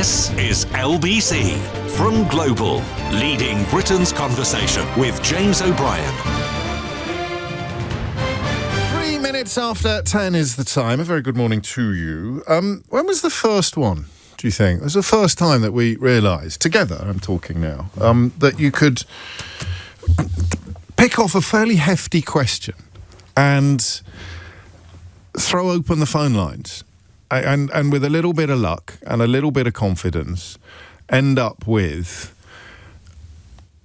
This is LBC from Global, leading Britain's conversation with James O'Brien. 3 minutes after 10 is the time. A very good morning to you. When was the first one, do you think? It was the first time that we realised, together, I'm talking now, that you could pick off a fairly hefty question and throw open the phone lines and with a little bit of luck and a little bit of confidence end up with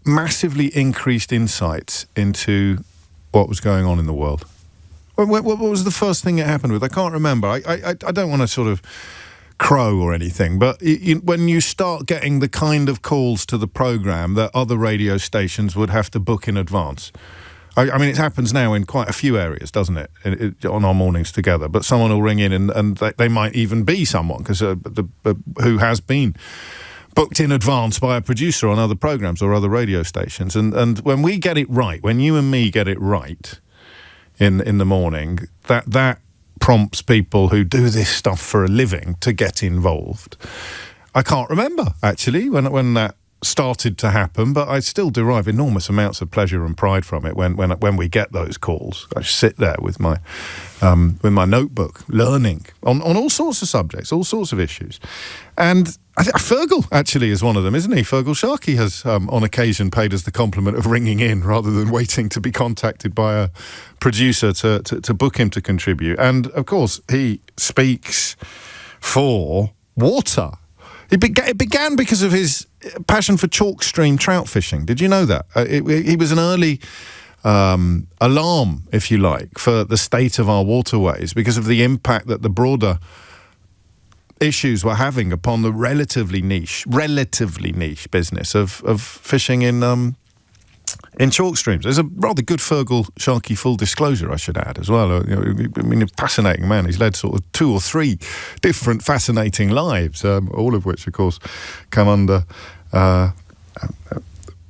massively increased insights into what was going on in the world. What was the first thing it happened with? I can't remember. I don't want to sort of crow or anything, but when you start getting the kind of calls to the programme that other radio stations would have to book in advance. I mean, it happens now in quite a few areas, doesn't it, on our mornings together. But someone will ring in and they might even be someone who has been booked in advance by a producer on other programmes or other radio stations. And when we get it right, when you and me get it right in the morning, that prompts people who do this stuff for a living to get involved. I can't remember, actually, when that started to happen, but I still derive enormous amounts of pleasure and pride from it when we get those calls. I sit there with my notebook, learning on all sorts of subjects, all sorts of issues. And Fergal actually is one of them, isn't he? Fergal Sharkey has on occasion paid us the compliment of ringing in rather than waiting to be contacted by a producer to book him to contribute. And of course he speaks for water. It began because of his passion for chalk stream trout fishing. Did you know that? He was an early alarm, if you like, for the state of our waterways because of the impact that the broader issues were having upon the relatively niche business of fishing in chalk streams. There's a rather good Fergal Sharkey full disclosure, I should add, as well. I mean, a fascinating man. He's led sort of 2 or 3 different fascinating lives, all of which, of course, come under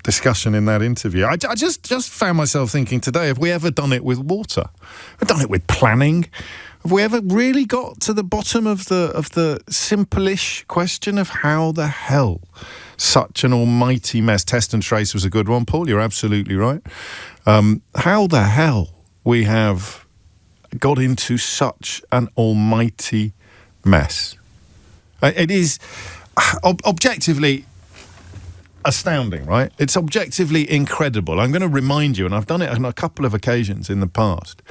discussion in that interview. I just found myself thinking today, have we ever done it with water? We've done it with planning. Have we ever really got to the bottom of the simple-ish question of how the hell such an almighty mess? Test and trace was a good one, Paul. You're absolutely right. How the hell we have got into such an almighty mess? It is objectively astounding, right? It's objectively incredible. I'm going to remind you, and I've done it on a couple of occasions in the past,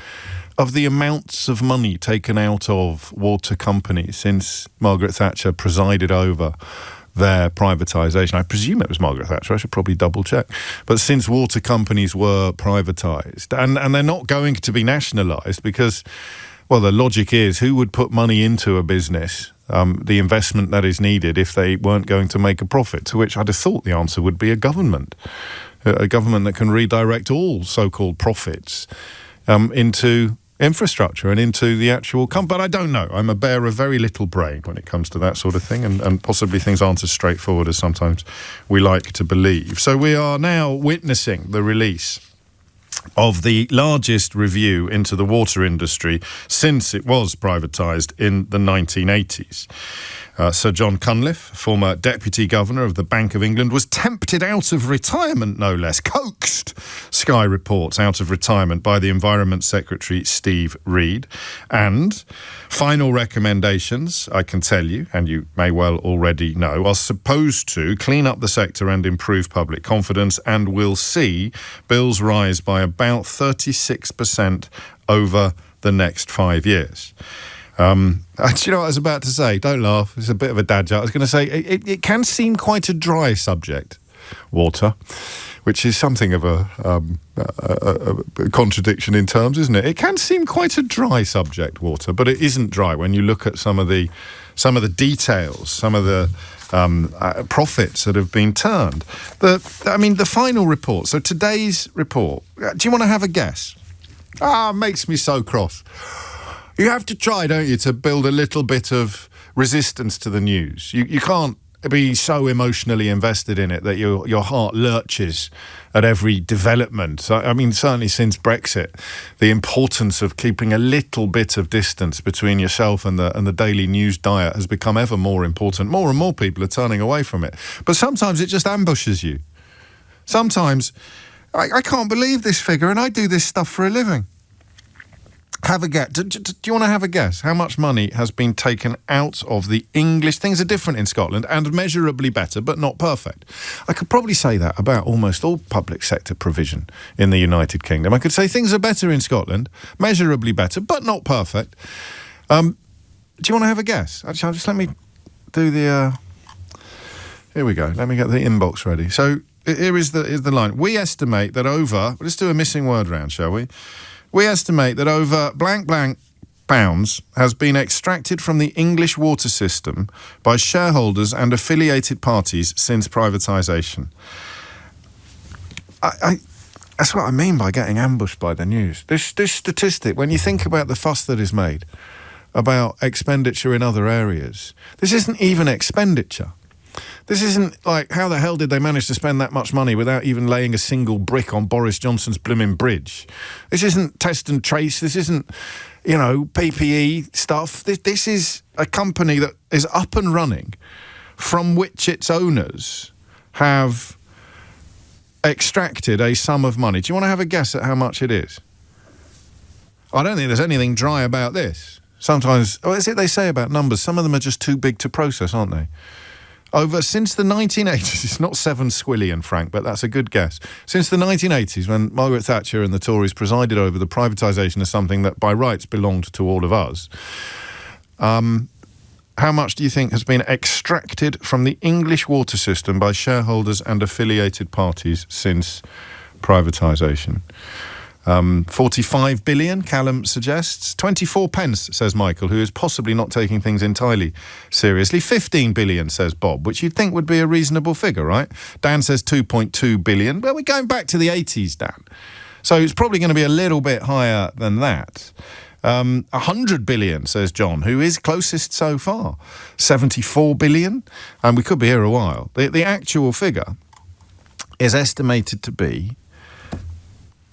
of the amounts of money taken out of water companies since Margaret Thatcher presided over their privatisation. I presume it was Margaret Thatcher. I should probably double check. But since water companies were privatised, and they're not going to be nationalised because, well, the logic is who would put money into a business, the investment that is needed, if they weren't going to make a profit? To which I'd have thought the answer would be a government that can redirect all so-called profits into infrastructure and into the actual but I don't know. I'm a bearer of very little brain when it comes to that sort of thing, and possibly things aren't as straightforward as sometimes we like to believe. So we are now witnessing the release of the largest review into the water industry since it was privatised in the 1980s. Sir John Cunliffe, former Deputy Governor of the Bank of England, was tempted out of retirement, no less, coaxed, Sky reports, out of retirement by the Environment Secretary Steve Reed. And final recommendations, I can tell you, and you may well already know, are supposed to clean up the sector and improve public confidence, and will see bills rise by about 36% over the next 5 years. Do you know what I was about to say? Don't laugh. It's a bit of a dad joke. I was going to say it can seem quite a dry subject, water, which is something of a contradiction in terms, isn't it? It can seem quite a dry subject, water, but it isn't dry when you look at some of the details, some of the profits that have been turned. The final report. So today's report. Do you want to have a guess? Makes me so cross. You have to try, don't you, to build a little bit of resistance to the news. You can't be so emotionally invested in it that your heart lurches at every development. I mean, certainly since Brexit, the importance of keeping a little bit of distance between yourself and the daily news diet has become ever more important. More and more people are turning away from it. But sometimes it just ambushes you. Sometimes, I can't believe this figure, and I do this stuff for a living. Have a guess. Do you want to have a guess? How much money has been taken out of the English? Things are different in Scotland and measurably better, but not perfect. I could probably say that about almost all public sector provision in the United Kingdom. I could say things are better in Scotland, measurably better, but not perfect. Do you want to have a guess? Actually, just let me do the... Here we go. Let me get the inbox ready. So here is the line. We estimate that over... Let's do a missing word round, shall we? We estimate that over blank pounds has been extracted from the English water system by shareholders and affiliated parties since privatisation. That's what I mean by getting ambushed by the news. This statistic, when you think about the fuss that is made about expenditure in other areas, this isn't even expenditure. This isn't like, how the hell did they manage to spend that much money without even laying a single brick on Boris Johnson's blooming bridge? This isn't test and trace. This isn't, PPE stuff. This is a company that is up and running, from which its owners have extracted a sum of money. Do you want to have a guess at how much it is? I don't think there's anything dry about this. Sometimes, what is it they say about numbers? Some of them are just too big to process, aren't they? Since the 1980s, it's not 7 squillion, Frank, but that's a good guess. Since the 1980s, when Margaret Thatcher and the Tories presided over the privatisation of something that by rights belonged to all of us, how much do you think has been extracted from the English water system by shareholders and affiliated parties since privatisation? 45 billion, Callum suggests. 24 pence, says Michael, who is possibly not taking things entirely seriously. 15 billion, says Bob, which you'd think would be a reasonable figure, right? Dan says 2.2 billion. Well, we're going back to the 80s, Dan. So it's probably going to be a little bit higher than that. 100 billion, says John, who is closest so far. 74 billion, and we could be here a while. The actual figure is estimated to be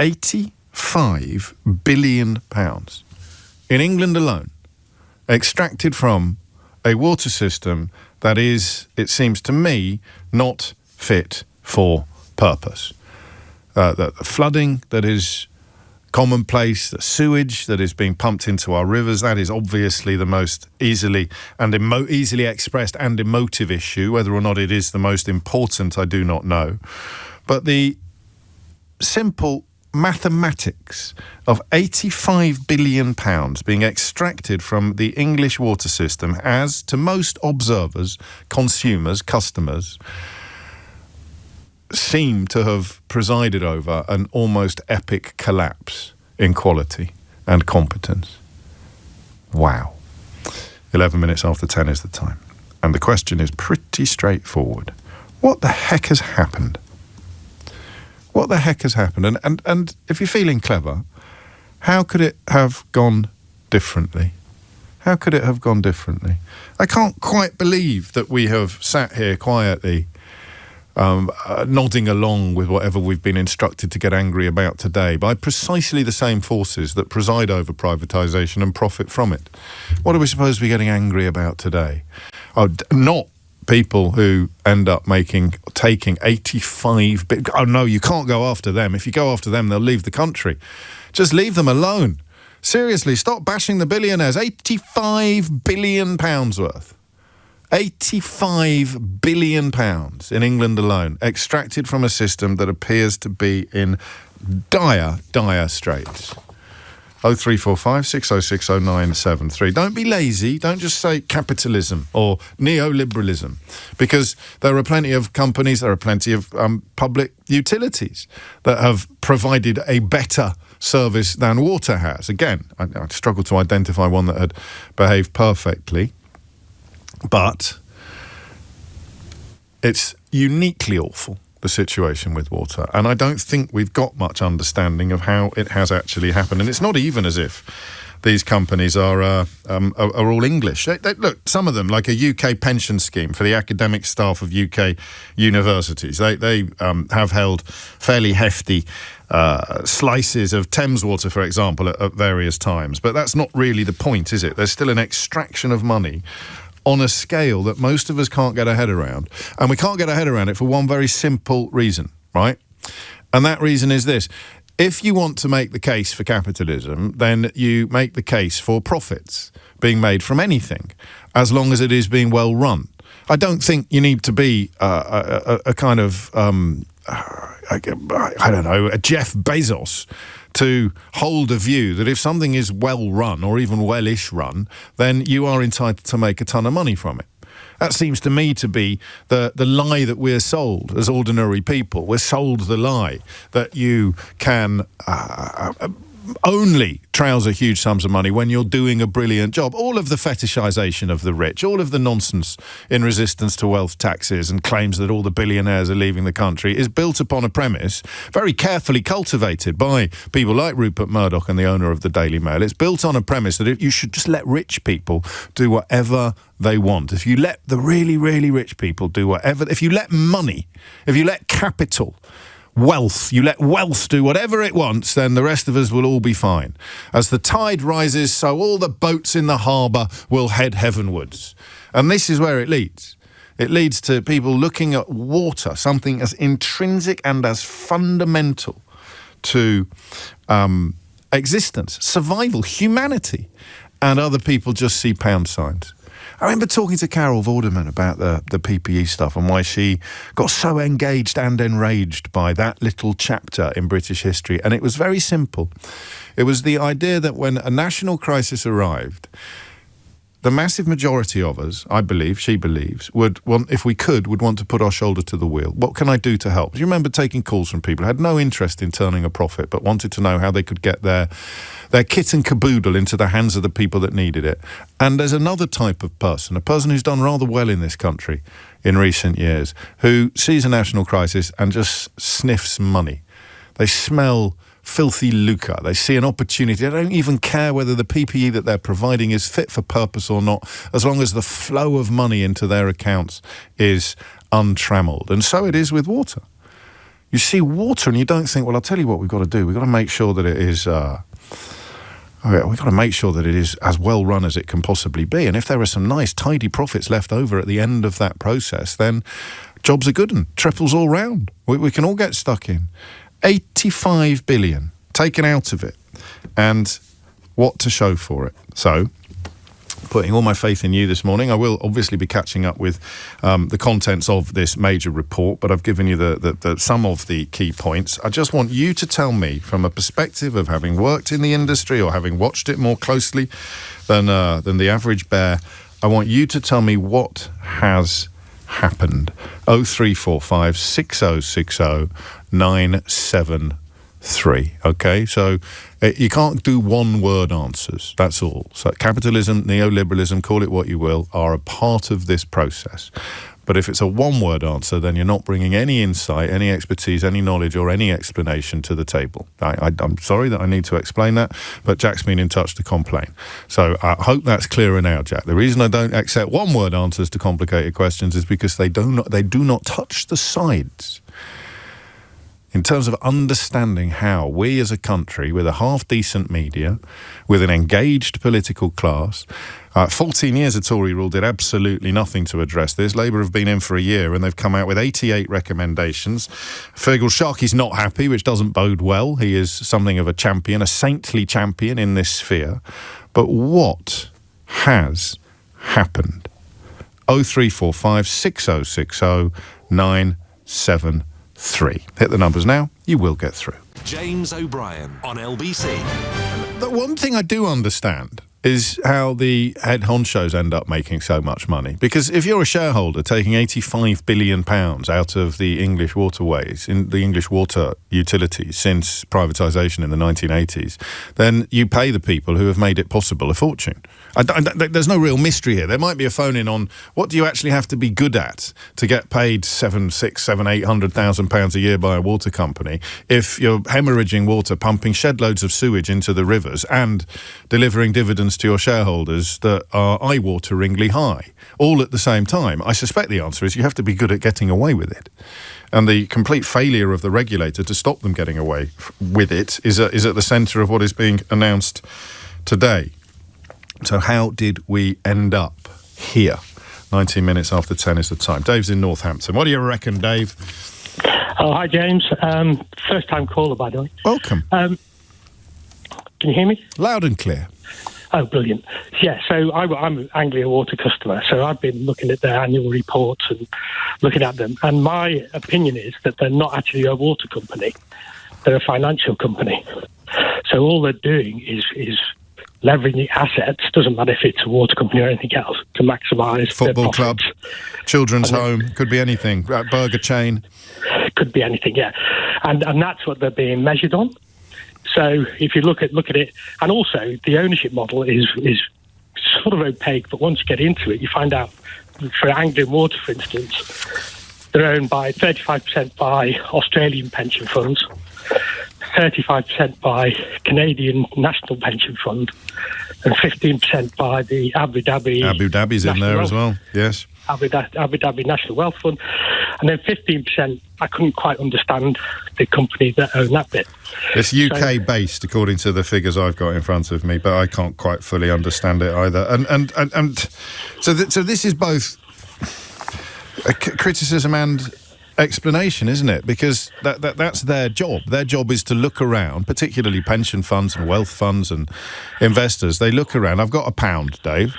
85 billion pounds in England alone, extracted from a water system that is, it seems to me, not fit for purpose. The flooding that is commonplace, the sewage that is being pumped into our rivers, that is obviously the most easily expressed and emotive issue. Whether or not it is the most important, I do not know. But the simple mathematics of 85 billion pounds being extracted from the English water system has, to most observers, consumers, customers, seem to have presided over an almost epic collapse in quality and competence. Wow. 11 minutes after 10 is the time. And the question is pretty straightforward. What the heck has happened? What the heck has happened? And if you're feeling clever, how could it have gone differently? How could it have gone differently? I can't quite believe that we have sat here quietly, nodding along with whatever we've been instructed to get angry about today by precisely the same forces that preside over privatisation and profit from it. What are we supposed to be getting angry about today? Not people who end up taking 85... Oh, no, you can't go after them. If you go after them, they'll leave the country. Just leave them alone. Seriously, stop bashing the billionaires. 85 billion pounds worth. 85 billion pounds in England alone, extracted from a system that appears to be in dire, dire straits. 0345 606 0973. Don't be lazy. Don't just say capitalism or neoliberalism, because there are plenty of companies, there are plenty of public utilities that have provided a better service than water has. Again, I struggle to identify one that had behaved perfectly, but it's uniquely awful, the situation with water, and I don't think we've got much understanding of how it has actually happened. And it's not even as if these companies are all English. Look, some of them, like a UK pension scheme for the academic staff of UK universities, they have held fairly hefty slices of Thames water, for example, at various times. But that's not really the point, is it? There's still an extraction of money on a scale that most of us can't get our head around. And we can't get our head around it for one very simple reason, right? And that reason is this. If you want to make the case for capitalism, then you make the case for profits being made from anything, as long as it is being well run. I don't think you need to be a kind of, I don't know, a Jeff Bezos to hold a view that if something is well run or even well-ish run, then you are entitled to make a ton of money from it. That seems to me to be the lie that we're sold as ordinary people. We're sold the lie that you can only trouser huge sums of money when you're doing a brilliant job. All of the fetishization of the rich, all of the nonsense in resistance to wealth taxes and claims that all the billionaires are leaving the country is built upon a premise very carefully cultivated by people like Rupert Murdoch and the owner of the Daily Mail. It's built on a premise that you should just let rich people do whatever they want. If you let the really, really rich people do whatever, if you let money, if you let capital, wealth, you let wealth do whatever it wants, then the rest of us will all be fine. As the tide rises, so all the boats in the harbour will head heavenwards. And this is where it leads. It leads to people looking at water, something as intrinsic and as fundamental to existence, survival, humanity, and other people just see pound signs. I remember talking to Carol Vorderman about the PPE stuff and why she got so engaged and enraged by that little chapter in British history. And it was very simple. It was the idea that when a national crisis arrived, the massive majority of us, I believe, she believes, would want, if we could, would want to put our shoulder to the wheel. What can I do to help? Do you remember taking calls from people who had no interest in turning a profit, but wanted to know how they could get their kit and caboodle into the hands of the people that needed it? And there's another type of person, a person who's done rather well in this country in recent years, who sees a national crisis and just sniffs money. They smell filthy lucre. They see an opportunity. They don't even care whether the PPE that they're providing is fit for purpose or not, as long as the flow of money into their accounts is untrammeled. And so it is with water. You see water and you don't think, well, I'll tell you what we've got to do. We've got to make sure that it is we've got to make sure that it is as well run as it can possibly be. And if there are some nice, tidy profits left over at the end of that process, then jobs are good and triples all round. We can all get stuck in. 85 billion taken out of it, and what to show for it. So, putting all my faith in you this morning, I will obviously be catching up with the contents of this major report, but I've given you the some of the key points. I just want you to tell me, from a perspective of having worked in the industry or having watched it more closely than the average bear, I want you to tell me what has happened. 0345 6060 973. Okay, so you can't do one word answers. That's all. So capitalism, neoliberalism, call it what you will, are a part of this process. But if it's a one-word answer, then you're not bringing any insight, any expertise, any knowledge, or any explanation to the table. I'm sorry that I need to explain that, but Jack's been in touch to complain. So I hope that's clearer now, Jack. The reason I don't accept one-word answers to complicated questions is because they do not touch the sides. In terms of understanding how we as a country, with a half-decent media, with an engaged political class, 14 years of Tory rule did absolutely nothing to address this. Labour have been in for a year and they've come out with 88 recommendations. Fergal Sharkey's not happy, which doesn't bode well. He is something of a champion, a saintly champion in this sphere. But what has happened? 0345 6060 973. Hit the numbers now, you will get through. James O'Brien on LBC. The one thing I do understand is how the head honchos end up making so much money. Because if you're a shareholder taking £85 billion out of the English waterways, in the English water utilities since privatisation in the 1980s, then you pay the people who have made it possible a fortune. There's no real mystery here. There might be a phone-in on what do you actually have to be good at to get paid £800,000 a year by a water company if you're hemorrhaging water, pumping shed loads of sewage into the rivers and delivering dividends to your shareholders that are eye-wateringly high, all at the same time. I suspect the answer is you have to be good at getting away with it. And the complete failure of the regulator to stop them getting away with it is at the centre of what is being announced today. So how did we end up here? 19 minutes after 10 is the time. Dave's in Northampton. What do you reckon, Dave? Oh, hi, James. First-time caller, by the way. Welcome. Can you hear me? Loud and clear. Oh, brilliant. Yeah, so I'm an Anglia Water customer, so I've been looking at their annual reports and looking at them, and my opinion is that they're not actually a water company. They're a financial company. So all they're doing is leveraging assets, doesn't matter if it's a water company or anything else, to maximise football club, children's home, could be anything, burger chain. Could be anything, yeah. And that's what they're being measured on. So if you look at it, and also the ownership model is sort of opaque, but once you get into it, you find out, for Anglian Water, for instance, they're owned by 35% by Australian pension funds, 35% by Canadian National Pension Fund, and 15% by the Abu Dhabi. Abu Dhabi's in there as well, yes. Abu Dhabi National Wealth Fund, and then 15%. I couldn't quite understand the company that own that bit. It's UK based, according to the figures I've got in front of me, but I can't quite fully understand it either. And so this is both a criticism and explanation, isn't it? Because that's their job. Their job is to look around, particularly pension funds and wealth funds and investors. They look around. I've got £1, Dave.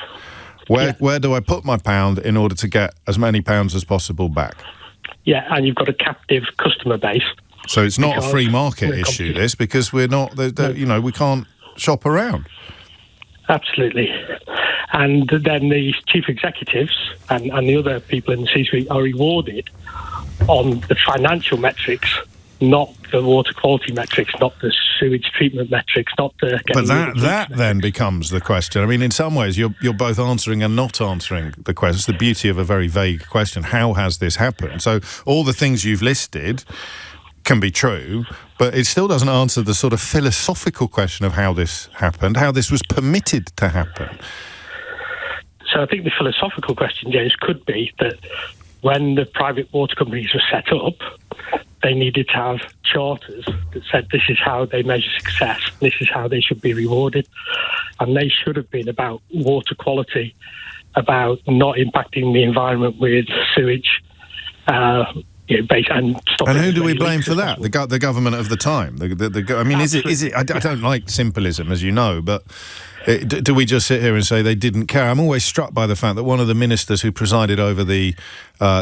Where do I put my £1 in order to get as many pounds as possible back? Yeah, and you've got a captive customer base. So it's not a free market issue, this, because we're not, we can't shop around. Absolutely. And then the chief executives and the other people in the C-suite are rewarded on the financial metrics, not the water quality metrics, not the sewage treatment metrics, not the... But that then becomes the question. I mean, in some ways, you're both answering and not answering the question. It's the beauty of a very vague question. How has this happened? So all the things you've listed can be true, but it still doesn't answer the sort of philosophical question of how this happened, how this was permitted to happen. So I think the philosophical question, James, could be that when the private water companies were set up, they needed to have charters that said this is how they measure success, this is how they should be rewarded. And they should have been about water quality, about not impacting the environment with sewage, and who do we blame for that? The government of the time. I mean, is it? I don't like simplism, as you know, but do we just sit here and say they didn't care? I'm always struck by the fact that one of the ministers who presided over the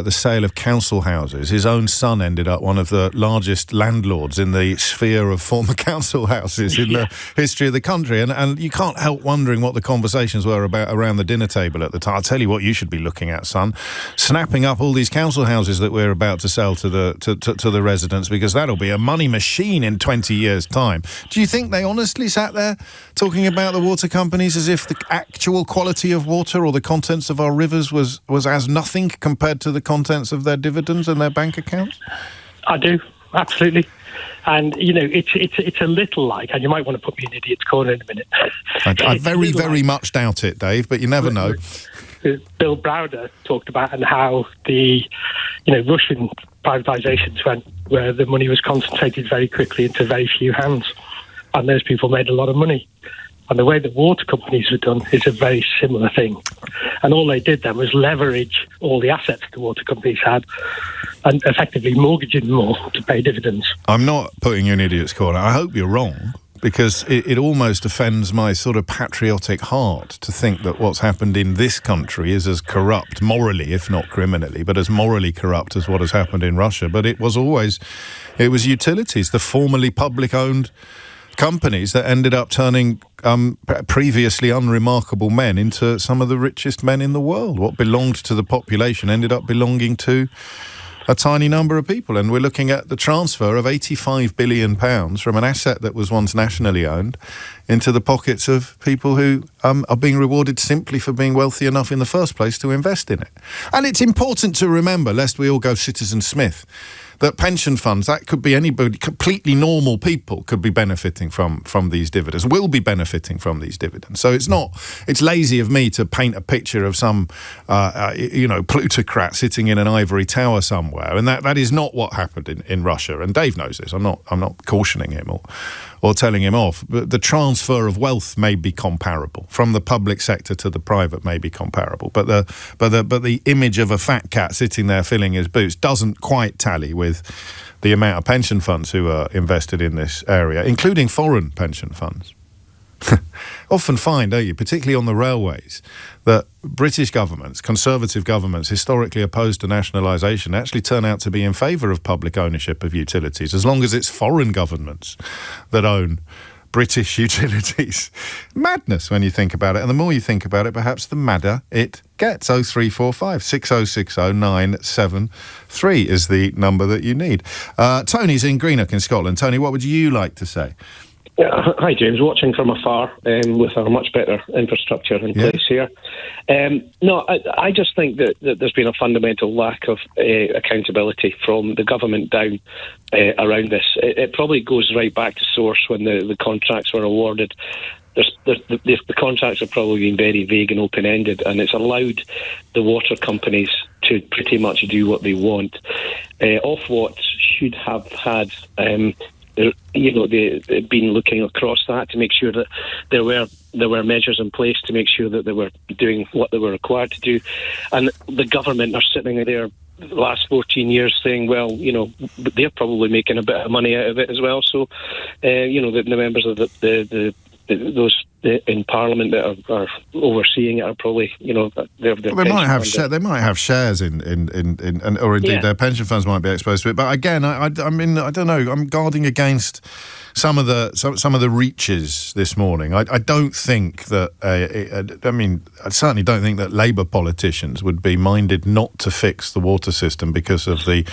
sale of council houses, his own son ended up one of the largest landlords in the sphere of former council houses in the history of the country. And you can't help wondering what the conversations were about around the dinner table at the time. I'll tell you what you should be looking at, son. Snapping up all these council houses that we're about to sell to the residents, because that'll be a money machine in 20 years' time. Do you think they honestly sat there talking about the water companies as if the actual quality of water or the contents of our rivers was as nothing compared to the contents of their dividends and their bank accounts? I do, absolutely. And, it's a little like, and you might want to put me in idiot's corner in a minute. I very much doubt it, Dave, but you never know. Bill Browder talked about and how the, Russian privatisations went, where the money was concentrated very quickly into very few hands, and those people made a lot of money. And the way that water companies were done is a very similar thing. And all they did then was leverage all the assets the water companies had and effectively mortgaging them all to pay dividends. I'm not putting you in idiot's corner. I hope you're wrong, because it almost offends my sort of patriotic heart to think that what's happened in this country is as corrupt, morally, if not criminally, but as morally corrupt as what has happened in Russia. But it was utilities, the formerly public-owned companies that ended up turning previously unremarkable men into some of the richest men in the world. What belonged to the population ended up belonging to a tiny number of people. And we're looking at the transfer of £85 billion from an asset that was once nationally owned into the pockets of people who are being rewarded simply for being wealthy enough in the first place to invest in it. And it's important to remember, lest we all go Citizen Smith, that pension funds, that could be anybody, completely normal people could be benefiting from these dividends, will be benefiting from these dividends. So it's lazy of me to paint a picture of some, plutocrat sitting in an ivory tower somewhere. And that is not what happened in Russia. And Dave knows this. I'm not cautioning him or telling him off. But the transfer of wealth may be comparable. From the public sector to the private may be comparable. But the image of a fat cat sitting there filling his boots doesn't quite tally with the amount of pension funds who are invested in this area, including foreign pension funds. Often find, don't you, particularly on the railways, that British governments, conservative governments, historically opposed to nationalisation, actually turn out to be in favour of public ownership of utilities, as long as it's foreign governments that own British utilities. Madness when you think about it, and the more you think about it, perhaps the madder it gets. 0345 6060 973 is the number that you need. Tony's in Greenock in Scotland. Tony, what would you like to say? Yeah, hi James, watching from afar with a much better infrastructure in place here. I just think that there's been a fundamental lack of accountability from the government down around this. It probably goes right back to source when the contracts were awarded. The contracts have probably been very vague and open-ended, and it's allowed the water companies to pretty much do what they want. OFWAT should have had... they've been looking across that to make sure that there were measures in place to make sure that they were doing what they were required to do. And the government are sitting there the last 14 years saying, well, they're probably making a bit of money out of it as well. So, the members of those in Parliament that are overseeing it are probably, they might have shares in or indeed their pension funds might be exposed to it. But again, I mean, I don't know. I'm guarding against some of the reaches this morning. I don't think that. I certainly don't think that Labour politicians would be minded not to fix the water system because of the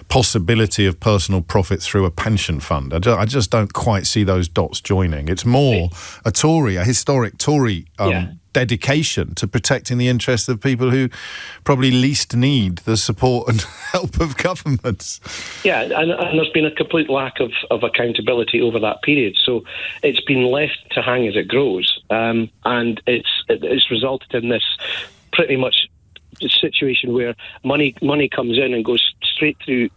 possibility of personal profit through a pension fund. I just don't quite see those dots joining. It's more a historic Tory dedication to protecting the interests of people who probably least need the support and help of governments. Yeah, and there's been a complete lack of accountability over that period. So it's been left to hang as it grows, and it's resulted in this pretty much situation where money comes in and goes straight through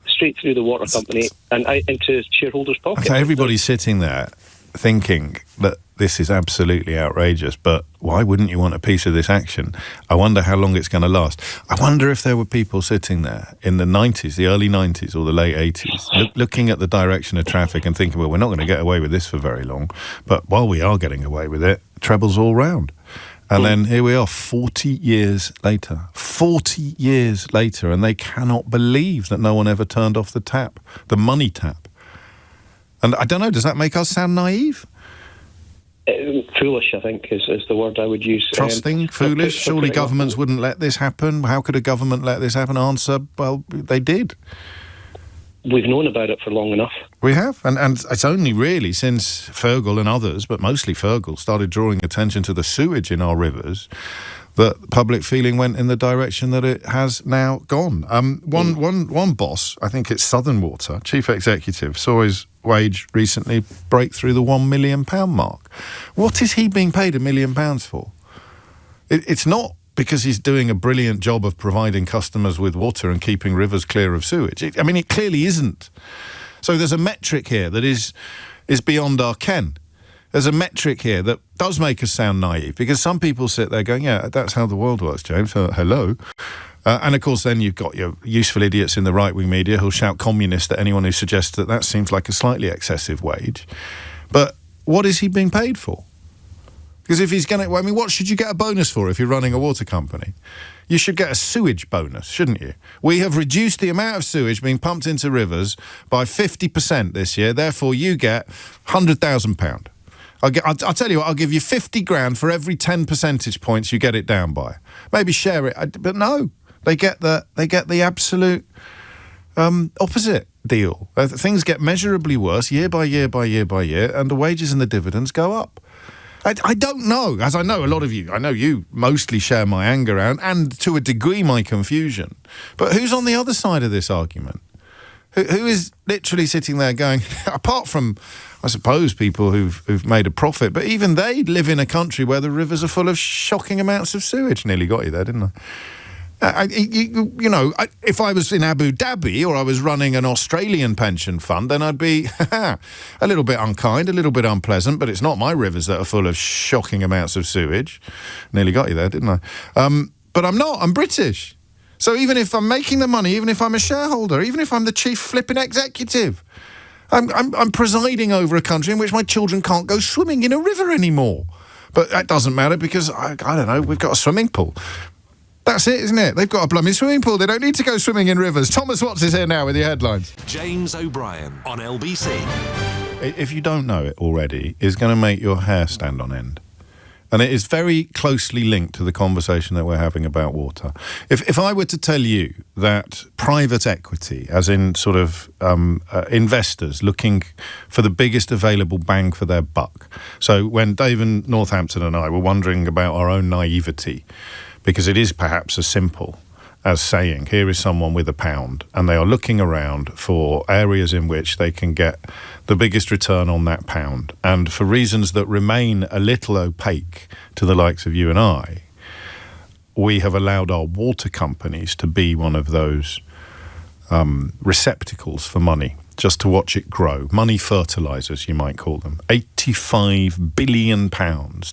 the water company and out into shareholders' pockets. Okay, everybody's sitting there thinking that this is absolutely outrageous, but why wouldn't you want a piece of this action? I wonder how long it's going to last. I wonder if there were people sitting there in the 90s, the early 90s or the late 80s, looking at the direction of traffic and thinking, well, we're not going to get away with this for very long, but while we are getting away with it, trouble's all round. And then here we are 40 years later, and they cannot believe that no one ever turned off the tap, the money tap. And I don't know, does that make us sound naive? Foolish, I think, is the word I would use. Trusting, foolish? Surely governments wouldn't let this happen. How could a government let this happen? Answer, well, they did. We've known about it for long enough. We have, and it's only really since Fergal and others, but mostly Fergal, started drawing attention to the sewage in our rivers that public feeling went in the direction that it has now gone. One boss, I think it's Southern Water, chief executive, saw his wage recently break through the £1 million mark. What is he being paid £1 million for? It's not because he's doing a brilliant job of providing customers with water and keeping rivers clear of sewage. It clearly isn't. So there's a metric here that is beyond our ken. There's a metric here that does make us sound naive, because some people sit there going, yeah, that's how the world works, James. Hello. And of course, then you've got your useful idiots in the right-wing media who'll shout communist at anyone who suggests that seems like a slightly excessive wage. But what is he being paid for? Because if he's going to... what should you get a bonus for if you're running a water company? You should get a sewage bonus, shouldn't you? We have reduced the amount of sewage being pumped into rivers by 50% this year. Therefore, you get £100,000. I'll tell you what, I'll give you 50 grand for every 10 percentage points you get it down by. Maybe share it, but no, they get the absolute opposite deal. Things get measurably worse year by year by year by year, and the wages and the dividends go up. I don't know, as I know a lot of you, I know you mostly share my anger and to a degree my confusion, but who's on the other side of this argument? Who is literally sitting there going, apart from, I suppose, people who've made a profit, but even they live in a country where the rivers are full of shocking amounts of sewage. Nearly got you there, didn't I? If I was in Abu Dhabi or I was running an Australian pension fund, then I'd be a little bit unkind, a little bit unpleasant, but it's not my rivers that are full of shocking amounts of sewage. Nearly got you there, didn't I? But I'm not. I'm British. So even if I'm making the money, even if I'm a shareholder, even if I'm the chief flipping executive, I'm presiding over a country in which my children can't go swimming in a river anymore. But that doesn't matter because, I don't know, we've got a swimming pool. That's it, isn't it? They've got a blooming swimming pool. They don't need to go swimming in rivers. Thomas Watts is here now with your headlines. James O'Brien on LBC. If you don't know it already, it's going to make your hair stand on end. And it is very closely linked to the conversation that we're having about water. If I were to tell you that private equity, as in sort of investors looking for the biggest available bang for their buck. So when Dave in Northampton and I were wondering about our own naivety, because it is perhaps as simple as saying, here is someone with £1, and they are looking around for areas in which they can get the biggest return on that pound. And for reasons that remain a little opaque to the likes of you and I, we have allowed our water companies to be one of those receptacles for money, just to watch it grow. Money fertilisers, you might call them. £85 billion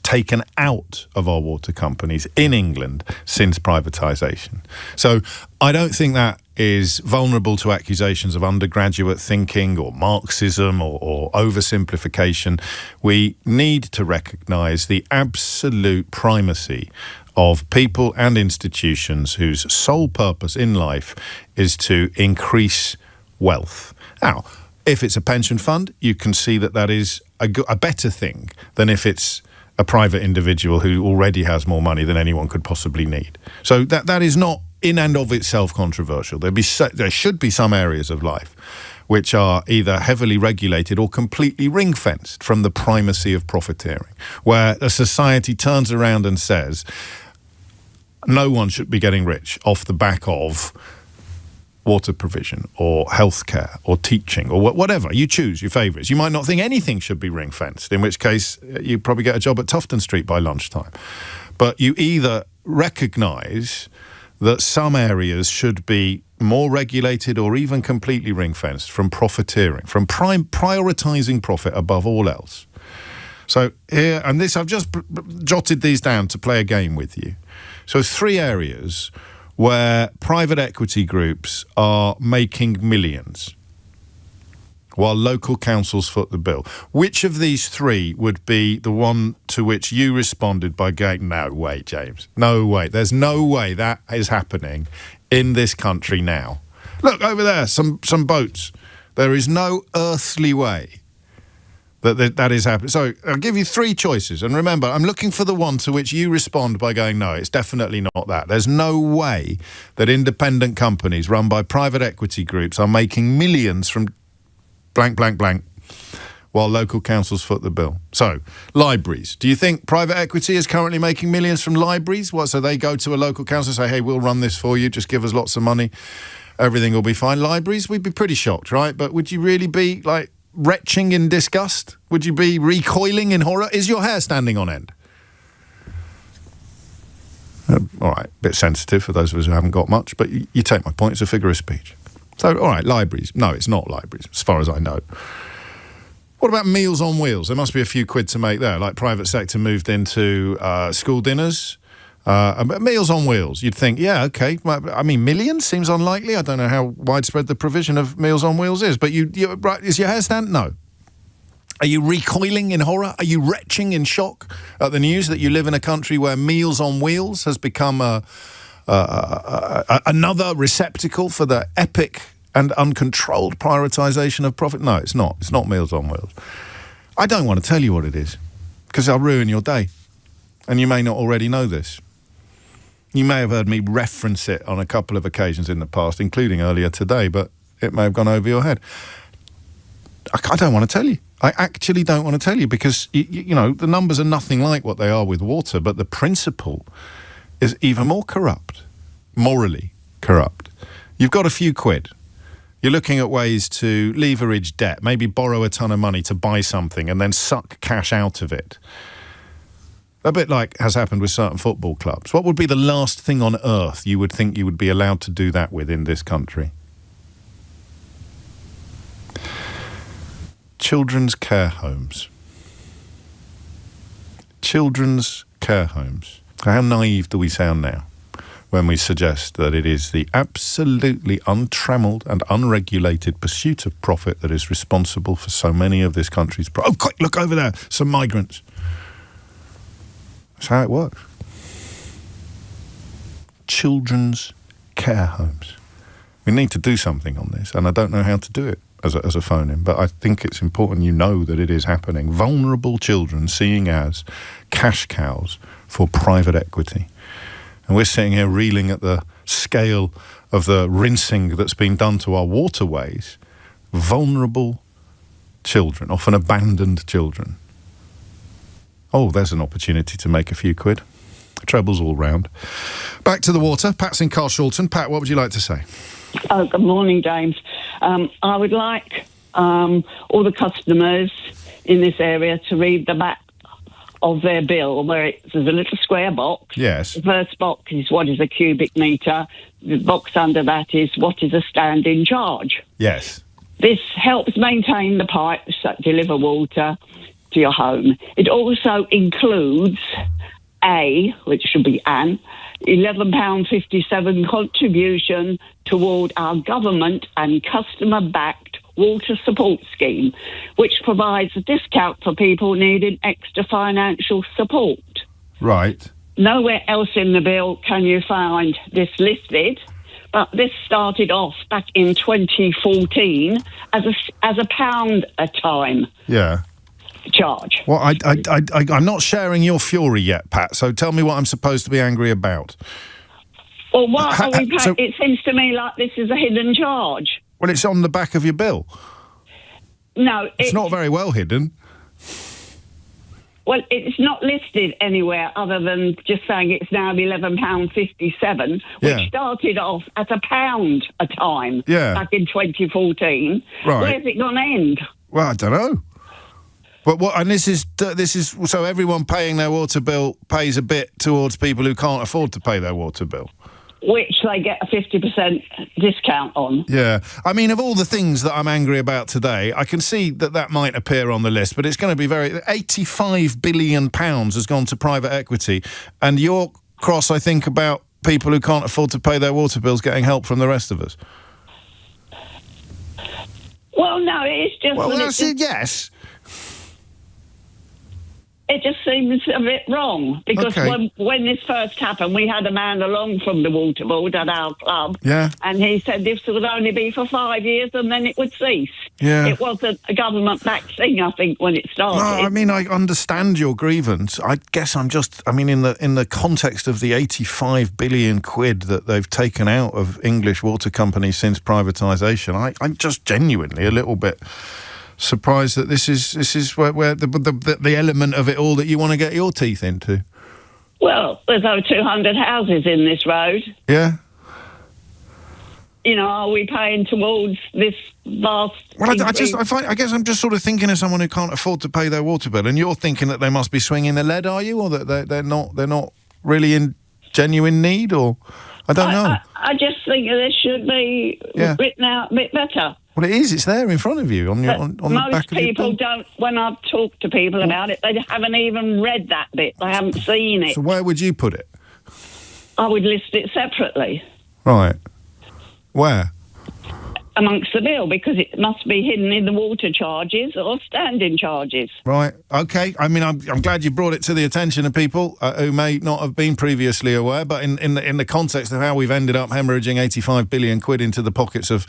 taken out of our water companies in England since privatisation. So I don't think that is vulnerable to accusations of undergraduate thinking or Marxism or oversimplification. We need to recognise the absolute primacy of people and institutions whose sole purpose in life is to increase wealth. Now, if it's a pension fund, you can see that is a better thing than if it's a private individual who already has more money than anyone could possibly need. So that is not in and of itself controversial. There should be some areas of life which are either heavily regulated or completely ring-fenced from the primacy of profiteering, where a society turns around and says, no one should be getting rich off the back of water provision or healthcare or teaching or whatever. You choose your favourites. You might not think anything should be ring-fenced, in which case you probably get a job at Tufton Street by lunchtime. But you either recognise that some areas should be more regulated or even completely ring-fenced from profiteering, from prioritising profit above all else. So here, and this, I've just jotted these down to play a game with you. So 3 areas where private equity groups are making millions while local councils foot the bill. Which of these 3 would be the one to which you responded by going, no way, James, no way, there's no way that is happening in this country now? Look, over there, some boats. There is no earthly way that is happening. So I'll give you 3 choices. And remember, I'm looking for the one to which you respond by going, no, it's definitely not that. There's no way that independent companies run by private equity groups are making millions from blank, blank, blank, while local councils foot the bill. So, libraries. Do you think private equity is currently making millions from libraries? What, so they go to a local council and say, hey, we'll run this for you, just give us lots of money, everything will be fine. Libraries, we'd be pretty shocked, right? But would you really be, like, retching in disgust? Would you be recoiling in horror? Is your hair standing on end? All right, a bit sensitive for those of us who haven't got much, but you take my point, it's a figure of speech. So, all right, libraries. No, it's not libraries, as far as I know. What about Meals on Wheels? There must be a few quid to make there, like private sector moved into school dinners. Meals on Wheels, you'd think, yeah, okay. I mean, millions seems unlikely. I don't know how widespread the provision of Meals on Wheels is, but right, is your hair stand? No. Are you recoiling in horror? Are you retching in shock at the news that you live in a country where Meals on Wheels has become a another receptacle for the epic and uncontrolled prioritisation of profit? No, it's not. It's not Meals on Wheels. I don't want to tell you what it is, because I'll ruin your day. And you may not already know this. You may have heard me reference it on a couple of occasions in the past, including earlier today, but it may have gone over your head. I don't want to tell you. I actually don't want to tell you, because, you know, the numbers are nothing like what they are with water, but the principle is even more corrupt, morally corrupt. You've got a few quid. You're looking at ways to leverage debt, maybe borrow a ton of money to buy something and then suck cash out of it. A bit like has happened with certain football clubs. What would be the last thing on earth you would think you would be allowed to do that with in this country? Children's care homes. Children's care homes. How naive do we sound now when we suggest that it is the absolutely untrammeled and unregulated pursuit of profit that is responsible for so many of this country's... Oh, quick, look over there, some migrants. That's how it works. Children's care homes. We need to do something on this, and I don't know how to do it as a phone-in, but I think it's important you know that it is happening. Vulnerable children seeing as cash cows for private equity. And we're sitting here reeling at the scale of the rinsing that's been done to our waterways. Vulnerable children, often abandoned children. Oh, there's an opportunity to make a few quid. Trebles all round. Back to the water. Pat's in Carshalton. Pat, what would you like to say? Oh, good morning, James. I would like all the customers in this area to read the back of their bill, where there's a little square box. Yes. The first box is what is a cubic metre. The box under that is what is a standing charge. Yes. This helps maintain the pipes that deliver water to your home. It also includes which should be an, £11.57 contribution toward our government and customer-backed water support scheme, which provides a discount for people needing extra financial support. Right. Nowhere else in the bill can you find this listed, but this started off back in 2014 as a pound a time. Yeah. Charge. Well, I'm not sharing your fury yet, Pat, so tell me what I'm supposed to be angry about. Well, what are we paying? It seems to me like this is a hidden charge. Well, it's on the back of your bill. No. It's not very well hidden. Well, it's not listed anywhere other than just saying it's now £11.57, which started off at £1 a time back in 2014. Right. Where's it going to end? Well, I don't know. But what? And this is so everyone paying their water bill pays a bit towards people who can't afford to pay their water bill, which they get a 50% discount on. Yeah, I mean, of all the things that I'm angry about today, I can see that might appear on the list, but it's going to be £85 billion has gone to private equity, and you're cross, I think, about people who can't afford to pay their water bills getting help from the rest of us. Well, no, it's just... Well, that's it, yes. It just seems a bit wrong, because when this first happened, we had a man along from the water board at our club, and he said this would only be for 5 years and then it would cease. Yeah. It wasn't a government-backed thing, I think, when it started. No, I mean, I understand your grievance. I guess in the context of the 85 billion quid that they've taken out of English water companies since privatisation, I'm just genuinely a little bit... surprised that this is where the element of it all that you want to get your teeth into. Well, there's over 200 houses in this road. Yeah. You know, are we paying towards this vast... Well, I guess I'm just sort of thinking of someone who can't afford to pay their water bill, and you're thinking that they must be swinging the lead, are you, or that they're not really in genuine need, or I don't know. I just think this should be written out a bit better. Well, it is. It's there in front of you on the back of your bill. Most people don't. When I've talked to people about it, they haven't even read that bit. They haven't seen it. So where would you put it? I would list it separately. Right. Where? amongst the bill, because it must be hidden in the water charges or standing charges. Right. Okay. I mean, I'm glad you brought it to the attention of people who may not have been previously aware. But in the context of how we've ended up hemorrhaging 85 billion quid into the pockets of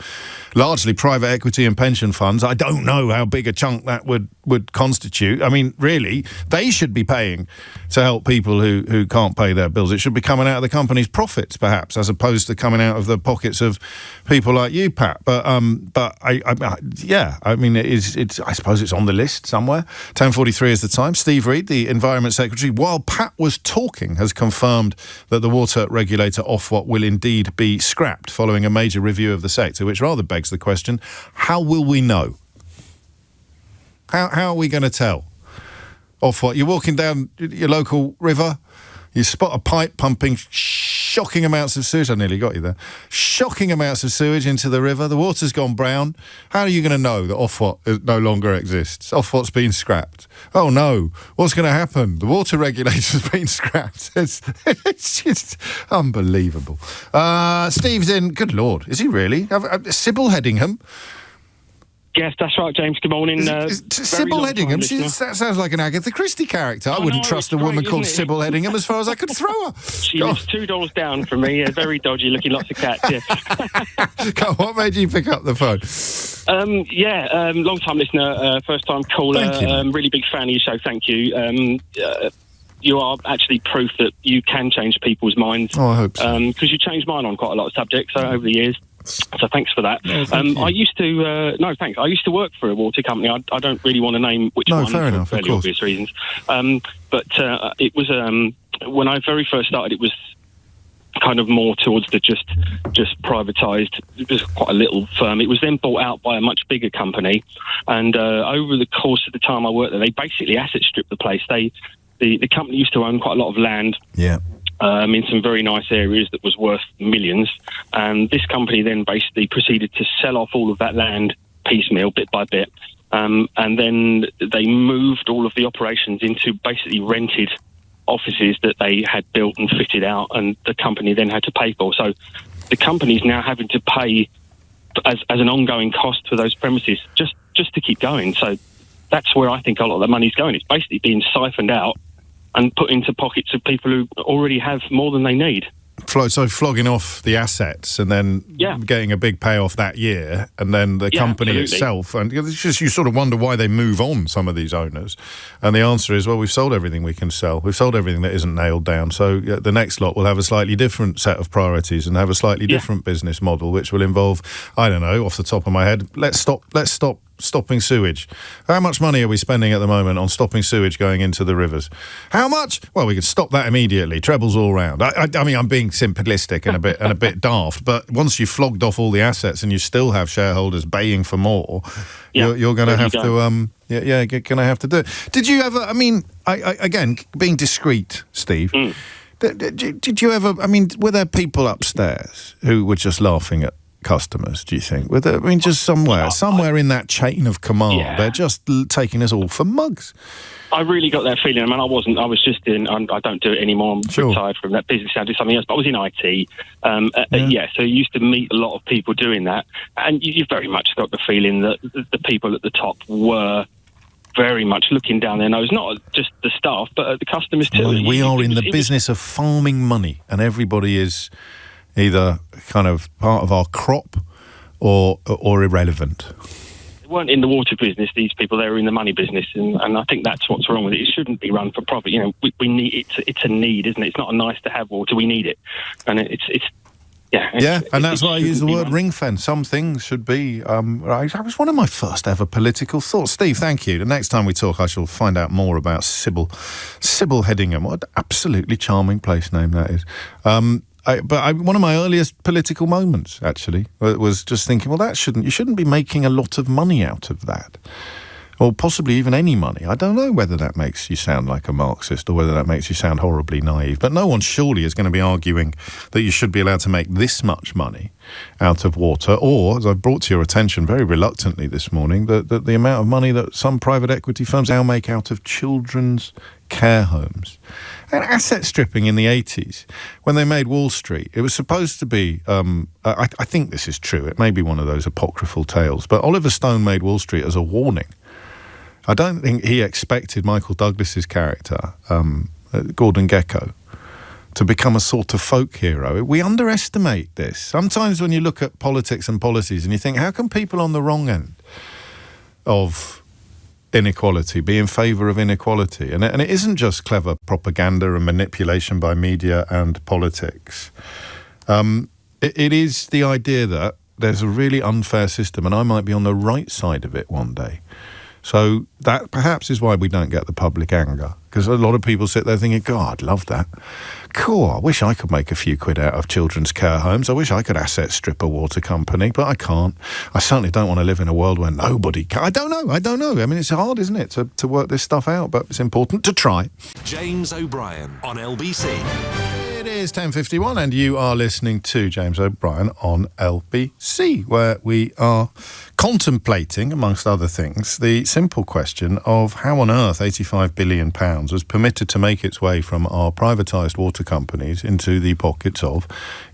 largely private equity and pension funds, I don't know how big a chunk that would constitute. I mean, really, they should be paying to help people who can't pay their bills. It should be coming out of the company's profits, perhaps, as opposed to coming out of the pockets of people like you, Pat. But I mean, I suppose it's on the list somewhere. 10:43 is the time. Steve Reed, the Environment Secretary, while Pat was talking, has confirmed that the water regulator OFWAT will indeed be scrapped following a major review of the sector, which rather begs the question, how will we know? How are we going to tell? OFWAT, you're walking down your local river, you spot a pipe pumping shocking amounts of sewage. I nearly got you there. Shocking amounts of sewage into the river. The water's gone brown. How are you going to know that OFWAT no longer exists? OFWAT's been scrapped. Oh no, what's going to happen? The water regulator's been scrapped. It's just unbelievable. Steve's in. Good Lord, is he really? Sybil Headingham. Yes, that's right, James. Good morning. Sybil Headingham, that sounds like an Agatha Christie character. I wouldn't trust a woman called Sybil Headingham as far as I could throw her. She lives 2 doors down from me. Very dodgy looking, lots of cats, yeah. God, what made you pick up the phone? Long time listener, first time caller. Thank you. Really big fan of your show, thank you. You are actually proof that you can change people's minds. Oh, I hope so. Because you changed mine on quite a lot of subjects over the years. So thanks for that. I used to work for a water company. I don't really want to name which one fair enough, for fairly obvious reasons. But it was when I very first started, it was kind of more towards the just privatised. It was quite a little firm. It was then bought out by a much bigger company, and over the course of the time I worked there, they basically asset stripped the place. The company used to own quite a lot of land. Yeah. In some very nice areas that was worth millions. And this company then basically proceeded to sell off all of that land piecemeal, bit by bit. And then they moved all of the operations into basically rented offices that they had built and fitted out, and the company then had to pay for. So the company's now having to pay as an ongoing cost for those premises just to keep going. So that's where I think a lot of the money's going. It's basically being siphoned out and put into pockets of people who already have more than they need. So flogging off the assets and then getting a big payoff that year, and then the company itself. And it's just, you sort of wonder why they move on, some of these owners. And the answer is, well, we've sold everything we can sell. We've sold everything that isn't nailed down. So the next lot will have a slightly different set of priorities and have a slightly different business model, which will involve, I don't know, off the top of my head, let's stop stopping sewage. How much money are we spending at the moment on stopping sewage going into the rivers? How much? Well, we could stop that immediately. Trebles all round. I mean, I'm being simplistic and a bit daft, but once you've flogged off all the assets and you still have shareholders baying for more, you're going to have to going to have to do it. Did you ever? I mean, again, being discreet, Steve. Did you ever? I mean, were there people upstairs who were just laughing at customers, do you think? Just somewhere in that chain of command, they're just taking us all for mugs. I really got that feeling. I mean, I was just in, I don't do it anymore. I'm retired from that business. I do something else, but I was in IT. So you used to meet a lot of people doing that, and you very much got the feeling that the people at the top were very much looking down their nose, not just the staff, but the customers too. Well, we are in the business of farming money, and everybody is either kind of part of our crop or irrelevant. They weren't in the water business, these people. They were in the money business, and I think that's what's wrong with it. It shouldn't be run for profit. You know, we need it. It's a need, isn't it? It's not a nice to have water. We need it, and and that's why I use the word ring fence. Some things should be. That was one of my first ever political thoughts. Steve, thank you. The next time we talk, I shall find out more about Sybil Headingham. What an absolutely charming place name that is. One of my earliest political moments, actually, was just thinking, well, you shouldn't be making a lot of money out of that. or possibly even any money. I don't know whether that makes you sound like a Marxist or whether that makes you sound horribly naive, but no one surely is going to be arguing that you should be allowed to make this much money out of water, or, as I've brought to your attention very reluctantly this morning, that the amount of money that some private equity firms now make out of children's care homes. And asset stripping in the 80s, when they made Wall Street, it was supposed to be, I think this is true, it may be one of those apocryphal tales, but Oliver Stone made Wall Street as a warning. I don't think he expected Michael Douglas's character, Gordon Gekko, to become a sort of folk hero. We underestimate this. Sometimes when you look at politics and policies and you think, how can people on the wrong end of inequality be in favour of inequality? And it isn't just clever propaganda and manipulation by media and politics. It is the idea that there's a really unfair system and I might be on the right side of it one day. So that perhaps is why we don't get the public anger, because a lot of people sit there thinking, God, I'd love that. Cool, I wish I could make a few quid out of children's care homes. I wish I could asset strip a water company, but I can't. I certainly don't want to live in a world where nobody can. I don't know. I mean, it's hard, isn't it, to work this stuff out, but it's important to try. James O'Brien on LBC. It is 10:51 and you are listening to James O'Brien on LBC, where we are contemplating, amongst other things, the simple question of how on earth £85 billion was permitted to make its way from our privatised water companies into the pockets of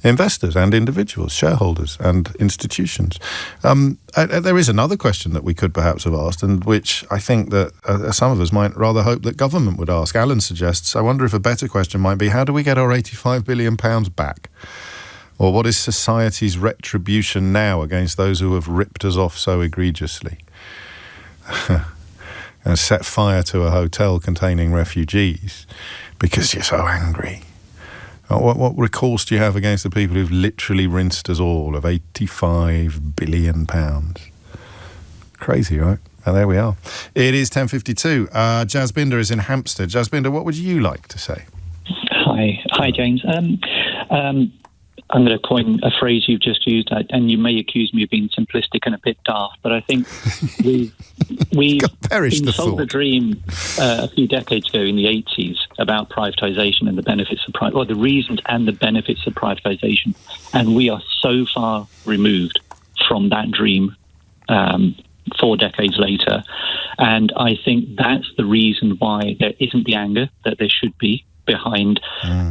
investors and individuals, shareholders and institutions. There is another question that we could perhaps have asked, and which I think that some of us might rather hope that government would ask. Alan suggests, I wonder if a better question might be, how do we get our £85 billion back? Or what is society's retribution now against those who have ripped us off so egregiously? And set fire to a hotel containing refugees because you're so angry. What recourse do you have against the people who've literally rinsed us all of £85 billion? Crazy, right? And there we are. It is 10:52. Jasbinder is in Hampstead. Jasbinder, what would you like to say? Hi, James. I'm going to coin a phrase you've just used, and you may accuse me of being simplistic and a bit daft, but I think we've sold the dream a few decades ago in the 80s about privatisation and the benefits of the reasons and the benefits of privatisation, and we are so far removed from that dream 4 decades later, and I think that's the reason why there isn't the anger that there should be behind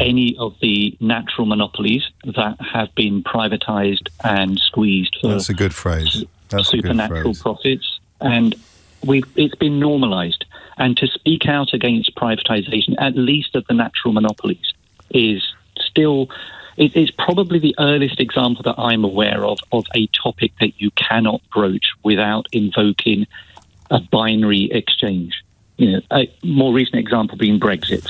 any of the natural monopolies that have been privatised and squeezed for That's a good phrase. supernatural profits. And it's been normalised. And to speak out against privatisation, at least of the natural monopolies, is still... It's probably the earliest example that I'm aware of a topic that you cannot broach without invoking a binary exchange. You know, a more recent example being Brexit,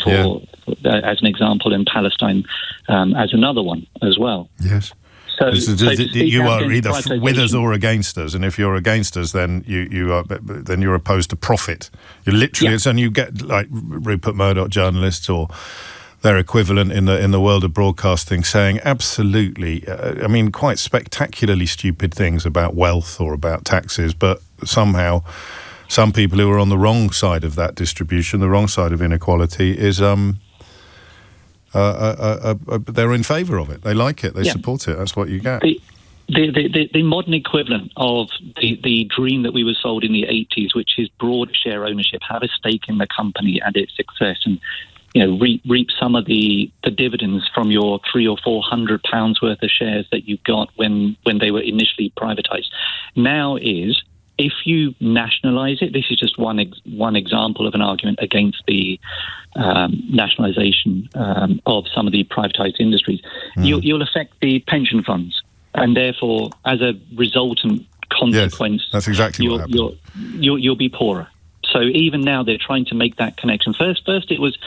as an example, and Palestine as another one as well. Yes. So you are either with us or against us, and if you're against us, then you're opposed to profit. You literally, and you get like Rupert Murdoch journalists or their equivalent in the world of broadcasting saying absolutely, I mean, quite spectacularly stupid things about wealth or about taxes, but somehow some people who are on the wrong side of that distribution, the wrong side of inequality, is they're in favour of it. They like it. They support it. That's what you get. The modern equivalent of the dream that we were sold in the 80s, which is broad share ownership, have a stake in the company and its success, and reap some of the dividends from your £300 or £400 worth of shares that you got when they were initially privatised. Now is, if you nationalise it, this is just one example of an argument against the nationalisation of some of the privatised industries. You'll affect the pension funds, and therefore, as a resultant consequence, that's exactly what happened. You'll be poorer. So even now, they're trying to make that connection. First it was,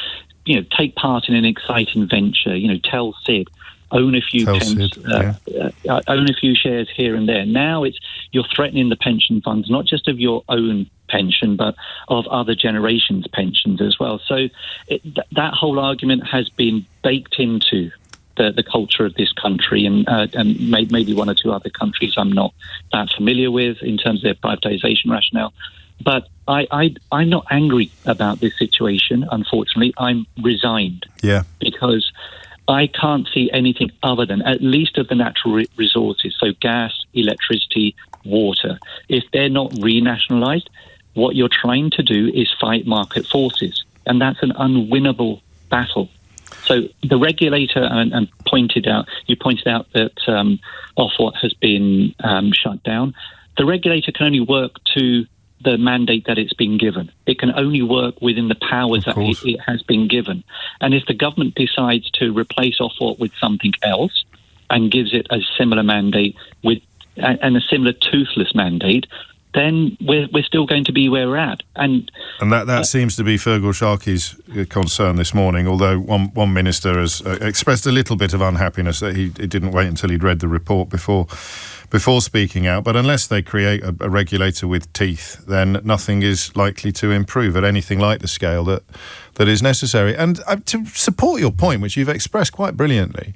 take part in an exciting venture. Tell Sid. Own a few own a few shares here and there. Now you're threatening the pension funds, not just of your own pension, but of other generations' pensions as well. So that whole argument has been baked into the culture of this country, and maybe one or two other countries I'm not that familiar with in terms of their privatisation rationale. But I'm not angry about this situation, unfortunately. I'm resigned. Yeah. Because I can't see anything other than, at least of the natural resources, so gas, electricity, water. If they're not renationalised, what you're trying to do is fight market forces. And that's an unwinnable battle. So the regulator, and you pointed out that OFWAT has been shut down. The regulator can only work to the mandate that it's been given. It can only work within the powers that it has been given. And if the government decides to replace OFWAT with something else and gives it a similar mandate and a similar toothless mandate, then we're still going to be where we're at. And that seems to be Fergal Sharkey's concern this morning, although one minister has expressed a little bit of unhappiness that he didn't wait until he'd read the report before speaking out. But unless they create a regulator with teeth, then nothing is likely to improve at anything like the scale that is necessary. And to support your point, which you've expressed quite brilliantly,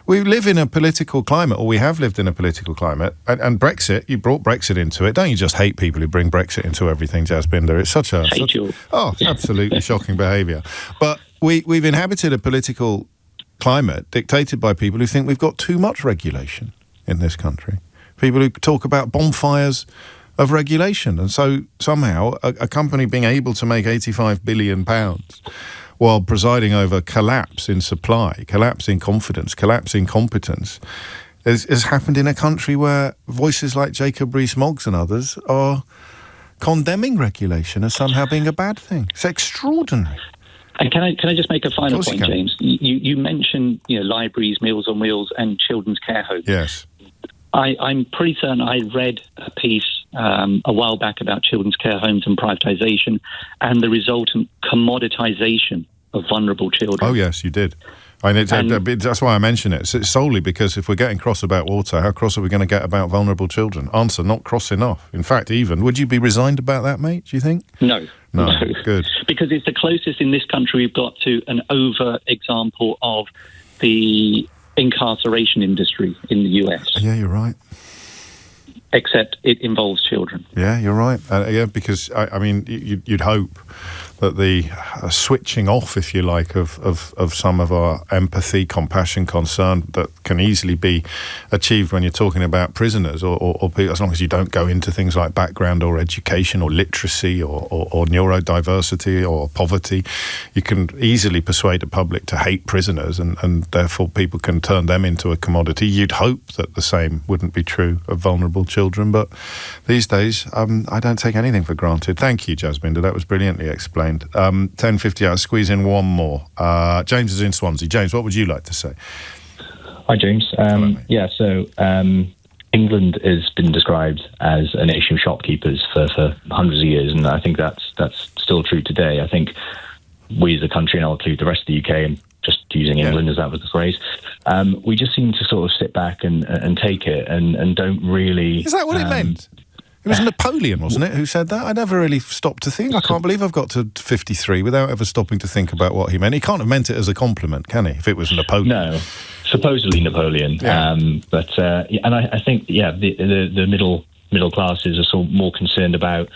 we live in a political climate, or we have lived in a political climate, and Brexit, you brought Brexit into it. Don't you just hate people who bring Brexit into everything, Jasbinder? It's such absolutely shocking behaviour. But we've inhabited a political climate dictated by people who think we've got too much regulation in this country. People who talk about bonfires of regulation. And so somehow a company being able to make £85 billion while presiding over collapse in supply, collapse in confidence, collapse in competence, has happened in a country where voices like Jacob Rees-Mogg and others are condemning regulation as somehow being a bad thing. It's extraordinary. And can I just make a final point, James? You mentioned libraries, Meals on Wheels, and children's care homes. Yes. I'm pretty certain I read a piece a while back about children's care homes and privatisation and the resultant commoditisation of vulnerable children. Oh, yes, you did. That's why I mention it. It's solely because if we're getting cross about water, how cross are we going to get about vulnerable children? Answer, not cross enough. In fact, would you be resigned about that, mate, do you think? No. Good. Because it's the closest in this country we've got to an over example of the incarceration industry in the US. Yeah, you're right. Except it involves children. Yeah, you're right. Because, you'd hope that the switching off, if you like, of some of our empathy, compassion, concern that can easily be achieved when you're talking about prisoners or people, as long as you don't go into things like background or education or literacy or neurodiversity or poverty, you can easily persuade the public to hate prisoners and therefore people can turn them into a commodity. You'd hope that the same wouldn't be true of vulnerable children, but these days I don't take anything for granted. Thank you, Jasbinder. That was brilliantly explained. 10:50, I'll squeeze in one more. James is in Swansea. James, what would you like to say? Hi, James. England has been described as a nation of shopkeepers for hundreds of years, and I think that's still true today. I think we as a country, and I'll include the rest of the UK, and just using England as that was the phrase, we just seem to sort of sit back and take it and don't really... Is that what it meant? It was Napoleon, wasn't it, who said that? I never really stopped to think. I can't believe I've got to 53 without ever stopping to think about what he meant. He can't have meant it as a compliment, can he, if it was Napoleon? No, supposedly Napoleon. Yeah. And I think, the middle classes are sort of more concerned about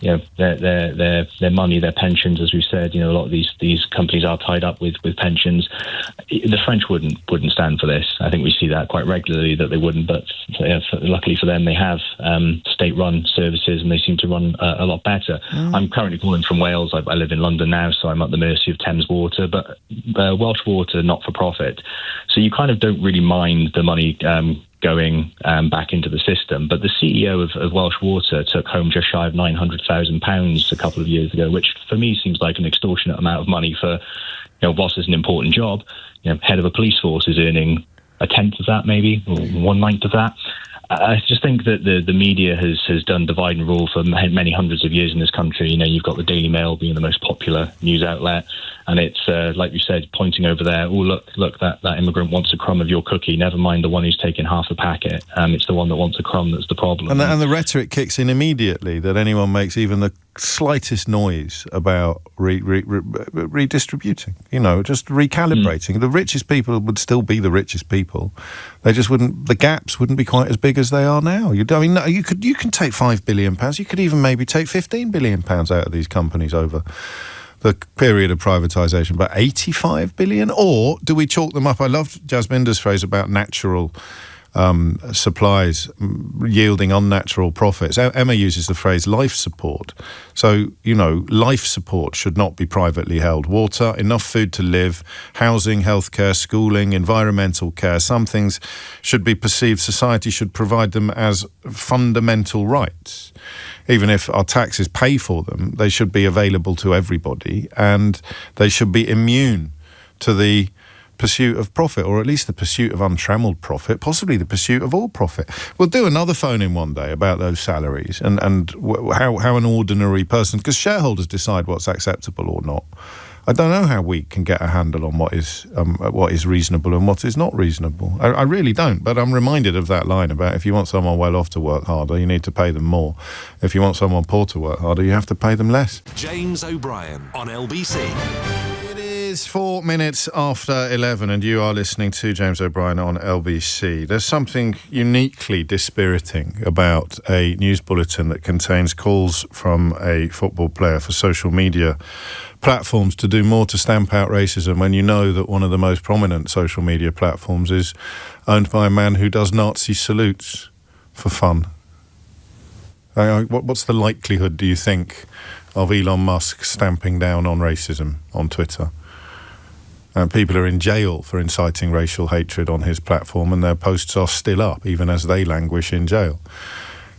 their money, their pensions, as we've said. A lot of these companies are tied up with pensions. The French wouldn't stand for this. I think we see that quite regularly that they wouldn't, but luckily for them, they have state-run services and they seem to run a lot better. I'm currently calling from Wales. I live in London now, so I'm at the mercy of Thames Water, but Welsh Water, not-for-profit. So you kind of don't really mind the money going back into the system. But the CEO of Welsh Water took home just shy of £900,000 a couple of years ago, which for me seems like an extortionate amount of money for, whilst it's an important job, head of a police force is earning a tenth of that maybe, or 1/9 of that. I just think that the media has done divide and rule for many hundreds of years in this country. You've got the Daily Mail being the most popular news outlet. and it's like you said, pointing over there. Oh, look, that immigrant wants a crumb of your cookie. Never mind the one who's taken half a packet. It's the one that wants a crumb that's the problem. And the rhetoric kicks in immediately that anyone makes even the slightest noise about redistributing, just recalibrating. The richest people would still be the richest people. They just wouldn't. The gaps wouldn't be quite as big as they are now. You can take £5 billion. You could even maybe take £15 billion out of these companies over the period of privatisation, but 85 billion? Or do we chalk them up? I love Jasminder's phrase about natural supplies yielding unnatural profits. Emma uses the phrase life support. So, life support should not be privately held. Water, enough food to live, housing, healthcare, schooling, environmental care. Some things should be perceived, society should provide them as fundamental rights. Even if our taxes pay for them, they should be available to everybody, and they should be immune to the pursuit of profit, or at least the pursuit of untrammeled profit, possibly the pursuit of all profit. We'll do another phone-in one day about those salaries and how an ordinary person, because shareholders decide what's acceptable or not. I don't know how we can get a handle on what is reasonable and what is not reasonable. I really don't, but I'm reminded of that line about if you want someone well off to work harder, you need to pay them more. If you want someone poor to work harder, you have to pay them less. James O'Brien on LBC. It's 4 minutes after 11 and you are listening to James O'Brien on LBC. There's something uniquely dispiriting about a news bulletin that contains calls from a football player for social media platforms to do more to stamp out racism when you know that one of the most prominent social media platforms is owned by a man who does Nazi salutes for fun. What's the likelihood, do you think, of Elon Musk stamping down on racism on Twitter? People are in jail for inciting racial hatred on his platform, and their posts are still up, even as they languish in jail.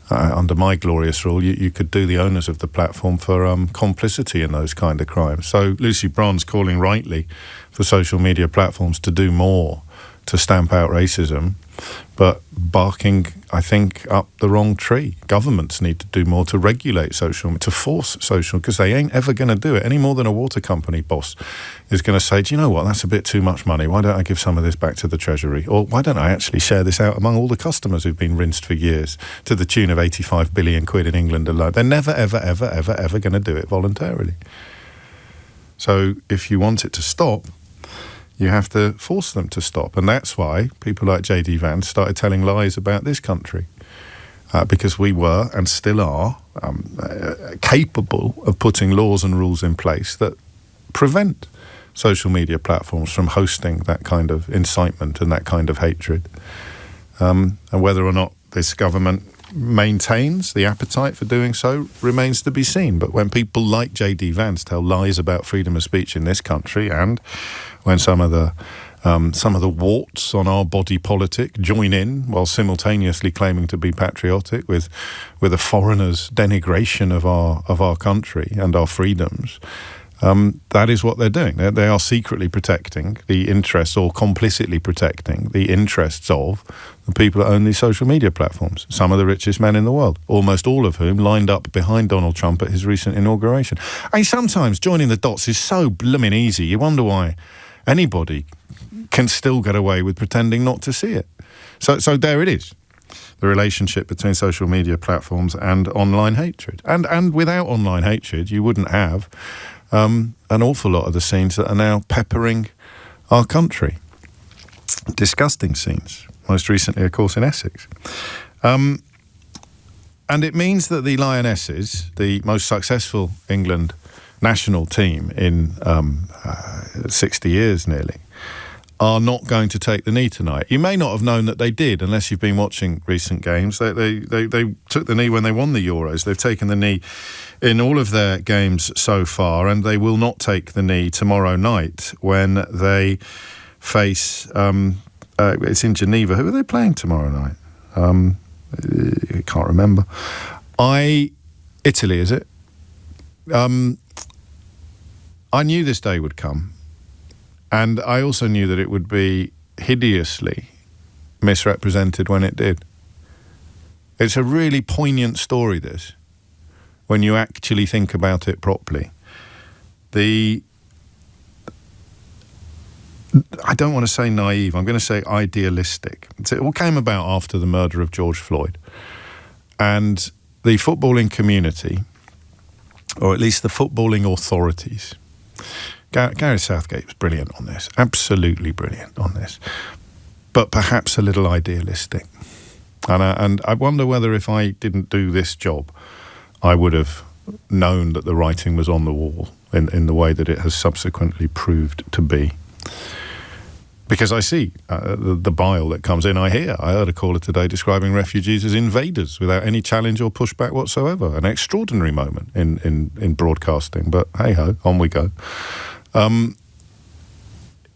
Under my glorious rule, you could do the owners of the platform for complicity in those kind of crimes. So Lucy Bron's calling rightly for social media platforms to do more to stamp out racism, but barking, I think, up the wrong tree. Governments need to do more to regulate social, to force social, because they ain't ever going to do it any more than a water company boss is going to say, do you know what, that's a bit too much money. Why don't I give some of this back to the Treasury? Or why don't I actually share this out among all the customers who've been rinsed for years to the tune of 85 billion quid in England alone? They're never, ever, ever, ever, ever going to do it voluntarily. So if you want it to stop, you have to force them to stop. And that's why people like J.D. Vance started telling lies about this country. Because we were, and still are, capable of putting laws and rules in place that prevent social media platforms from hosting that kind of incitement and that kind of hatred. And whether or not this government maintains the appetite for doing so remains to be seen. But when people like J.D. Vance tell lies about freedom of speech in this country, and when some of the warts on our body politic join in while simultaneously claiming to be patriotic with a foreigner's denigration of our country and our freedoms, that is what they're doing. They are secretly protecting the interests, or complicitly protecting the interests of the people that own these social media platforms. Some of the richest men in the world, almost all of whom lined up behind Donald Trump at his recent inauguration. And sometimes joining the dots is so blooming easy. You wonder why anybody can still get away with pretending not to see it. So there it is, the relationship between social media platforms and online hatred. And without online hatred, you wouldn't have an awful lot of the scenes that are now peppering our country. Disgusting scenes, most recently, of course, in Essex. And it means that the Lionesses, the most successful England national team in 60 years nearly, are not going to take the knee tonight. You may not have known that they did, unless you've been watching recent games. They took the knee when they won the Euros. They've taken the knee in all of their games so far, and they will not take the knee tomorrow night when they face... it's in Geneva. Who are they playing tomorrow night? I can't remember. Italy, is it? I knew this day would come, and I also knew that it would be hideously misrepresented when it did. It's a really poignant story, this, when you actually think about it properly. The I don't want to say naive, I'm going to say idealistic. It all came about after the murder of George Floyd. And the footballing community, or at least the footballing authorities, Gareth Southgate was brilliant on this, absolutely brilliant on this, but perhaps a little idealistic. And I wonder whether if I didn't do this job, I would have known that the writing was on the wall in the way that it has subsequently proved to be. Because I see the bile that comes in. I heard a caller today describing refugees as invaders without any challenge or pushback whatsoever. An extraordinary moment in broadcasting. But hey-ho, on we go.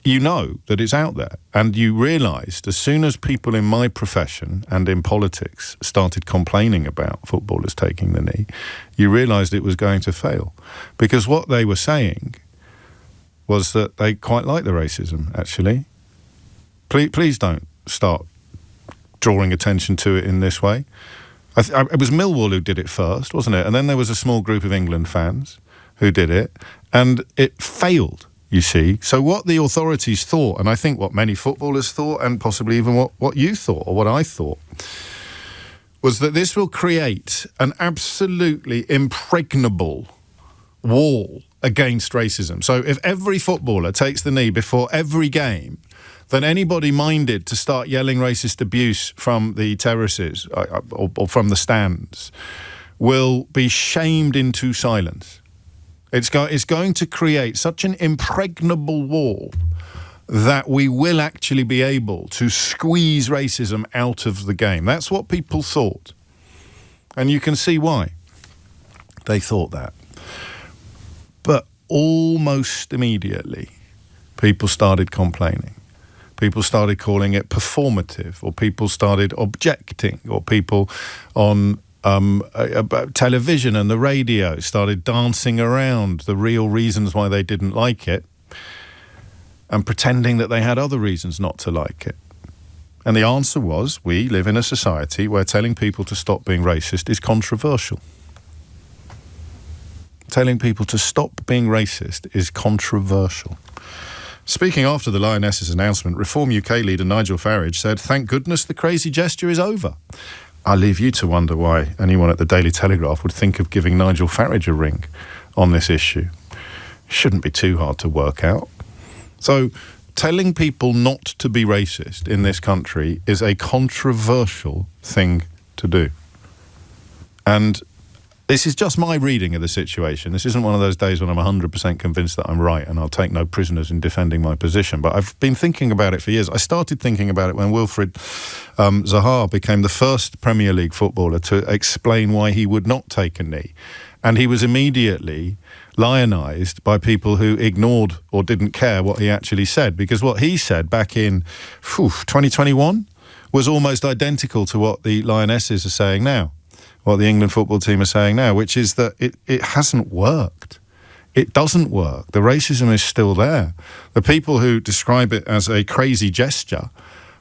You know that it's out there. And you realised as soon as people in my profession and in politics started complaining about footballers taking the knee, you realised it was going to fail. Because what they were saying was that they quite like the racism, actually. Please don't start drawing attention to it in this way. It was Millwall who did it first, wasn't it? And then there was a small group of England fans who did it, and it failed, you see. So what the authorities thought, and I think what many footballers thought, and possibly even what you thought, or what I thought, was that this will create an absolutely impregnable wall against racism. So if every footballer takes the knee before every game, then anybody minded to start yelling racist abuse from the terraces or from the stands will be shamed into silence. It's going to create such an impregnable wall that we will actually be able to squeeze racism out of the game. That's what people thought. And you can see why they thought that. But almost immediately, people started complaining. People started calling it performative, or people started objecting, or people on television and the radio started dancing around the real reasons why they didn't like it and pretending that they had other reasons not to like it. And the answer was, we live in a society where telling people to stop being racist is controversial. Telling people to stop being racist is controversial. Speaking after the Lionesses' announcement, Reform UK leader Nigel Farage said, "Thank goodness the crazy gesture is over." I leave you to wonder why anyone at the Daily Telegraph would think of giving Nigel Farage a ring on this issue. Shouldn't be too hard to work out. So, telling people not to be racist in this country is a controversial thing to do. And this is just my reading of the situation. This isn't one of those days when I'm 100% convinced that I'm right and I'll take no prisoners in defending my position. But I've been thinking about it for years. I started thinking about it when Wilfried Zaha became the first Premier League footballer to explain why he would not take a knee. And he was immediately lionised by people who ignored or didn't care what he actually said. Because what he said back in 2021 was almost identical to what the Lionesses are saying now. What the England football team are saying now, which is that it hasn't worked. It doesn't work. The racism is still there. The people who describe it as a crazy gesture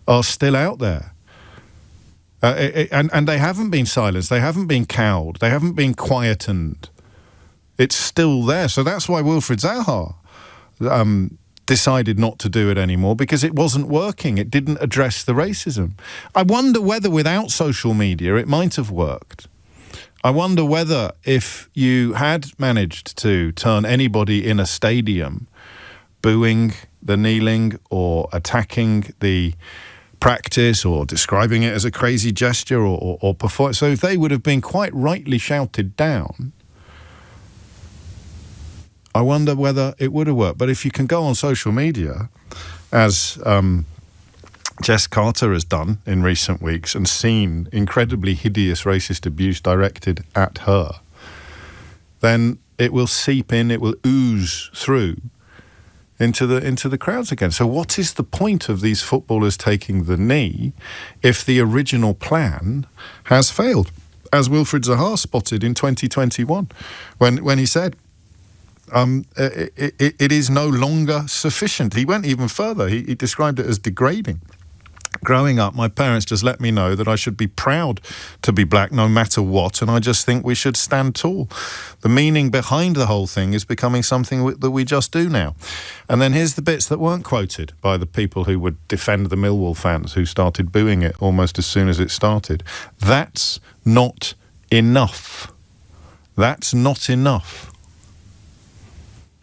are still out there. And they haven't been silenced. They haven't been cowed. They haven't been quietened. It's still there. So that's why Wilfried Zaha decided not to do it anymore, because it wasn't working. It didn't address the racism. I wonder whether without social media it might have worked. I wonder whether if you had managed to turn anybody in a stadium booing the kneeling or attacking the practice or describing it as a crazy gesture or perform, so if they would have been quite rightly shouted down, I wonder whether it would have worked. But if you can go on social media, as Jess Carter has done in recent weeks, and seen incredibly hideous racist abuse directed at her, then it will seep in, it will ooze through into the crowds again. So what is the point of these footballers taking the knee if the original plan has failed? As Wilfried Zaha spotted in 2021 when he said, it is no longer sufficient. He went even further. He described it as degrading. growing up, my parents just let me know that I should be proud to be black no matter what, and I just think we should stand tall. The meaning behind the whole thing is becoming something that we just do now. And then here's the bits that weren't quoted by the people who would defend the Millwall fans who started booing it almost as soon as it started. That's not enough. That's not enough.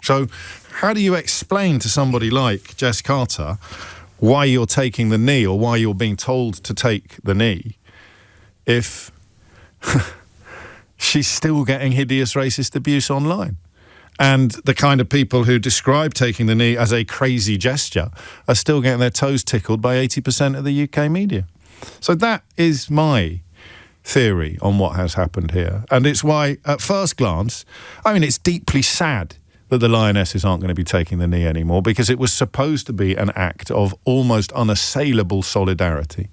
So how do you explain to somebody like Jess Carter why you're taking the knee, or why you're being told to take the knee, if she's still getting hideous racist abuse online? And the kind of people who describe taking the knee as a crazy gesture are still getting their toes tickled by 80% of the UK media. So that is my theory on what has happened here. And it's why, at first glance, I mean, it's deeply sad that the Lionesses aren't going to be taking the knee anymore, because it was supposed to be an act of almost unassailable solidarity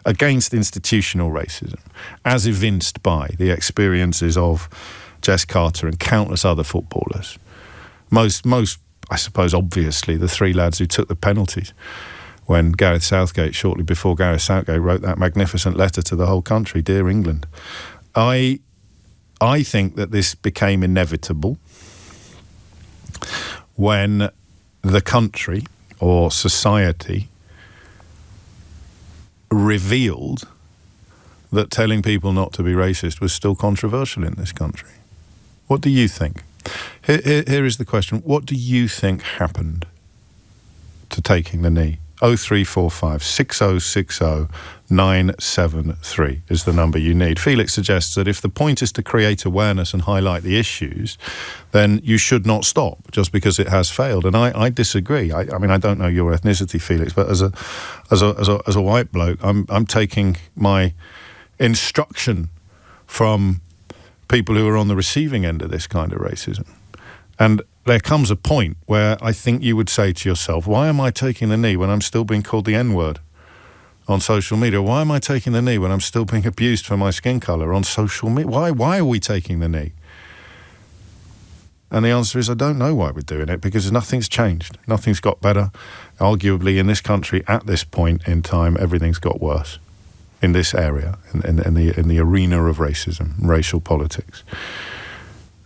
against institutional racism, as evinced by the experiences of Jess Carter and countless other footballers. Most, I suppose, obviously, the three lads who took the penalties when Gareth Southgate, shortly before Gareth Southgate wrote that magnificent letter to the whole country, Dear England. I think that this became inevitable when the country or society revealed that telling people not to be racist was still controversial in this country. What do you think? Here is the question. What do you think happened to taking the knee? 0345 6060 973 is the number you need. Felix suggests that if the point is to create awareness and highlight the issues, then you should not stop just because it has failed. And I disagree. I mean, I don't know your ethnicity, Felix, but as a white bloke, I'm taking my instruction from people who are on the receiving end of this kind of racism. And there comes a point where I think you would say to yourself, why am I taking the knee when I'm still being called the N-word on social media? Why am I taking the knee when I'm still being abused for my skin colour on social media? Why are we taking the knee? And the answer is, I don't know why we're doing it, because nothing's changed. Nothing's got better. Arguably, in this country, at this point in time, everything's got worse in this area, in the arena of racism, racial politics.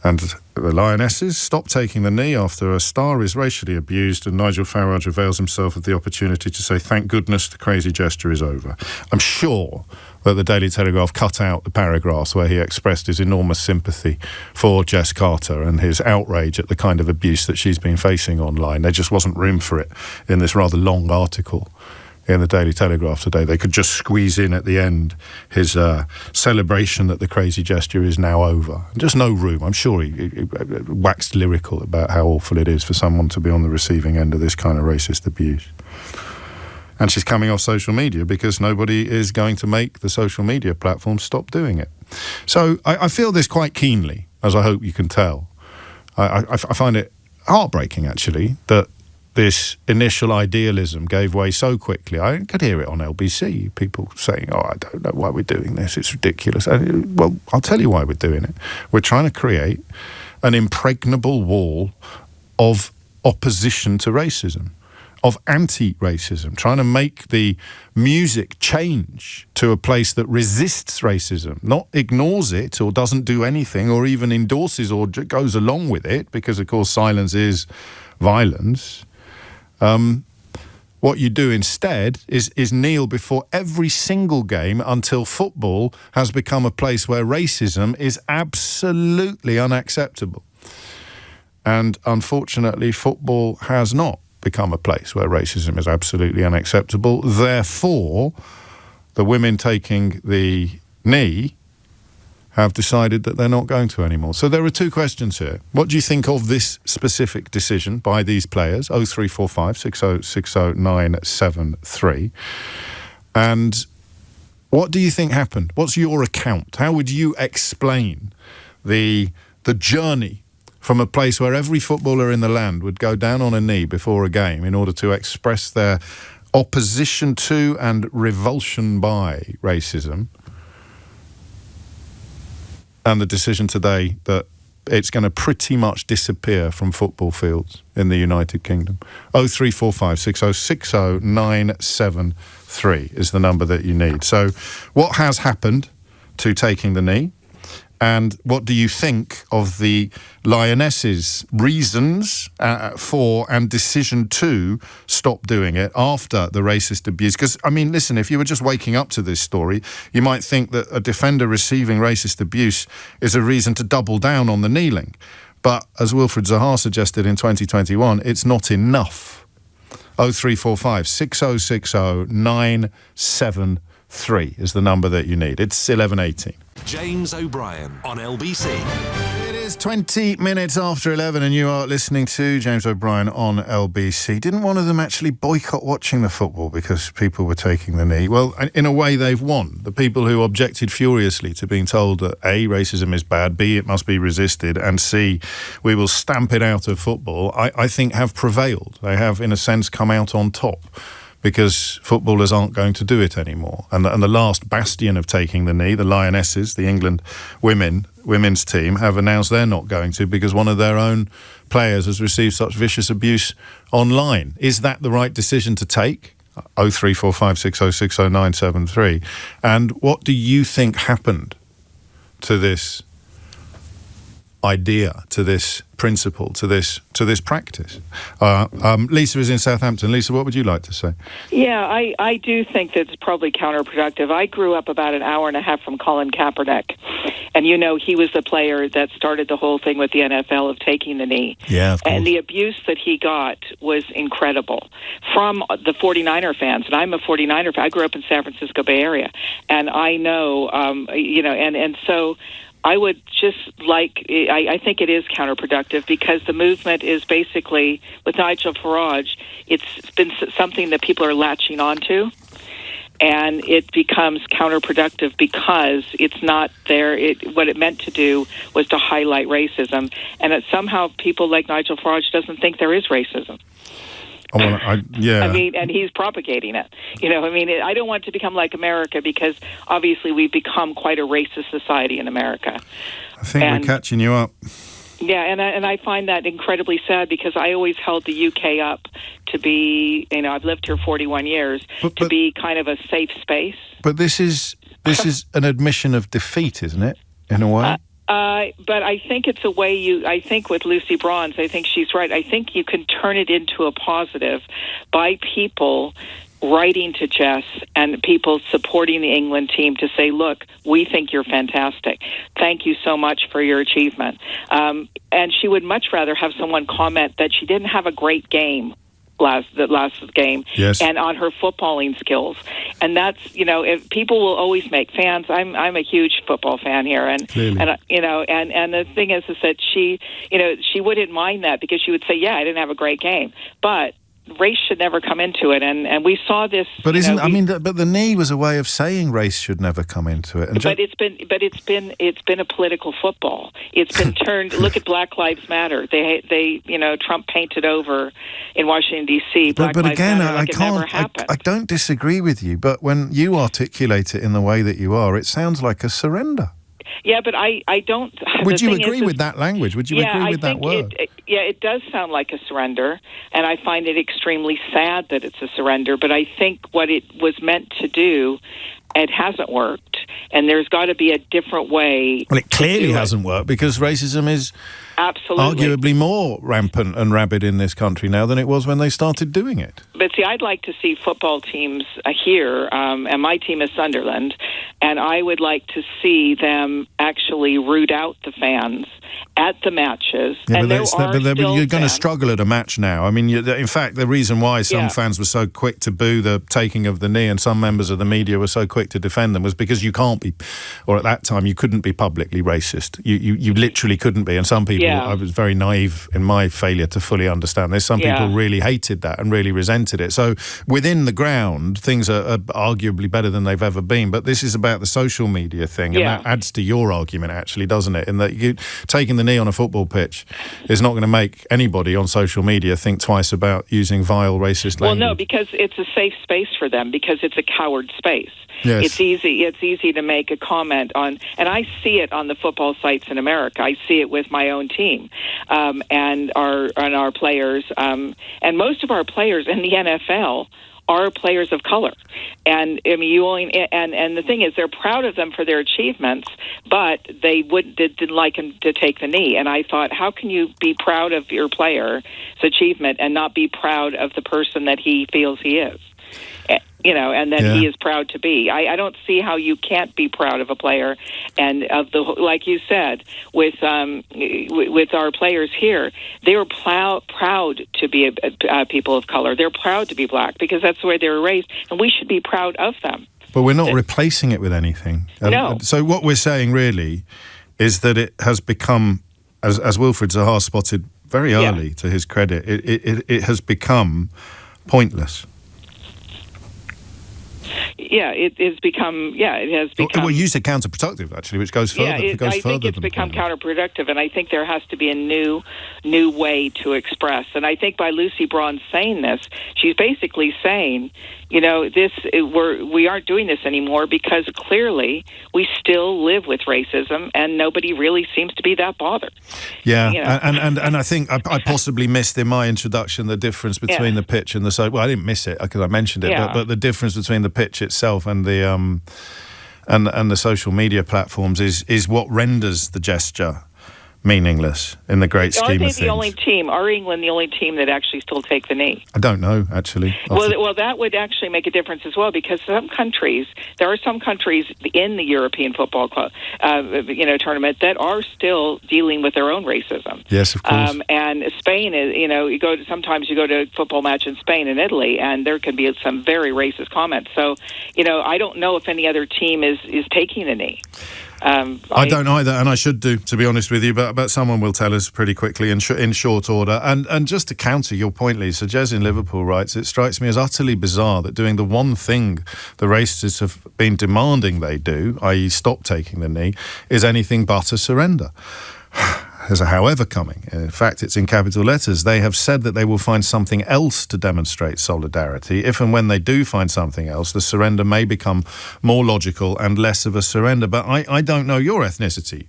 And the Lionesses stopped taking the knee after a star is racially abused, and Nigel Farage avails himself of the opportunity to say, thank goodness the crazy gesture is over. I'm sure that the Daily Telegraph cut out the paragraphs where he expressed his enormous sympathy for Jess Carter and his outrage at the kind of abuse that she's been facing online. There just wasn't room for it in this rather long article in the Daily Telegraph today. They could just squeeze in at the end his celebration that the crazy gesture is now over. Just no room. I'm sure he waxed lyrical about how awful it is for someone to be on the receiving end of this kind of racist abuse. And she's coming off social media because nobody is going to make the social media platform stop doing it. So I feel this quite keenly, as I hope you can tell. I find it heartbreaking, actually, that this initial idealism gave way so quickly. I could hear it on LBC, people saying, oh, I don't know why we're doing this, it's ridiculous. Well, I'll tell you why we're doing it. We're trying to create an impregnable wall of opposition to racism, of anti-racism, trying to make the music change to a place that resists racism, not ignores it or doesn't do anything or even endorses or goes along with it, because, of course, silence is violence. What you do instead is kneel before every single game until football has become a place where racism is absolutely unacceptable. And unfortunately, football has not become a place where racism is absolutely unacceptable. Therefore, the women taking the knee have decided that they're not going to anymore. So there are two questions here. What do you think of this specific decision by these players? 0345 6060 973. And what do you think happened? What's your account? How would you explain the journey from a place where every footballer in the land would go down on a knee before a game in order to express their opposition to and revulsion by racism, and the decision today that it's going to pretty much disappear from football fields in the United Kingdom. 0345 6060 973 is the number that you need. So what has happened to taking the knee? And what do you think of the Lionesses' reasons for and decision to stop doing it after the racist abuse? Because, I mean, listen, if you were just waking up to this story, you might think that a defender receiving racist abuse is a reason to double down on the kneeling. But as Wilfred Zaha suggested in 2021, it's not enough. 0345 6060 973 is the number that you need. It's 11:18. James O'Brien on LBC. It is 20 minutes after 11 and you are listening to James O'Brien on LBC. Didn't one of them actually boycott watching the football because people were taking the knee? Well, in a way, they've won. The people who objected furiously to being told that A, racism is bad, B, it must be resisted, and C, we will stamp it out of football, I think have prevailed. They have, in a sense, come out on top, because footballers aren't going to do it anymore. And the last bastion of taking the knee, the Lionesses, the England women's team, have announced they're not going to because one of their own players has received such vicious abuse online. Is that the right decision to take? 0345 6060 973. And what do you think happened to this idea, to this principle, to this practice? Lisa is in Southampton. Lisa, what would you like to say? Yeah, I do think that it's probably counterproductive. I grew up about an hour and a half from Colin Kaepernick, and he was the player that started the whole thing with the NFL of taking the knee. Yeah, of course. And the abuse that he got was incredible from the 49er fans. And I'm a 49er fan. I grew up in San Francisco Bay Area, and I know, and so I would just I think it is counterproductive because the movement is basically, with Nigel Farage, it's been something that people are latching onto, and it becomes counterproductive because it's not there. What it meant to do was to highlight racism, and somehow people like Nigel Farage doesn't think there is racism. Yeah. I mean, and he's propagating it. I don't want to become like America because obviously we've become quite a racist society in America. I think we're catching you up. Yeah, and I find that incredibly sad because I always held the UK up to be, I've lived here 41 years, to be kind of a safe space. But this is an admission of defeat, isn't it, in a way? But I think it's a way I think with Lucy Bronze, I think she's right. I think you can turn it into a positive by people writing to Jess and people supporting the England team to say, look, we think you're fantastic. Thank you so much for your achievement. And she would much rather have someone comment that she didn't have a great game last game, yes, and on her footballing skills. And that's, if people will always make fans. I'm a huge football fan here, and the thing is that she wouldn't mind that because she would say, yeah, I didn't have a great game, but race should never come into it, and we saw this. But but the knee was a way of saying race should never come into it. And it's been a political football. It's been turned. Look at Black Lives Matter. They Trump painted over in Washington D.C. But again, I don't disagree with you. But when you articulate it in the way that you are, it sounds like a surrender. Yeah, but I don't. Would you agree with that language? Would you agree with that word? It does sound like a surrender, and I find it extremely sad that it's a surrender. But I think what it was meant to do, it hasn't worked, and there's got to be a different way. Well, it clearly hasn't worked because racism is absolutely arguably more rampant and rabid in this country now than it was when they started doing it. But see, I'd like to see football teams here, and my team is Sunderland, and I would like to see them actually root out the fans at the matches. Yeah, and you're going to struggle at a match now. I mean, in fact, the reason why some fans were so quick to boo the taking of the knee and some members of the media were so quick to defend them was because you can't be, or at that time, you couldn't be publicly racist. You literally couldn't be. And some people, I was very naive in my failure to fully understand this. Some people really hated that and really resented it. So within the ground, things are arguably better than they've ever been. But this is about the social media thing. And that adds to your argument, actually, doesn't it? In that taking the knee on a football pitch is not going to make anybody on social media think twice about using vile racist language. Well, no, because it's a safe space for them, because it's a coward space. Yes. It's easy to make a comment on, and I see it on the football sites in America. I see it with my own team and our players, and most of our players in the NFL are players of color. And I mean, and the thing is, they're proud of them for their achievements, but they didn't like him to take the knee. And I thought, how can you be proud of your player's achievement and not be proud of the person that he feels he is? And that he is proud to be. I don't see how you can't be proud of a player, and of the, like you said, with our players here, they were proud to be people of color. They're proud to be black because that's the way they were raised, and we should be proud of them. But we're not replacing it with anything. No. So what we're saying really is that it has become, as Wilfred Zaha spotted very early, to his credit, it has become pointless. It has become. Well, you said counterproductive, actually, which goes further. I think it's become counterproductive, and I think there has to be a new way to express. And I think by Lucy Braun saying this, she's basically saying, we aren't doing this anymore because clearly we still live with racism, and nobody really seems to be that bothered. Yeah, and I think I possibly missed in my introduction the difference between the pitch and the well, I didn't miss it because I mentioned it, but the difference between the pitch itself and the and the social media platforms is what renders the gesture meaningless in the great scheme of things. Are England the only team that actually still take the knee? I don't know, actually. Well, that would actually make a difference as well, because there are some countries in the European football club, tournament that are still dealing with their own racism. Yes, of course. And Spain is, sometimes you go to a football match in Spain and Italy, and there can be some very racist comments. So, I don't know if any other team is taking the knee. I don't either, and I should do, to be honest with you, but someone will tell us pretty quickly in short order. And just to counter your point, Lisa, Jez in Liverpool writes, it strikes me as utterly bizarre that doing the one thing the racists have been demanding they do, i.e. stop taking the knee, is anything but a surrender. There's a however coming. In fact, it's in capital letters. They have said that they will find something else to demonstrate solidarity. If and when they do find something else, the surrender may become more logical and less of a surrender. But I don't know your ethnicity,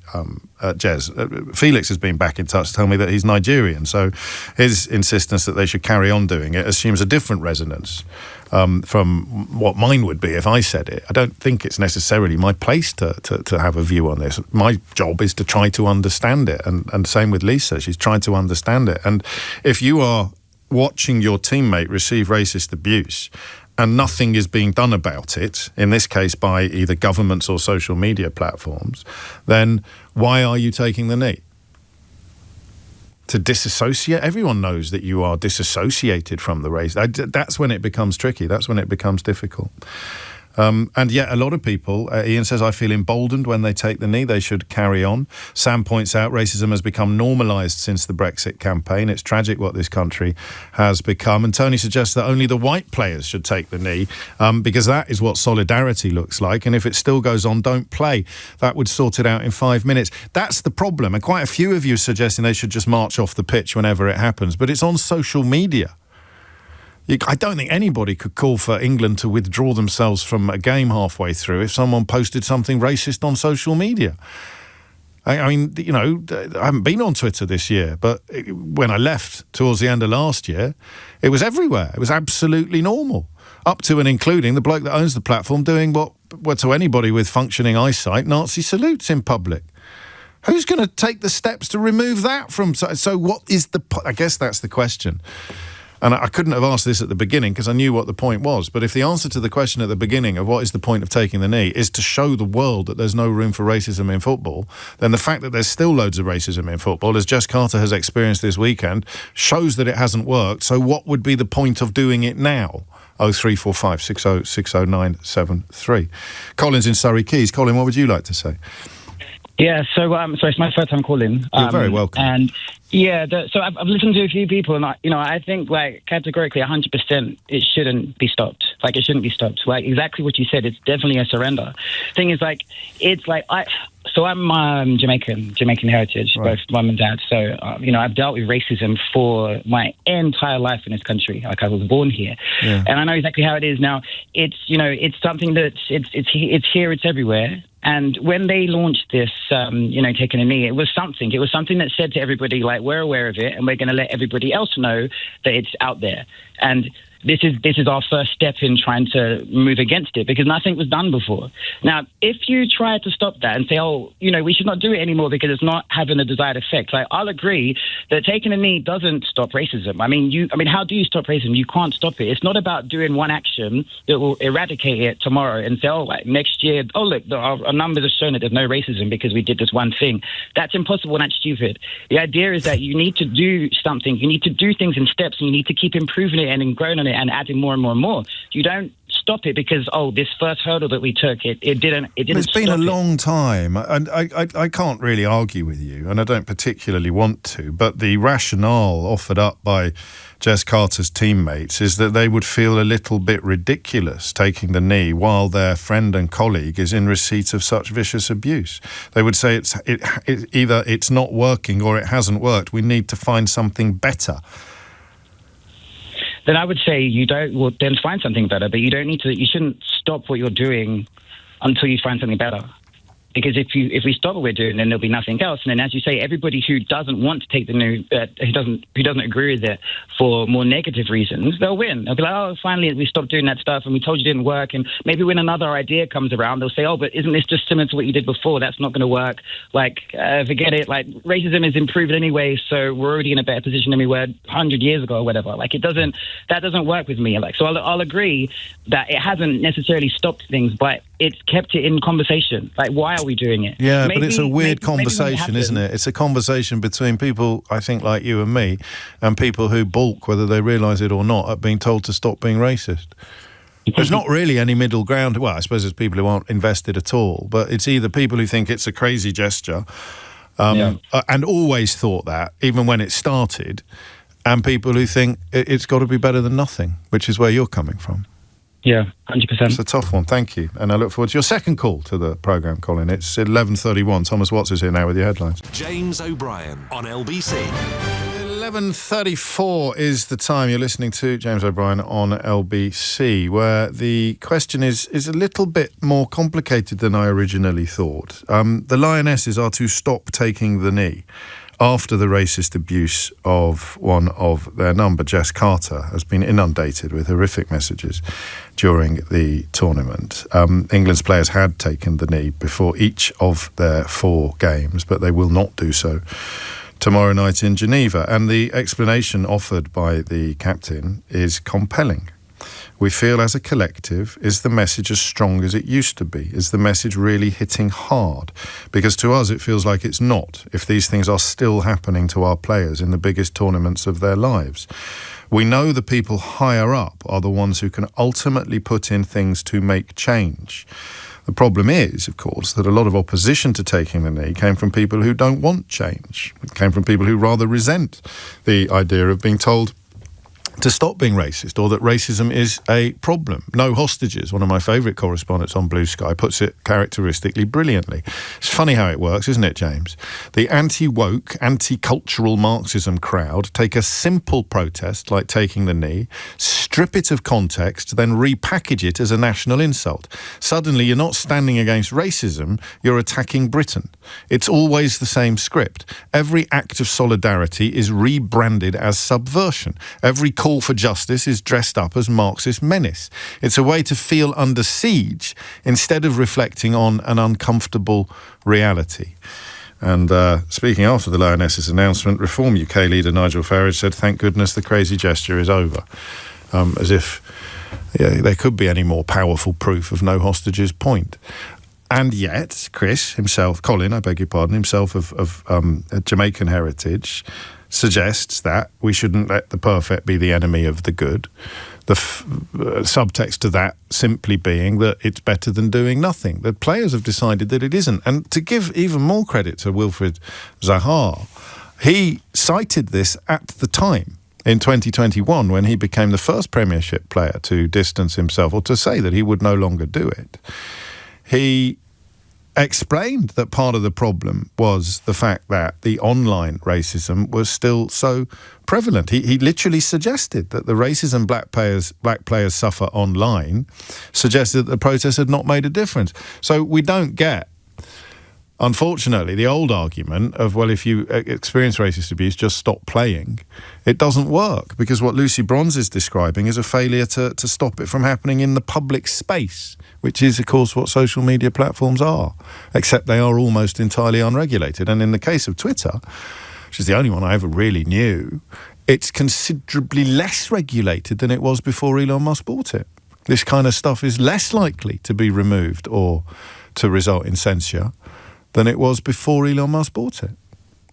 Jez. Felix has been back in touch to tell me that he's Nigerian, so his insistence that they should carry on doing it assumes a different resonance from what mine would be if I said it. I don't think it's necessarily my place to have a view on this. My job is to try to understand it, and same with Lisa. She's trying to understand it. And if you are watching your teammate receive racist abuse and nothing is being done about it, in this case by either governments or social media platforms, then why are you taking the knee? To disassociate? Everyone knows that you are disassociated from the race. That's when it becomes tricky. That's when it becomes difficult. And yet a lot of people, Ian says, I feel emboldened when they take the knee. They should carry on. Sam points out racism has become normalised since the Brexit campaign. It's tragic what this country has become. And Tony suggests that only the white players should take the knee because that is what solidarity looks like. And if it still goes on, don't play. That would sort it out in 5 minutes. That's the problem. And quite a few of you are suggesting they should just march off the pitch whenever it happens. But it's on social media. I don't think anybody could call for England to withdraw themselves from a game halfway through if someone posted something racist on social media. I mean, I haven't been on Twitter this year, but when I left towards the end of last year, it was everywhere. It was absolutely normal, up to and including the bloke that owns the platform doing what to anybody with functioning eyesight, Nazi salutes in public. Who's going to take the steps to remove that from... So what is I guess that's the question. And I couldn't have asked this at the beginning because I knew what the point was. But if the answer to the question at the beginning of what is the point of taking the knee is to show the world that there's no room for racism in football, then the fact that there's still loads of racism in football, as Jess Carter has experienced this weekend, shows that it hasn't worked. So what would be the point of doing it now? 0345 60 60973. Colin's in Surrey Keys. Colin, what would you like to say? Yeah, so it's my first time calling. You're very welcome. And so I've listened to a few people, and I think categorically 100% it shouldn't be stopped. It shouldn't be stopped. Exactly what you said. It's definitely a surrender. Thing is, So I'm Jamaican heritage, Right. both mum and dad. So, I've dealt with racism for my entire life in this country. Like, I was born here. Yeah. And I know exactly how it is now. It's, it's something that's, it's here, it's everywhere. And when they launched this, taking a knee, it was something that said to everybody, like, we're aware of it and we're going to let everybody else know that it's out there. And this is our first step in trying to move against it, because nothing was done before. Now, if you try to stop that and say, we should not do it anymore because it's not having the desired effect, like, I'll agree that taking a knee doesn't stop racism. I mean, how do you stop racism? You can't stop it. It's not about doing one action that will eradicate it tomorrow and say, next year, look, our numbers have shown that there's no racism because we did this one thing. That's impossible and that's stupid. The idea is that you need to do something. You need to do things in steps, and you need to keep improving it and growing on it and adding more and more and more. You don't stop it because this first hurdle that we took, it didn't. It's been a long time, and I can't really argue with you, and I don't particularly want to. But the rationale offered up by Jess Carter's teammates is that they would feel a little bit ridiculous taking the knee while their friend and colleague is in receipt of such vicious abuse. They would say either it's not working or it hasn't worked. We need to find something better. Then I would say then find something better, but you shouldn't stop what you're doing until you find something better. Because if we stop what we're doing, then there'll be nothing else. And then, as you say, everybody who doesn't want to take the new, who doesn't agree with it for more negative reasons, they'll win. They'll be like, finally we stopped doing that stuff, and we told you it didn't work. And maybe when another idea comes around, they'll say, but isn't this just similar to what you did before? That's not going to work. Like, forget it. Like, racism is improved anyway, so we're already in a better position than we were 100 years ago or whatever. Like, that doesn't work with me. Like, so I'll agree that it hasn't necessarily stopped things, but it's kept it in conversation. Like, why are we doing it? Yeah, but it's a weird conversation, isn't it? It's a conversation between people, I think, like you and me, and people who balk, whether they realise it or not, at being told to stop being racist. There's not really any middle ground. Well, I suppose there's people who aren't invested at all, but it's either people who think it's a crazy gesture, and always thought that, even when it started, and people who think it's got to be better than nothing, which is where you're coming from. Yeah, 100%. It's a tough one, thank you. And I look forward to your second call to the programme, Colin. It's 11:31. Thomas Watts is here now with your headlines. James O'Brien on LBC. 11:34 is the time. You're listening to James O'Brien on LBC, where the question is a little bit more complicated than I originally thought. The Lionesses are to stop taking the knee after the racist abuse of one of their number, Jess Carter, has been inundated with horrific messages during the tournament. England's players had taken the knee before each of their 4 games, but they will not do so tomorrow night in Geneva. And the explanation offered by the captain is compelling. We feel as a collective, is the message as strong as it used to be? Is the message really hitting hard? Because to us it feels like it's not, if these things are still happening to our players in the biggest tournaments of their lives. We know the people higher up are the ones who can ultimately put in things to make change. The problem is, of course, that a lot of opposition to taking the knee came from people who don't want change. It came from people who rather resent the idea of being told to stop being racist, or that racism is a problem. No Hostages, one of my favourite correspondents on Blue Sky, puts it characteristically brilliantly. It's funny how it works, isn't it, James? The anti-woke, anti-cultural Marxism crowd take a simple protest, like taking the knee, strip it of context, then repackage it as a national insult. Suddenly, you're not standing against racism, you're attacking Britain. It's always the same script. Every act of solidarity is rebranded as subversion. Every call for justice is dressed up as Marxist menace. It's a way to feel under siege instead of reflecting on an uncomfortable reality. And speaking after the Lionesses' announcement, Reform UK leader Nigel Farage said, "Thank goodness the crazy gesture is over." As if there could be any more powerful proof of no hostages point. And yet, Colin, I beg your pardon, himself of Jamaican heritage, suggests that we shouldn't let the perfect be the enemy of the good. The subtext to that simply being that it's better than doing nothing. The players have decided that it isn't. And to give even more credit to Wilfried Zaha, he cited this at the time in 2021 when he became the first Premiership player to distance himself or to say that he would no longer do it. He explained that part of the problem was the fact that the online racism was still so prevalent. He literally suggested that the racism black players suffer online suggested that the protest had not made a difference. So we don't get, unfortunately, the old argument of, well, if you experience racist abuse, just stop playing. It doesn't work, because what Lucy Bronze is describing is a failure to stop it from happening in the public space, which is, of course, what social media platforms are, except they are almost entirely unregulated. And in the case of Twitter, which is the only one I ever really knew, it's considerably less regulated than it was before Elon Musk bought it. This kind of stuff is less likely to be removed or to result in censure than it was before Elon Musk bought it.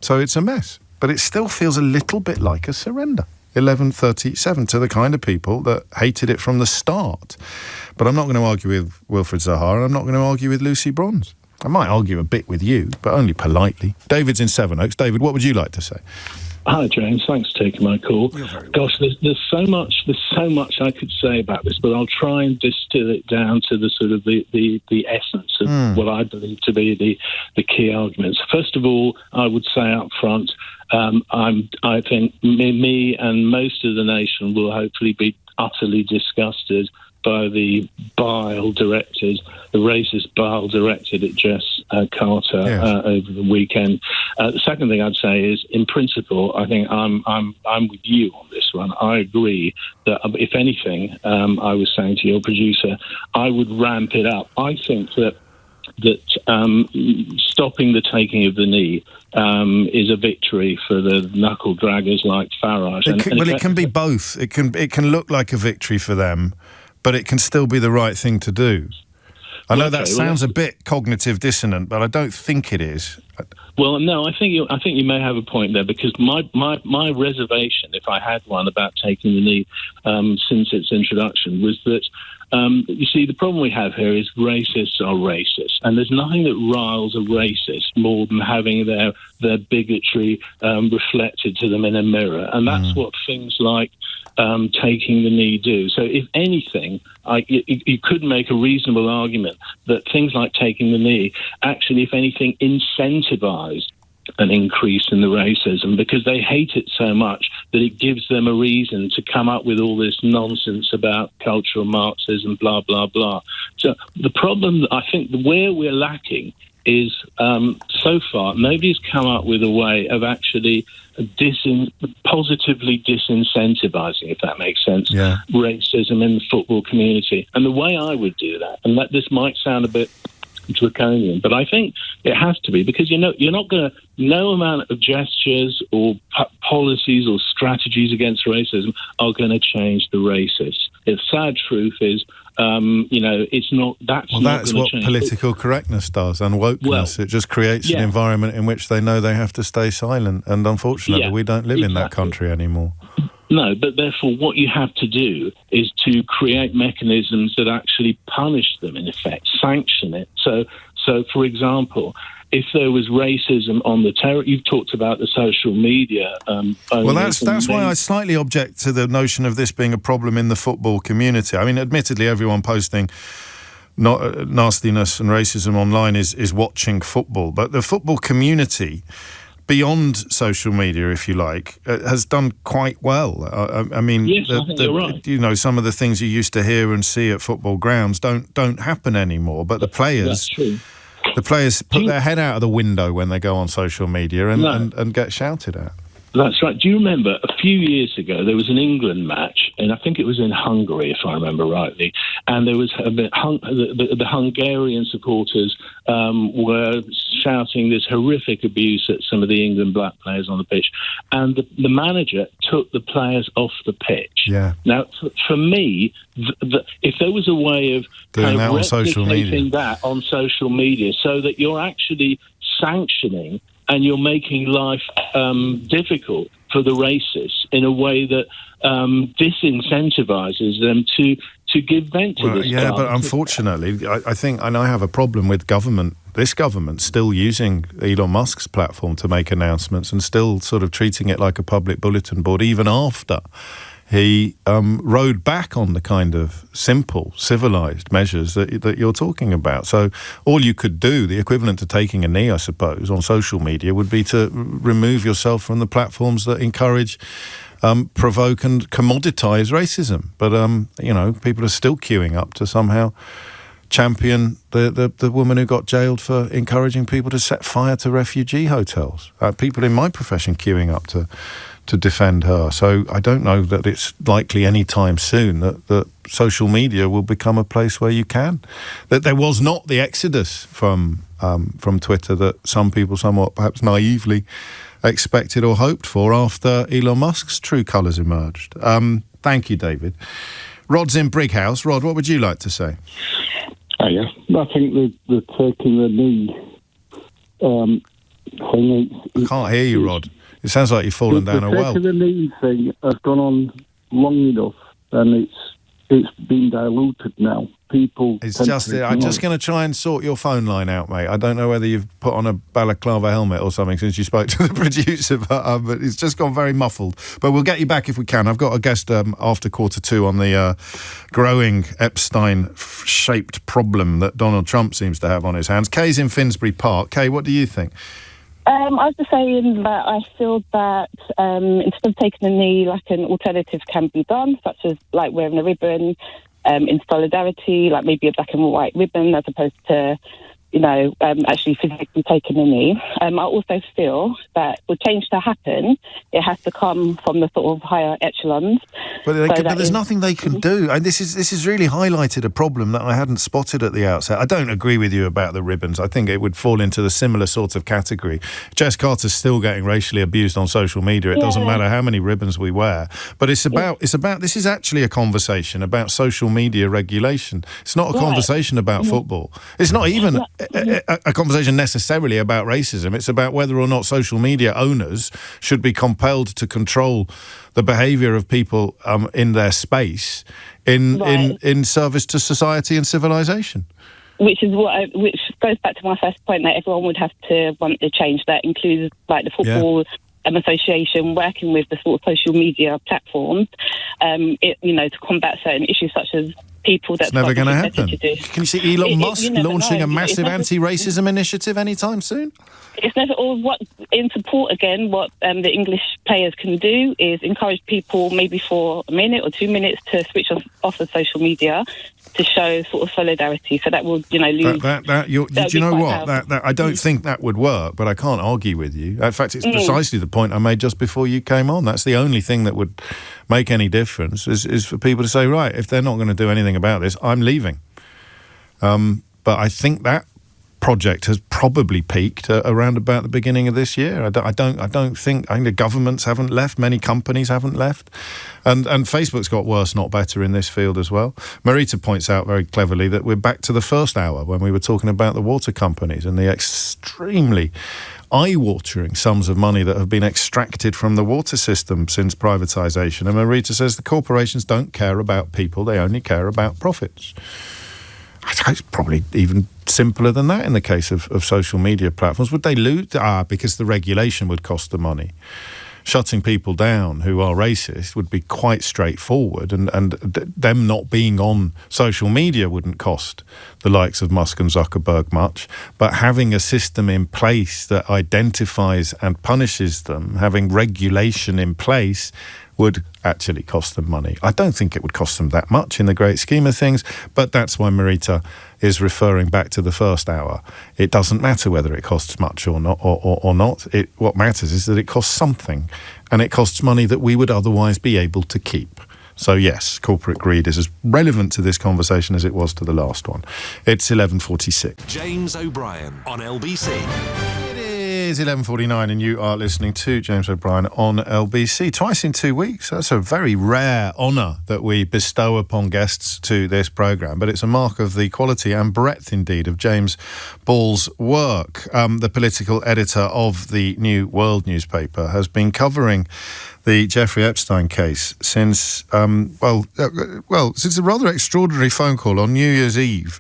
So it's a mess. But it still feels a little bit like a surrender. 11:37 to the kind of people that hated it from the start. But I'm not going to argue with Wilfred Zaha, and I'm not going to argue with Lucy Bronze. I might argue a bit with you, but only politely. David's in Sevenoaks. David, what would you like to say? Hi, James. Thanks for taking my call. Gosh, there's so much I could say about this, but I'll try and distill it down to the sort of the essence of what I believe to be the key arguments. First of all, I would say up front, I think me and most of the nation will hopefully be utterly disgusted by the racist bile directed at Jess Carter over the weekend. The second thing I'd say is, in principle, I think I'm with you on this one. I agree that, if anything, I was saying to your producer, I would ramp it up. I think that stopping the taking of the knee is a victory for the knuckle draggers like Farage. It can be both. It can look like a victory for them, but it can still be the right thing to do. I know that sounds a bit cognitive dissonant, but I don't think it is. Well, no, I think you may have a point there, because my reservation, if I had one, about taking the knee since its introduction was that, you see, the problem we have here is racists are racist, and there's nothing that riles a racist more than having their bigotry reflected to them in a mirror, and that's what things like taking the knee do. So if anything, you could make a reasonable argument that things like taking the knee actually, if anything, incentivize an increase in the racism, because they hate it so much that it gives them a reason to come up with all this nonsense about cultural Marxism, blah, blah, blah. So the problem, I think, where we're lacking is, so far, nobody's come up with a way of actually positively disincentivizing, if that makes sense, racism in the football community. And the way I would do that, and this might sound a bit draconian, but I think it has to be, because you're not going to, no amount of gestures or policies or strategies against racism are going to change the racists. The sad truth is, it's not. That's what political correctness does, and wokeness. It just creates an environment in which they know they have to stay silent, and unfortunately, we don't live in that country anymore. No, but therefore what you have to do is to create mechanisms that actually punish them, in effect, sanction it. So for example, if there was racism on the you've talked about the social media. Well, that's why I slightly object to the notion of this being a problem in the football community. I mean, admittedly, everyone posting nastiness and racism online is watching football, but the football community, beyond social media, if you like, has done quite well. I mean, yes, I think you're right. Some of the things you used to hear and see at football grounds don't happen anymore. But the players, that's true. The players put their head out of the window when they go on social media and get shouted at. That's right. Do you remember a few years ago there was an England match, and I think it was in Hungary, if I remember rightly, and there was the Hungarian supporters were shouting this horrific abuse at some of the England black players on the pitch, and the manager took the players off the pitch. Yeah. Now, for me, if there was a way of doing that on social media, that on social media, so that you're actually sanctioning and you're making life difficult for the racists in a way that disincentivizes them to give vent to this. Yeah, but unfortunately, I think, and I have a problem with this government still using Elon Musk's platform to make announcements and still sort of treating it like a public bulletin board, even after he rode back on the kind of simple, civilised measures that you're talking about. So all you could do, the equivalent to taking a knee, I suppose, on social media would be to remove yourself from the platforms that encourage, provoke and commoditise racism. But, people are still queuing up to somehow champion the woman who got jailed for encouraging people to set fire to refugee hotels. People in my profession queuing up to defend her. So I don't know that it's likely anytime soon that social media will become a place where you can. That there was not the exodus from Twitter that some people somewhat perhaps naively expected or hoped for after Elon Musk's true colours emerged. Thank you, David. Rod's in Brighouse. Rod, what would you like to say? Yeah, I think the taking the knee thing. I can't hear you, Rod. It sounds like you've fallen down a well. The taking the knee thing has gone on long enough, and it's been diluted now. People. I'm just going to try and sort your phone line out, mate. I don't know whether you've put on a balaclava helmet or something since you spoke to the producer, but it's just gone very muffled. But we'll get you back if we can. I've got a guest after 2:15 on the growing Epstein-shaped problem that Donald Trump seems to have on his hands. Kay's in Finsbury Park. Kay, what do you think? I was just saying that I feel that instead of taking a knee, like an alternative can be done, such as like wearing a ribbon in solidarity, like maybe a black and white ribbon, as opposed to, actually physically taking a knee. I also feel that for change to happen, it has to come from the sort of higher echelons. But there's nothing they can do. And this has really highlighted a problem that I hadn't spotted at the outset. I don't agree with you about the ribbons. I think it would fall into the similar sort of category. Jess Carter's still getting racially abused on social media. It doesn't matter how many ribbons we wear. But this is actually a conversation about social media regulation. It's not a conversation about football. It's not even a conversation necessarily about racism. It's about whether or not social media owners should be compelled to control the behaviour of people in their space in service to society and civilization. Which goes back to my first point, that everyone would have to want a change that includes like the football association working with the sort of social media platforms, to combat certain issues such as people that's it's never going to happen. Can you see Elon Musk launching a massive anti-racism initiative anytime soon? It's never all what in support again. What the English players can do is encourage people, maybe for a minute or 2 minutes, to switch off of social media to show sort of solidarity. So that will, lose. Do you know what? That I don't think that would work, but I can't argue with you. In fact, it's precisely the point I made just before you came on. That's the only thing that would make any difference is for people to say, right, if they're not going to do anything about this, I'm leaving. But I think that project has probably peaked around about the beginning of this year. I think the governments haven't left, many companies haven't left, and Facebook's got worse, not better in this field as well. Marita points out very cleverly that we're back to the first hour when we were talking about the water companies and the extremely eye-watering sums of money that have been extracted from the water system since privatisation. And Marita says the corporations don't care about people, they only care about profits. It's probably even simpler than that in the case of social media platforms. Would they lose? Because the regulation would cost the money. Shutting people down who are racist would be quite straightforward, and them not being on social media wouldn't cost the likes of Musk and Zuckerberg much. But having a system in place that identifies and punishes them, having regulation in place, would actually cost them money. I don't think it would cost them that much in the great scheme of things, but that's why Marita is referring back to the first hour. It doesn't matter whether it costs much or not. What matters is that it costs something, and it costs money that we would otherwise be able to keep. So yes, corporate greed is as relevant to this conversation as it was to the last one. It's 11:46. James O'Brien on LBC. It is 11:49 and you are listening to James O'Brien on LBC. Twice in 2 weeks. That's a very rare honour that we bestow upon guests to this programme, but it's a mark of the quality and breadth indeed of James Ball's work. The political editor of the New World newspaper has been covering the Jeffrey Epstein case since since a rather extraordinary phone call on New Year's Eve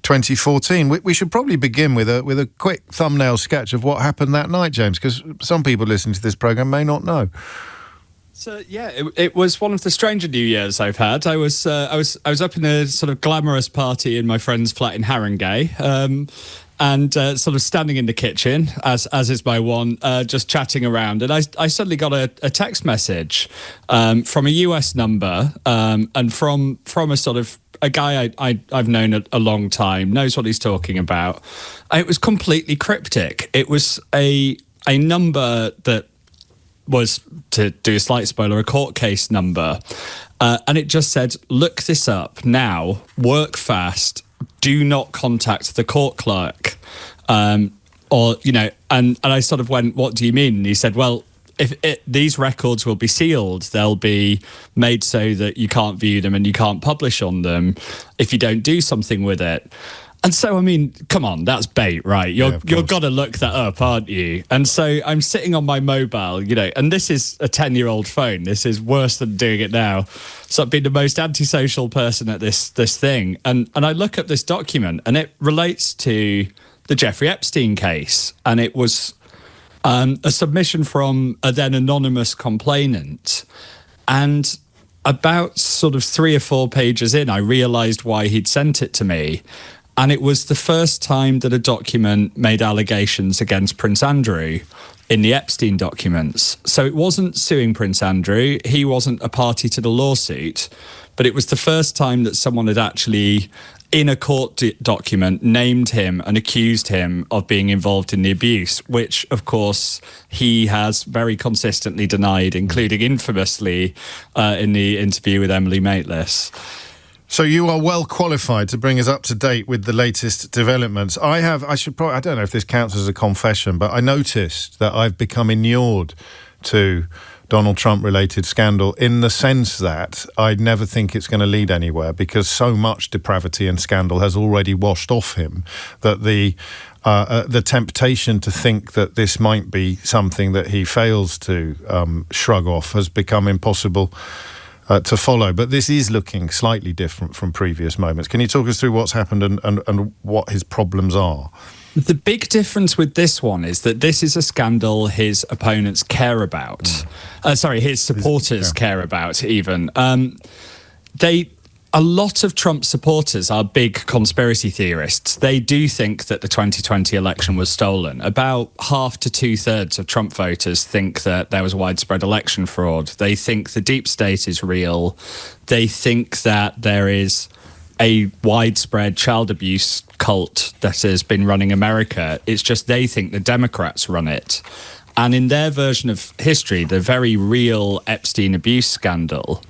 2014. We should probably begin with a quick thumbnail sketch of what happened that night, James, because some people listening to this programme may not know. So it was one of the stranger New Years I've had. I was up in a sort of glamorous party in my friend's flat in Haringey, and sort of standing in the kitchen as is my one, just chatting around, and I suddenly got a text message from a US number, and from a sort of a guy I've known a long time, knows what he's talking about. It was completely cryptic. It was a number that was, to do a slight spoiler, a court case number. And it just said, look this up now, work fast, do not contact the court clerk. Or, you know, and I sort of went, what do you mean? And he said, well, these records will be sealed, they'll be made so that you can't view them and you can't publish on them if you don't do something with it. And so, I mean, come on, that's bait, right? You've got to look that up, aren't you? And so I'm sitting on my mobile, you know, and this is a 10-year-old phone. This is worse than doing it now. So I've been the most antisocial person at this thing. And I look up this document, and it relates to the Jeffrey Epstein case. And it was a submission from a then anonymous complainant. And about sort of 3 or 4 pages in, I realised why he'd sent it to me. And it was the first time that a document made allegations against Prince Andrew in the Epstein documents. So it wasn't suing Prince Andrew. He wasn't a party to the lawsuit. But it was the first time that someone had actually, in a court document, named him and accused him of being involved in the abuse, which, of course, he has very consistently denied, including infamously in the interview with Emily Maitlis. So you are well qualified to bring us up to date with the latest developments. I don't know if this counts as a confession, but I noticed that I've become inured to Donald Trump-related scandal in the sense that I'd never think it's going to lead anywhere because so much depravity and scandal has already washed off him that the temptation to think that this might be something that he fails to shrug off has become impossible to follow. But this is looking slightly different from previous moments. Can you talk us through what's happened and what his problems are? The big difference with this one is that this is a scandal his opponents care about. His supporters care about, even. A lot of Trump supporters are big conspiracy theorists. They do think that the 2020 election was stolen. About half to 2/3 of Trump voters think that there was widespread election fraud. They think the deep state is real. They think that there is a widespread child abuse cult that has been running America. It's just they think the Democrats run it. And in their version of history, the very real Epstein abuse scandal,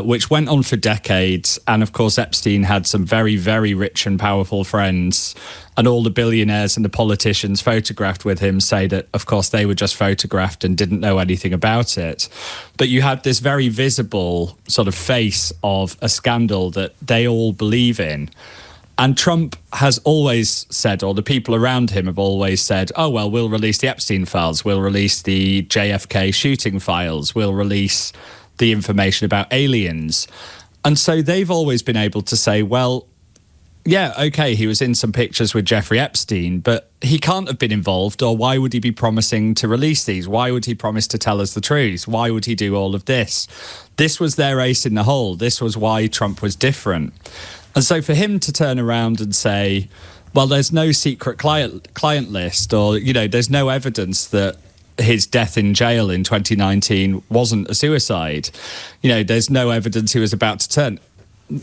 which went on for decades. And of course, Epstein had some very, very rich and powerful friends. And all the billionaires and the politicians photographed with him say that, of course, they were just photographed and didn't know anything about it. But you had this very visible sort of face of a scandal that they all believe in. And Trump has always said, or the people around him have always said, oh, well, we'll release the Epstein files. We'll release the JFK shooting files. We'll release the information about aliens. And so they've always been able to say, well, yeah, okay, he was in some pictures with Jeffrey Epstein, but he can't have been involved, or why would he be promising to release these? Why would he promise to tell us the truth? Why would he do all of this? This was their ace in the hole. This was why Trump was different. And so for him to turn around and say, well, there's no secret client list, or, you know, there's no evidence that his death in jail in 2019 wasn't a suicide. You know, there's no evidence he was about to turn.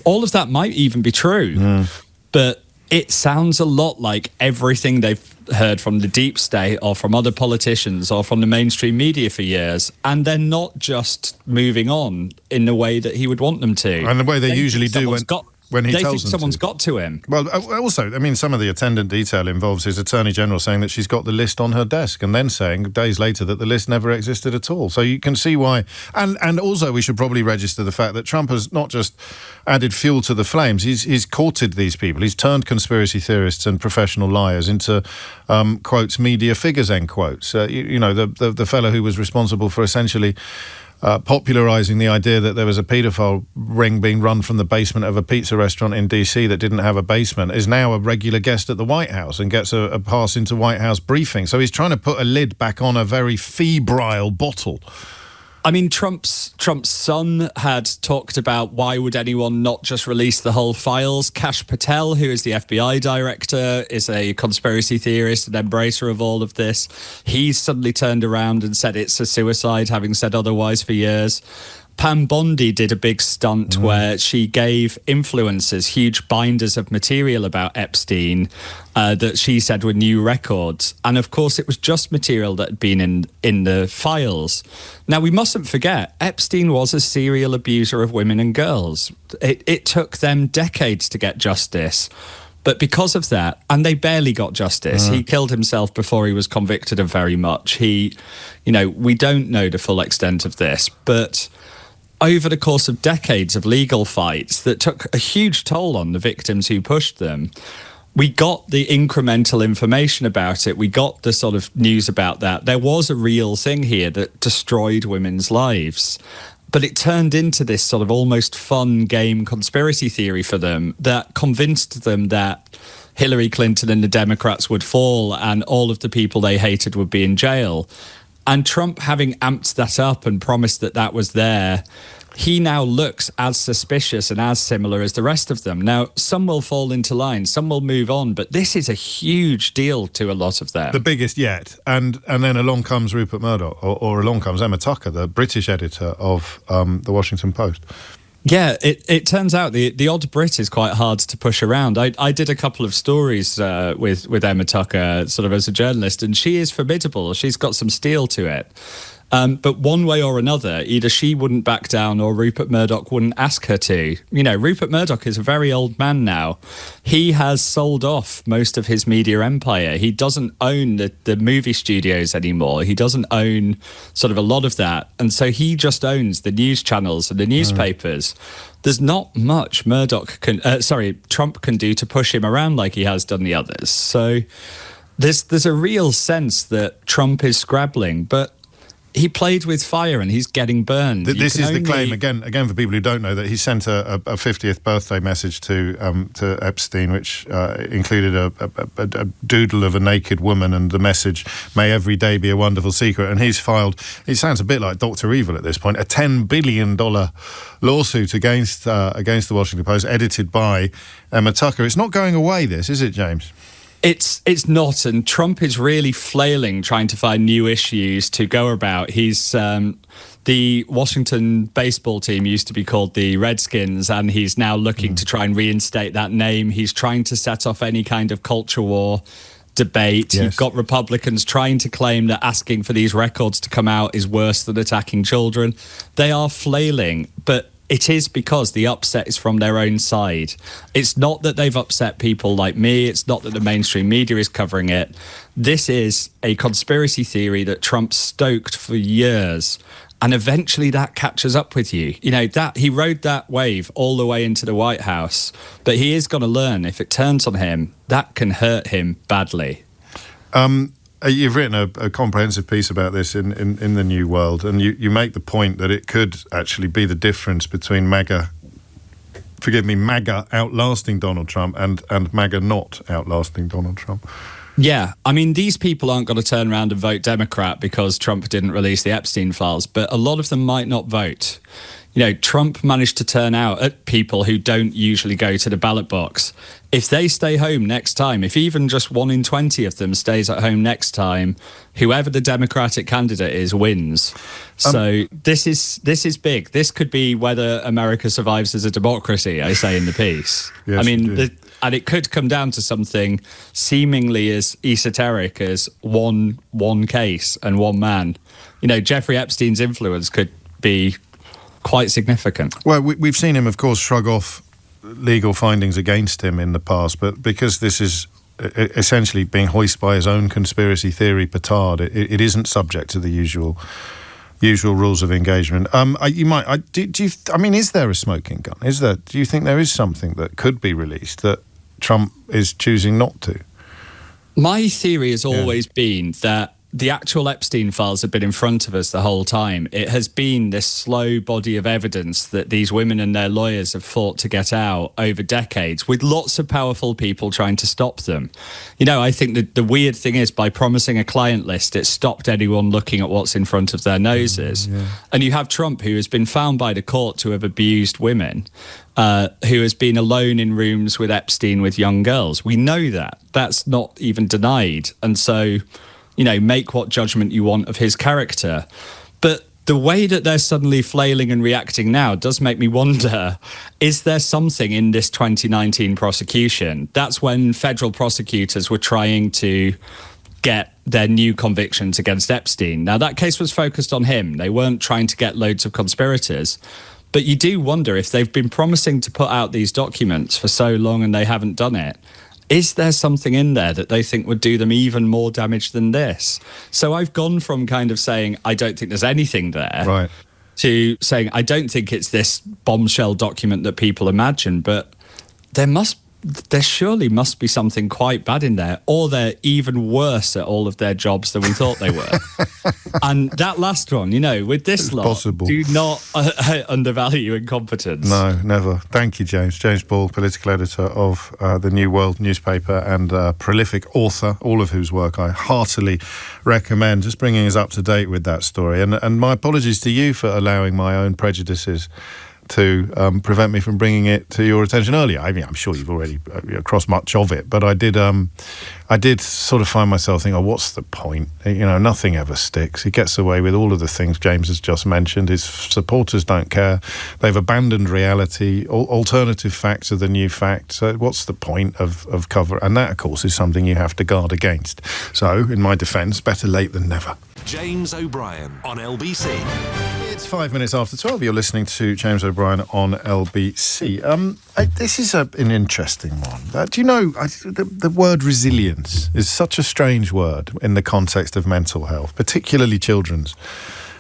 All of that might even be true, but it sounds a lot like everything they've heard from the deep state or from other politicians or from the mainstream media for years, and they're not just moving on in the way that he would want them to. And the way they usually do when he tells them to. Someone's got to him. Well, also, I mean, some of the attendant detail involves his Attorney General saying that she's got the list on her desk and then saying days later that the list never existed at all. So you can see why. And also we should probably register the fact that Trump has not just added fuel to the flames, he's courted these people. He's turned conspiracy theorists and professional liars into, quotes, media figures, end quotes. You know, the fellow who was responsible for essentially popularising the idea that there was a paedophile ring being run from the basement of a pizza restaurant in DC that didn't have a basement is now a regular guest at the White House and gets a pass into White House briefing. So he's trying to put a lid back on a very febrile bottle. I mean, Trump's son had talked about why would anyone not just release the whole files. Kash Patel, who is the FBI director, is a conspiracy theorist and embracer of all of this. He's suddenly turned around and said it's a suicide, having said otherwise for years. Pam Bondi did a big stunt where she gave influencers huge binders of material about Epstein that she said were new records. And of course, it was just material that had been in the files. Now, we mustn't forget, Epstein was a serial abuser of women and girls. It took them decades to get justice. But because of that, and they barely got justice, he killed himself before he was convicted of very much. We don't know the full extent of this, but over the course of decades of legal fights that took a huge toll on the victims who pushed them, we got the incremental information about it. We got the sort of news about that. There was a real thing here that destroyed women's lives. But it turned into this sort of almost fun game conspiracy theory for them that convinced them that Hillary Clinton and the Democrats would fall and all of the people they hated would be in jail. And Trump, having amped that up and promised that that was there, he now looks as suspicious and as similar as the rest of them. Now, some will fall into line, some will move on, but this is a huge deal to a lot of them. The biggest yet. And then along comes Rupert Murdoch, or along comes Emma Tucker, the British editor of The Washington Post. Yeah, it turns out the odd Brit is quite hard to push around. I did a couple of stories with Emma Tucker, sort of as a journalist, and she is formidable. She's got some steel to it. But one way or another, either she wouldn't back down or Rupert Murdoch wouldn't ask her to. You know, Rupert Murdoch is a very old man now. He has sold off most of his media empire. He doesn't own the movie studios anymore. He doesn't own sort of a lot of that. And so he just owns the news channels and the newspapers. There's not much Trump can do to push him around like he has done the others. So there's a real sense that Trump is scrabbling, but he played with fire and he's getting burned. This is the claim, again for people who don't know, that he sent a 50th birthday message to Epstein, which included a doodle of a naked woman and the message, "May every day be a wonderful secret." And he's filed, he sounds a bit like Dr. Evil at this point, a $10 billion lawsuit against the Washington Post, edited by Emma Tucker. It's not going away, this, is it, James? It's not, and Trump is really flailing trying to find new issues to go about. He's the Washington baseball team used to be called the Redskins, and he's now looking to try and reinstate that name. He's trying to set off any kind of culture war debate. Yes. You've got Republicans trying to claim that asking for these records to come out is worse than attacking children. They are flailing, but it is because the upset is from their own side. It's not that they've upset people like me. It's not that the mainstream media is covering it. This is a conspiracy theory that Trump stoked for years. And eventually that catches up with you. You know, that he rode that wave all the way into the White House. But he is going to learn, if it turns on him, that can hurt him badly. You've written a comprehensive piece about this in the New World, and you make the point that it could actually be the difference between MAGA outlasting Donald Trump and MAGA not outlasting Donald Trump. Yeah, I mean, these people aren't going to turn around and vote Democrat because Trump didn't release the Epstein files, but a lot of them might not vote. You know, Trump managed to turn out at people who don't usually go to the ballot box. If they stay home next time, if even just 1 in 20 of them stays at home next time, whoever the Democratic candidate is wins. So this is big. This could be whether America survives as a democracy, I say in the piece. Yes, I mean, and it could come down to something seemingly as esoteric as one case and one man. You know, Jeffrey Epstein's influence could be quite significant. Well, we've seen him, of course, shrug off legal findings against him in the past, but because this is essentially being hoisted by his own conspiracy theory petard, it isn't subject to the usual rules of engagement. Is there a smoking gun? Do you think there is something that could be released that Trump is choosing not to? My theory has always been that the actual Epstein files have been in front of us the whole time. It has been this slow body of evidence that these women and their lawyers have fought to get out over decades, with lots of powerful people trying to stop them. You know, I think that the weird thing is, by promising a client list, it stopped anyone looking at what's in front of their noses. And you have Trump, who has been found by the court to have abused women, who has been alone in rooms with Epstein with young girls. We know that. That's not even denied. And so, you know, make what judgment you want of his character. But the way that they're suddenly flailing and reacting now does make me wonder, is there something in this 2019 prosecution? That's when federal prosecutors were trying to get their new convictions against Epstein. Now, that case was focused on him. They weren't trying to get loads of conspirators. But you do wonder, if they've been promising to put out these documents for so long and they haven't done it, is there something in there that they think would do them even more damage than this? So I've gone from kind of saying, I don't think there's anything there, right, to saying, I don't think it's this bombshell document that people imagine, but there surely must be something quite bad in there, or they're even worse at all of their jobs than we thought they were. And that last one, you know, with this lot, possible. Do not undervalue incompetence. No, never. Thank you, James. James Ball, political editor of the New World newspaper and prolific author, all of whose work I heartily recommend. Just bringing us up to date with that story. And my apologies to you for allowing my own prejudices to prevent me from bringing it to your attention earlier. I mean, I'm sure you've already crossed much of it, but I did sort of find myself thinking, oh, what's the point? You know, nothing ever sticks. He gets away with all of the things James has just mentioned. His supporters don't care. They've abandoned reality. Alternative facts are the new fact. So what's the point of cover? And that, of course, is something you have to guard against. So, in my defence, better late than never. James O'Brien on LBC. It's 5 minutes after 12. You're listening to James O'Brien on LBC. This is an interesting one. Do you know, the word resilience is such a strange word in the context of mental health, particularly children's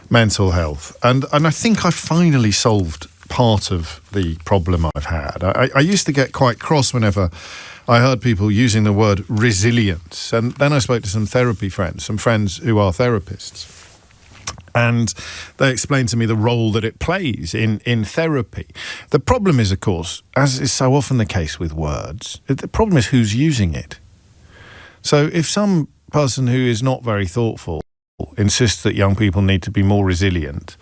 mental health. And I think I finally solved part of the problem I've had. I used to get quite cross whenever I heard people using the word resilience. And then I spoke to some friends who are therapists. And they explained to me the role that it plays in therapy. The problem is, of course, as is so often the case with words, the problem is who's using it. So if some person who is not very thoughtful insists that young people need to be more resilient,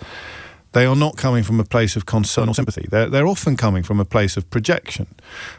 they are not coming from a place of concern or sympathy. They're often coming from a place of projection.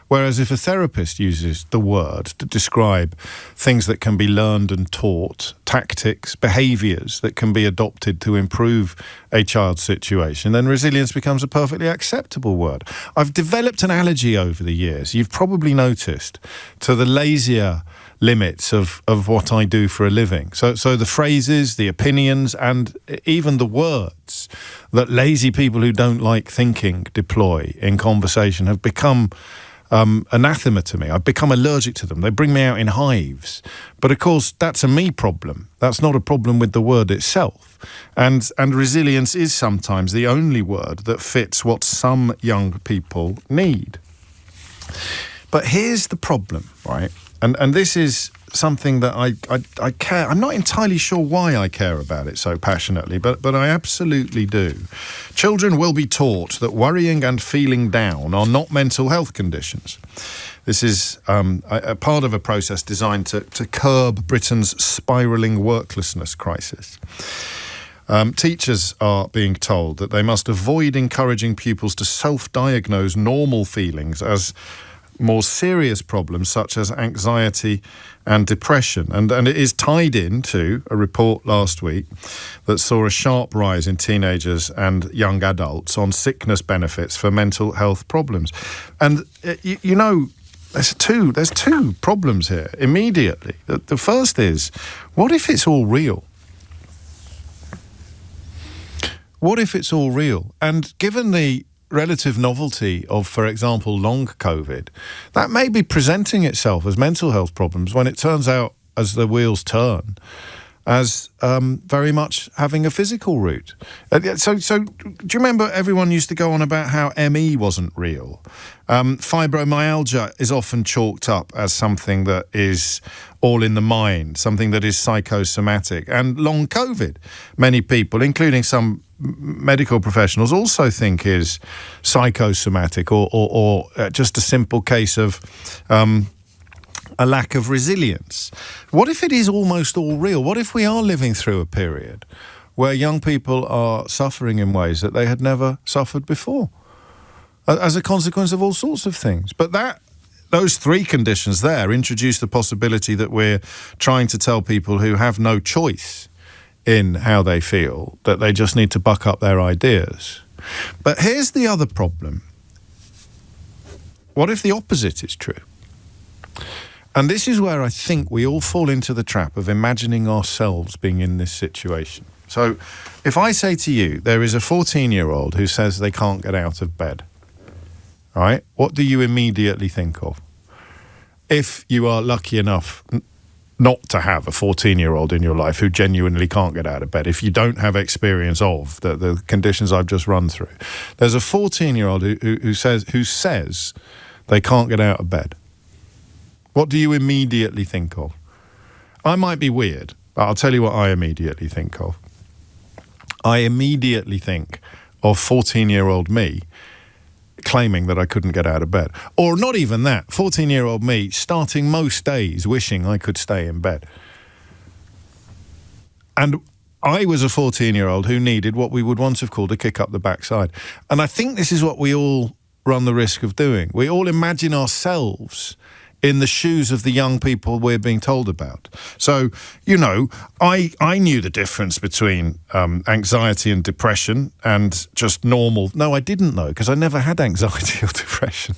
Whereas if a therapist uses the word to describe things that can be learned and taught, tactics, behaviours that can be adopted to improve a child's situation, then resilience becomes a perfectly acceptable word. I've developed an allergy over the years, you've probably noticed, to the lazier limits of what I do for a living. So the phrases, the opinions, and even the words that lazy people who don't like thinking deploy in conversation have become anathema to me. I've become allergic to them. They bring me out in hives. But of course, that's a me problem. That's not a problem with the word itself. And resilience is sometimes the only word that fits what some young people need. But here's the problem, right? And this is something that I care. I'm not entirely sure why I care about it so passionately, but I absolutely do. Children will be taught that worrying and feeling down are not mental health conditions. This is a part of a process designed to curb Britain's spiralling worklessness crisis. Teachers are being told that they must avoid encouraging pupils to self-diagnose normal feelings as more serious problems such as anxiety and depression. And it is tied into a report last week that saw a sharp rise in teenagers and young adults on sickness benefits for mental health problems. And, you know, there's two problems here immediately. The first is, what if it's all real? What if it's all real? And given the relative novelty of, for example, long COVID, that may be presenting itself as mental health problems when it turns out, as the wheels turn, as very much having a physical root. So do you remember everyone used to go on about how ME wasn't real? Fibromyalgia is often chalked up as something that is all in the mind, something that is psychosomatic. And long COVID, many people, including some medical professionals, also think is psychosomatic or just a simple case of a lack of resilience. What if it is almost all real? What if we are living through a period where young people are suffering in ways that they had never suffered before as a consequence of all sorts of things? But those three conditions there introduce the possibility that we're trying to tell people who have no choice in how they feel that they just need to buck up their ideas. But here's the other problem. What if the opposite is true? And this is where I think we all fall into the trap of imagining ourselves being in this situation. So if I say to you, there is a 14-year-old who says they can't get out of bed, right? What do you immediately think of? If you are lucky enough not to have a 14-year-old in your life who genuinely can't get out of bed, if you don't have experience of the conditions I've just run through, there's a 14-year-old who says they can't get out of bed. What do you immediately think of? I might be weird, but I'll tell you what I immediately think of. I immediately think of 14-year-old me claiming that I couldn't get out of bed. Or not even that, 14-year-old me starting most days wishing I could stay in bed. And I was a 14-year-old who needed what we would once have called a kick up the backside. And I think this is what we all run the risk of doing. We all imagine ourselves in the shoes of the young people we're being told about. So, you know, I knew the difference between anxiety and depression and just normal. No, I didn't know, because I never had anxiety or depression.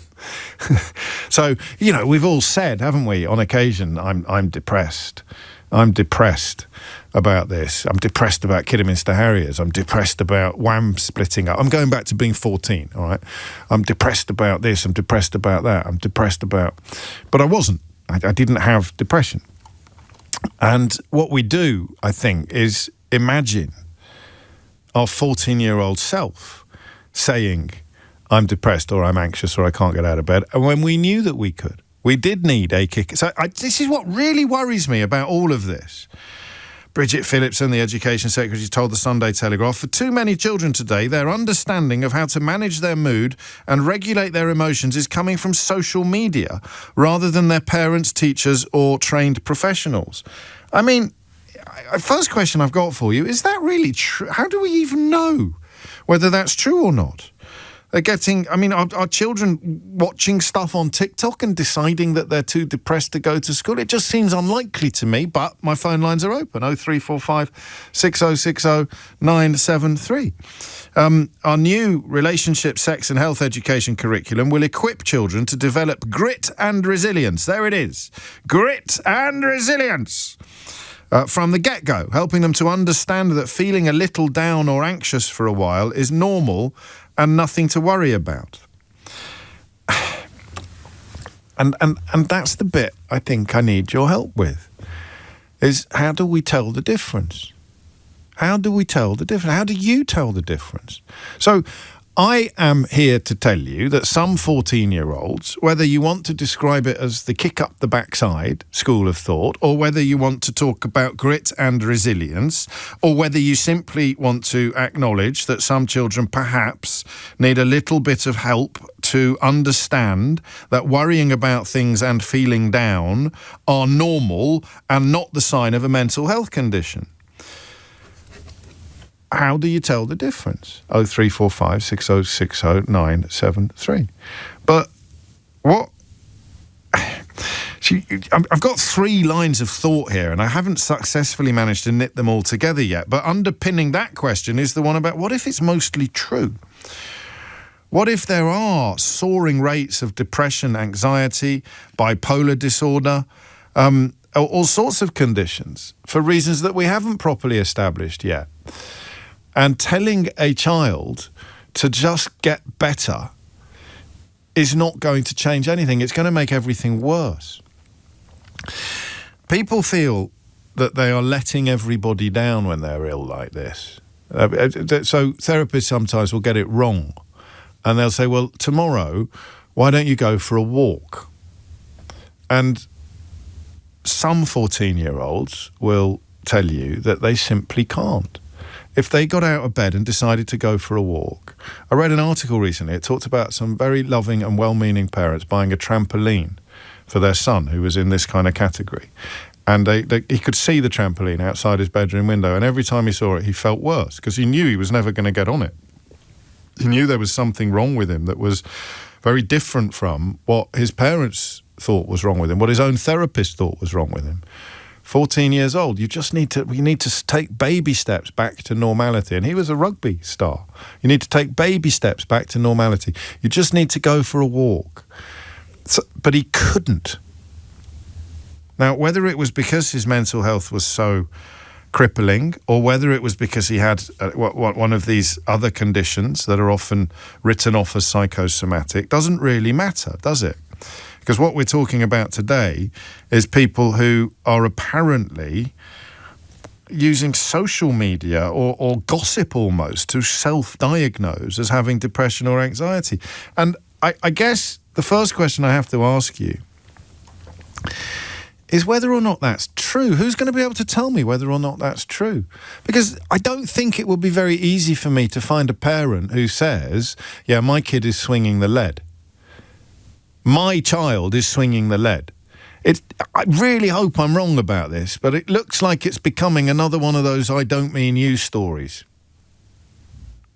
So, you know, we've all said, haven't we, on occasion, I'm depressed. I'm depressed about this. I'm depressed about Kidderminster Harriers. I'm depressed about Wham splitting up. I'm going back to being 14, all right? I'm depressed about this. I'm depressed about that. I'm depressed about... But I wasn't. I didn't have depression. And what we do, I think, is imagine our 14-year-old self saying, I'm depressed or I'm anxious or I can't get out of bed. And when we knew that we could. We did need a kick. So this is what really worries me about all of this. Bridget Phillipson, the Education Secretary, told the Sunday Telegraph, for too many children today, their understanding of how to manage their mood and regulate their emotions is coming from social media rather than their parents, teachers or trained professionals. I mean, first question I've got for you, is that really true? How do we even know whether that's true or not? They're getting, I mean, are children watching stuff on TikTok and deciding that they're too depressed to go to school? It just seems unlikely to me, but my phone lines are open, 0345 6060 973. Our new relationship, sex and health education curriculum will equip children to develop grit and resilience. There it is. Grit and resilience. From the get-go, helping them to understand that feeling a little down or anxious for a while is normal and nothing to worry about. And that's the bit I think I need your help with, is how do we tell the difference? How do we tell the difference? How do you tell the difference? So I am here to tell you that some 14-year-olds, whether you want to describe it as the kick up the backside school of thought, or whether you want to talk about grit and resilience, or whether you simply want to acknowledge that some children perhaps need a little bit of help to understand that worrying about things and feeling down are normal and not the sign of a mental health condition. How do you tell the difference? 0345 6060 973. But what... I've got three lines of thought here, and I haven't successfully managed to knit them all together yet. But underpinning that question is the one about what if it's mostly true? What if there are soaring rates of depression, anxiety, bipolar disorder, all sorts of conditions for reasons that we haven't properly established yet? And telling a child to just get better is not going to change anything. It's going to make everything worse. People feel that they are letting everybody down when they're ill like this. So therapists sometimes will get it wrong, and they'll say, well, tomorrow, why don't you go for a walk? And some 14-year-olds will tell you that they simply can't. If they got out of bed and decided to go for a walk. I read an article recently, it talked about some very loving and well-meaning parents buying a trampoline for their son who was in this kind of category. And he could see the trampoline outside his bedroom window, and every time he saw it, he felt worse because he knew he was never going to get on it. He knew there was something wrong with him that was very different from what his parents thought was wrong with him, what his own therapist thought was wrong with him. 14 years old, we need to take baby steps back to normality. And he was a rugby star. You need to take baby steps back to normality. You just need to go for a walk. But he couldn't. Now, whether it was because his mental health was so crippling or whether it was because he had one of these other conditions that are often written off as psychosomatic doesn't really matter, does it? Because what we're talking about today is people who are apparently using social media or gossip almost to self-diagnose as having depression or anxiety. And I guess the first question I have to ask you is whether or not that's true. Who's going to be able to tell me whether or not that's true? Because I don't think it would be very easy for me to find a parent who says, yeah, my kid is swinging the lead. My child is swinging the lead. I really hope I'm wrong about this, but it looks like it's becoming another one of those I don't mean you stories.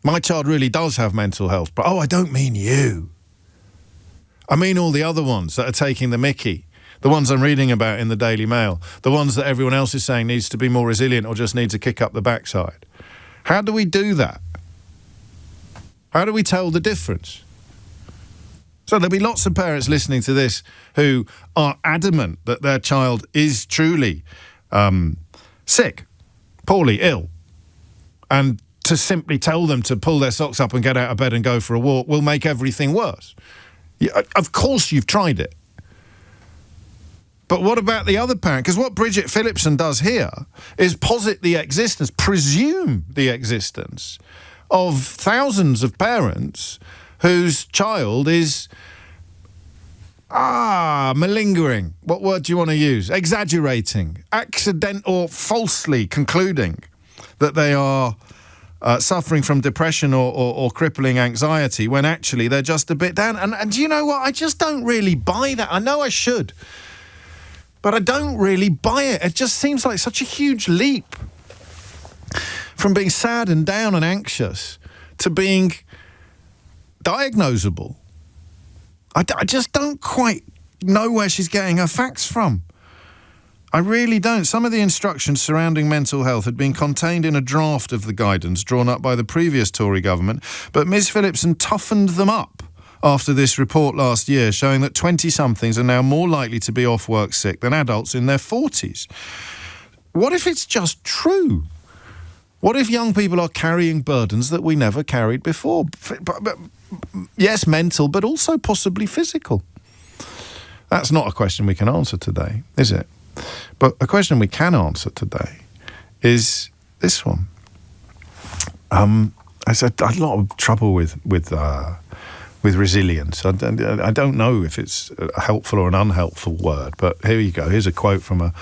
My child really does have mental health, but I don't mean you. I mean all the other ones that are taking the mickey. The ones I'm reading about in the Daily Mail, the ones that everyone else is saying needs to be more resilient or just needs to kick up the backside. How do we do that? How do we tell the difference? So there'll be lots of parents listening to this who are adamant that their child is truly sick, poorly, ill, and to simply tell them to pull their socks up and get out of bed and go for a walk will make everything worse. Of course you've tried it. But what about the other parent? Because what Bridget Phillipson does here is posit the existence, presume the existence of thousands of parents whose child is malingering. What word do you want to use? Exaggerating, accident or falsely concluding that they are suffering from depression or crippling anxiety when actually they're just a bit down. And do you know what? I just don't really buy that. I know I should. But I don't really buy it. It just seems like such a huge leap from being sad and down and anxious to being diagnosable. I just don't quite know where she's getting her facts from. I really don't. Some of the instructions surrounding mental health had been contained in a draft of the guidance drawn up by the previous Tory government, but Ms Phillipson toughened them up after this report last year showing that 20-somethings are now more likely to be off work sick than adults in their 40s. What if it's just true? What if young people are carrying burdens that we never carried before? Yes, mental, but also possibly physical. That's not a question we can answer today, is it? But a question we can answer today is this one. I said I had a lot of trouble with resilience. I don't know if it's a helpful or an unhelpful word, but here you go. Here's a quote from a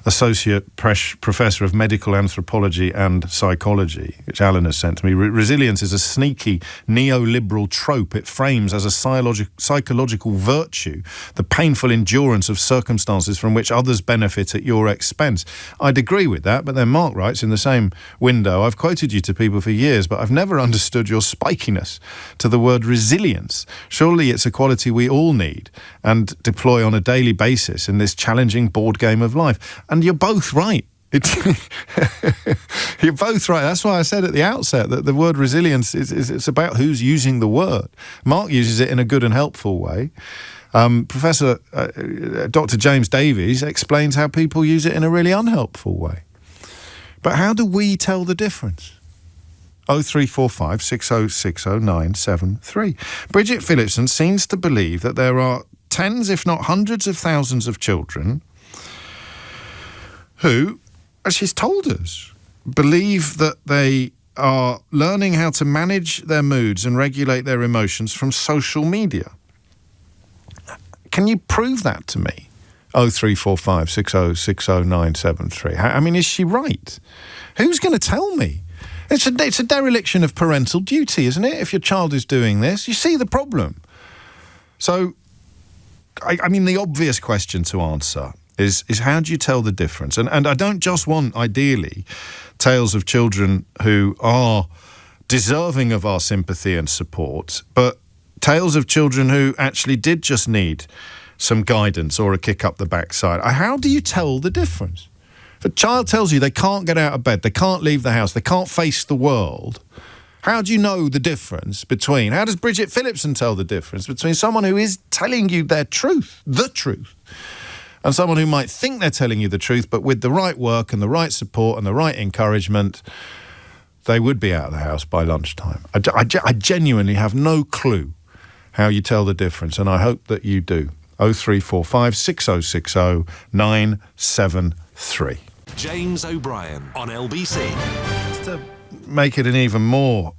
associate professor of medical anthropology and psychology, which Alan has sent to me. Resilience is a sneaky neoliberal trope. It frames as a psychological virtue the painful endurance of circumstances from which others benefit at your expense. I'd agree with that, but then Mark writes in the same window, I've quoted you to people for years, but I've never understood your spikiness to the word resilience. Surely it's a quality we all need and deploy on a daily basis in this challenging board game of life. And you're both right. You're both right. That's why I said at the outset that the word resilience it's about who's using the word. Mark uses it in a good and helpful way. Professor Dr. James Davies explains how people use it in a really unhelpful way. But how do we tell the difference? 0345 6060 973. Bridget Phillipson seems to believe that there are tens, if not hundreds of thousands of children who as she's told us, believe that they are learning how to manage their moods and regulate their emotions from social media. Can you prove that to me? 0345 6060973. I mean, is she right? Who's going to tell me? It's a dereliction of parental duty, isn't it? If your child is doing this, you see the problem. So, I mean, the obvious question to answer is how do you tell the difference? And I don't just want, ideally, tales of children who are deserving of our sympathy and support, but tales of children who actually did just need some guidance or a kick up the backside. How do you tell the difference? If a child tells you they can't get out of bed, they can't leave the house, they can't face the world, how do you know the difference between... How does Bridget Phillipson tell the difference between someone who is telling you their truth, the truth, and someone who might think they're telling you the truth, but with the right work and the right support and the right encouragement, they would be out of the house by lunchtime? I genuinely have no clue how you tell the difference, and I hope that you do. 0345 6060 973. James O'Brien on LBC. Just to make it an even more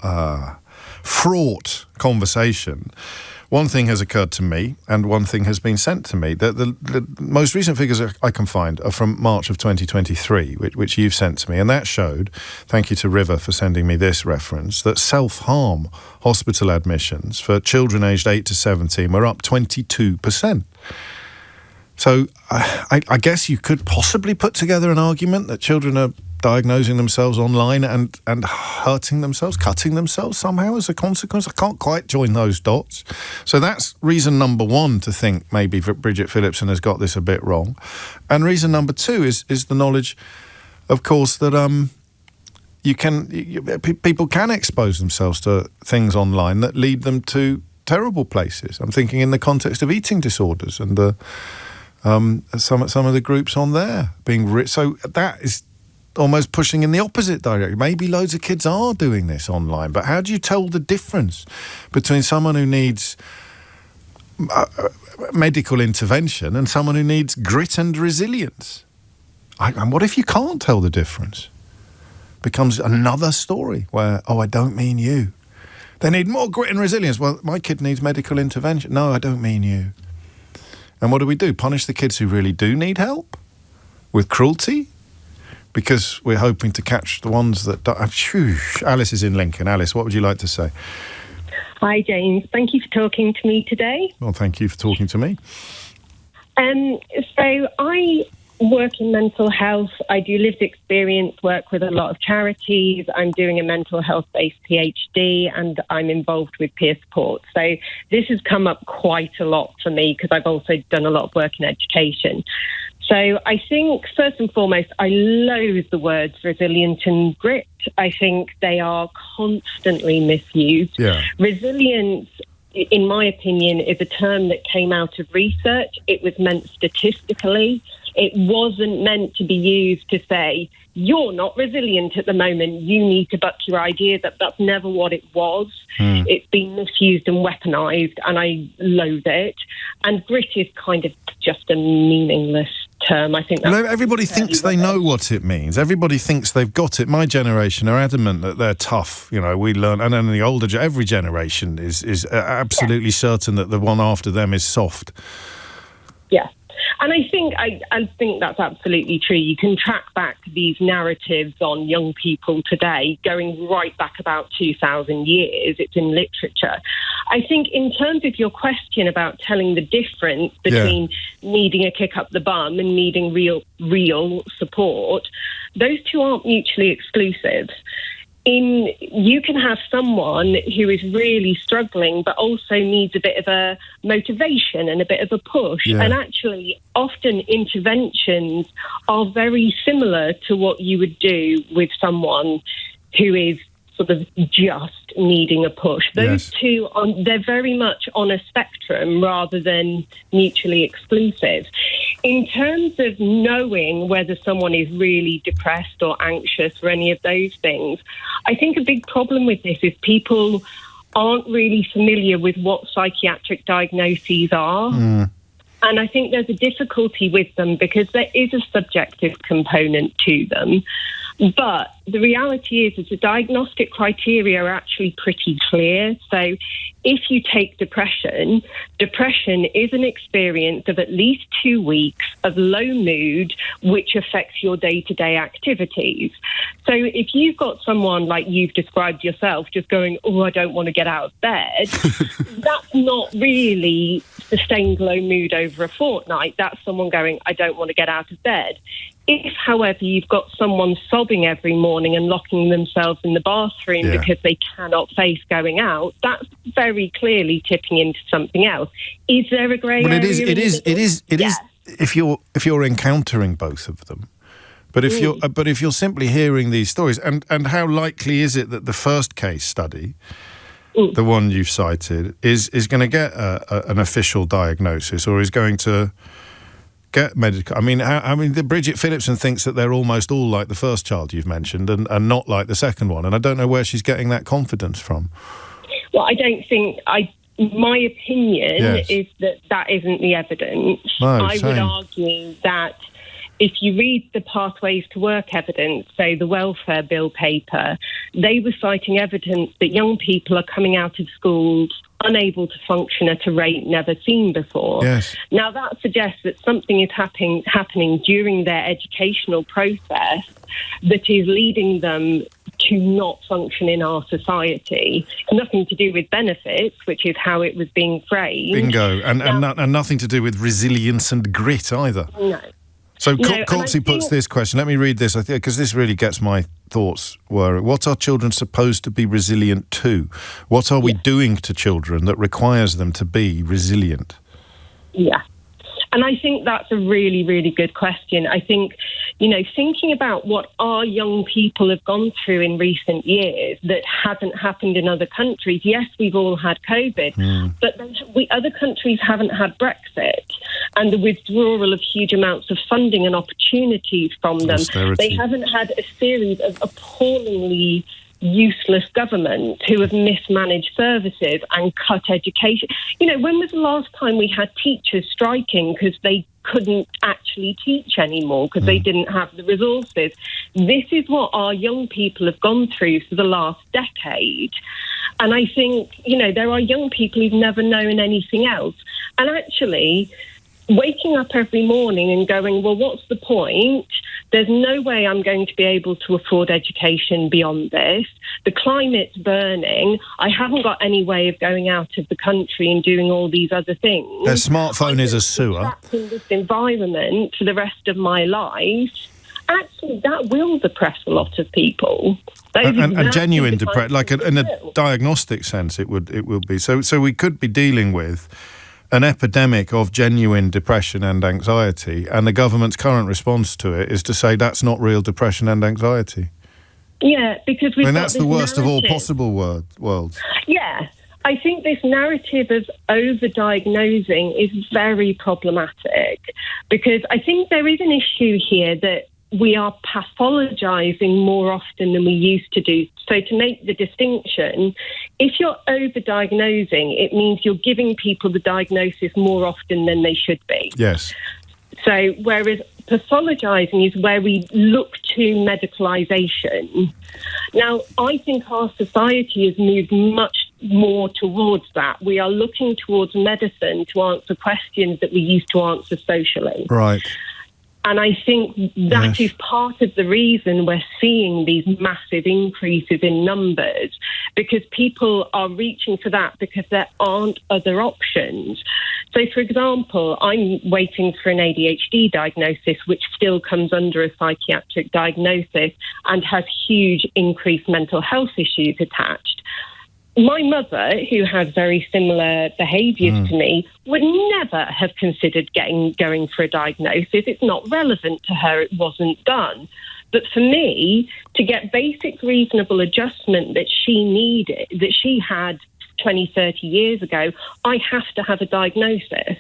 fraught conversation, one thing has occurred to me and one thing has been sent to me. The most recent figures I can find are from March of 2023, which you've sent to me, and that showed, thank you to River for sending me this reference, that self-harm hospital admissions for children aged 8 to 17 were up 22%. So I guess you could possibly put together an argument that children are diagnosing themselves online and hurting themselves, cutting themselves somehow as a consequence. I can't quite join those dots. So that's reason number one to think maybe Bridget Phillipson has got this a bit wrong. And reason number two is the knowledge, of course, that people can expose themselves to things online that lead them to terrible places. I'm thinking in the context of eating disorders and some of the groups on there being so that is almost pushing in the opposite direction. Maybe loads of kids are doing this online, but how do you tell the difference between someone who needs medical intervention and someone who needs grit and resilience? And what if you can't tell the difference? Becomes another story where, I don't mean you. They need more grit and resilience. Well, my kid needs medical intervention. No, I don't mean you. And what do? Punish the kids who really do need help with cruelty? Because we're hoping to catch the ones that... Alice is in Lincoln. Alice, what would you like to say? Hi, James. Thank you for talking to me today. Well, thank you for talking to me. So I work in mental health. I do lived experience work with a lot of charities. I'm doing a mental health-based PhD, and I'm involved with peer support. So this has come up quite a lot for me because I've also done a lot of work in education. So I think, first and foremost, I loathe the words resilient and grit. I think they are constantly misused. Yeah. Resilience, in my opinion, is a term that came out of research. It was meant statistically. It wasn't meant to be used to say, you're not resilient at the moment, you need to buck your ideas up. That's never what it was. It's been misused and weaponised, and I loathe it. And grit is kind of just a meaningless term. I think everybody thinks they know what it means. Everybody thinks they've got it. My generation are adamant that they're tough. You know, we learn, and then the older, every generation is absolutely certain that the one after them is soft. Yeah. And I think that's absolutely true. You can track back these narratives on young people today, going right back about 2,000 years. It's in literature. I think in terms of your question about telling the difference between needing a kick up the bum and needing real support, those two aren't mutually exclusive. You can have someone who is really struggling but also needs a bit of a motivation and a bit of a push. Yeah. And actually, often interventions are very similar to what you would do with someone who is sort of just needing a push. Those two, they're very much on a spectrum rather than mutually exclusive. In terms of knowing whether someone is really depressed or anxious or any of those things, I think a big problem with this is people aren't really familiar with what psychiatric diagnoses are. And I think there's a difficulty with them because there is a subjective component to them. But the reality is the diagnostic criteria are actually pretty clear. So if you take depression is an experience of at least 2 weeks of low mood, which affects your day-to-day activities. So if you've got someone like you've described yourself just going, I don't want to get out of bed, that's not really sustained low mood over a fortnight. That's someone going, I don't want to get out of bed. If, however, you've got someone sobbing every morning and locking themselves in the bathroom because they cannot face going out, that's very clearly tipping into something else. Is there a grey area? It is. If you're encountering both of them, but if you're simply hearing these stories, and how likely is it that the first case study, the one you've cited, is going to get an official diagnosis or is going to get medical? I mean, Bridget Phillipson thinks that they're almost all like the first child you've mentioned and not like the second one, and I don't know where she's getting that confidence from. Well, I don't think my opinion is that isn't the evidence. No, I would argue that if you read the Pathways to Work evidence, so the welfare bill paper, they were citing evidence that young people are coming out of schools unable to function at a rate never seen before. Yes. Now, that suggests that something is happening during their educational process that is leading them to not function in our society. Nothing to do with benefits, which is how it was being framed. Bingo. And nothing to do with resilience and grit either. No. So Courtesy puts this question. Let me read this, I think, because this really gets my thoughts. What are children supposed to be resilient to? What are we doing to children that requires them to be resilient? Yeah. And I think that's a really, really good question. I think, thinking about what our young people have gone through in recent years that hasn't happened in other countries. Yes, we've all had COVID, but other countries haven't had Brexit and the withdrawal of huge amounts of funding and opportunities from them. Austerity. They haven't had a series of appallingly useless government who have mismanaged services and cut education. When was the last time we had teachers striking because they couldn't actually teach anymore because they didn't have the resources? This is what our young people have gone through for the last decade. And I think, there are young people who've never known anything else. And actually, waking up every morning and going, well, what's the point? There's no way I'm going to be able to afford education beyond this. The climate's burning. I haven't got any way of going out of the country and doing all these other things. Their smartphone is a sewer. Trapped in this environment for the rest of my life. Actually, that will depress a lot of people. And genuine depression, like in a diagnostic sense, it will be. So we could be dealing with an epidemic of genuine depression and anxiety, and the government's current response to it is to say that's not real depression and anxiety. Yeah, because that's the worst of all possible worlds. Yeah. I think this narrative of over-diagnosing is very problematic because I think there is an issue here that we are pathologizing more often than we used to do. So to make the distinction, if you're over-diagnosing, it means you're giving people the diagnosis more often than they should be. Yes. So whereas pathologizing is where we look to medicalization. Now, I think our society has moved much more towards that. We are looking towards medicine to answer questions that we used to answer socially. Right. And I think that is part of the reason we're seeing these massive increases in numbers, because people are reaching for that because there aren't other options. So, for example, I'm waiting for an ADHD diagnosis, which still comes under a psychiatric diagnosis and has huge increased mental health issues attached. My mother, who has very similar behaviours to me, would never have considered going for a diagnosis. It's not relevant to her. It wasn't done. But for me, to get basic reasonable adjustment that she needed, that she had 20, 30 years ago, I have to have a diagnosis.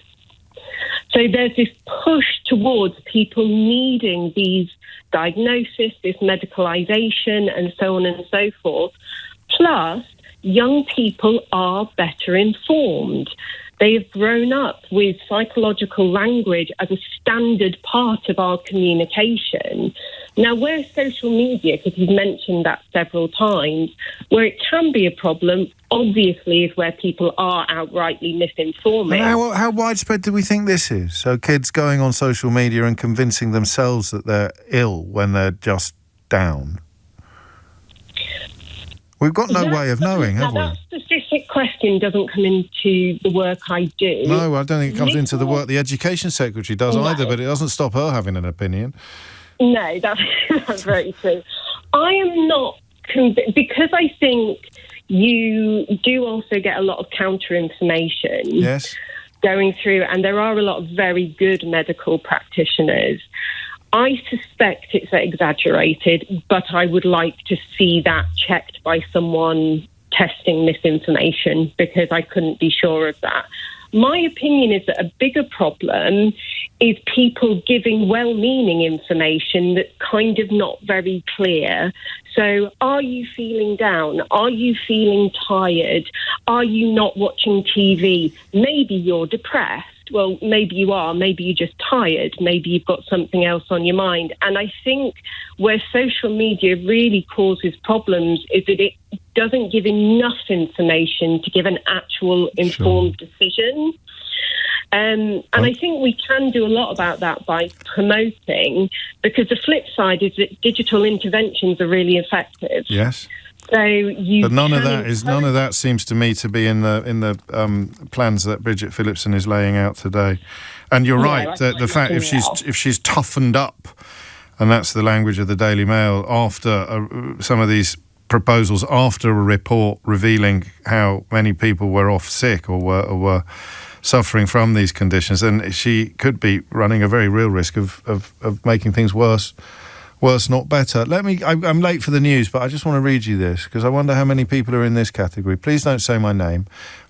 So there's this push towards people needing these diagnoses, this medicalisation, and so on and so forth. Plus, young people are better informed. They have grown up with psychological language as a standard part of our communication. Now, where social media, because you've mentioned that several times, where it can be a problem, obviously, is where people are outrightly misinforming. And how widespread do we think this is? So kids going on social media and convincing themselves that they're ill when they're just down? We've got no way of knowing, have we? That specific question doesn't come into the work I do. No, I don't think it comes into the work the Education Secretary does either, but it doesn't stop her having an opinion. No, that's very true. I am not convinced, because I think you do also get a lot of counter-information going through, and there are a lot of very good medical practitioners. I suspect it's exaggerated, but I would like to see that checked by someone testing misinformation, because I couldn't be sure of that. My opinion is that a bigger problem is people giving well-meaning information that's kind of not very clear. So, are you feeling down? Are you feeling tired? Are you not watching TV? Maybe you're depressed. Well, maybe you are. Maybe you're just tired. Maybe you've got something else on your mind. And I think where social media really causes problems is that it doesn't give enough information to give an actual informed decision. And I think we can do a lot about that by promoting, because the flip side is that digital interventions are really effective. Yes. So but none of that seems to me to be in the plans that Bridget Phillipson is laying out today. And you're right, the fact if she's toughened up, and that's the language of the Daily Mail, after some of these proposals, after a report revealing how many people were off sick or were suffering from these conditions, then she could be running a very real risk of making things worse, not better. I'm late for the news, but I just want to read you this, because I wonder how many people are in this category. Please don't say my name.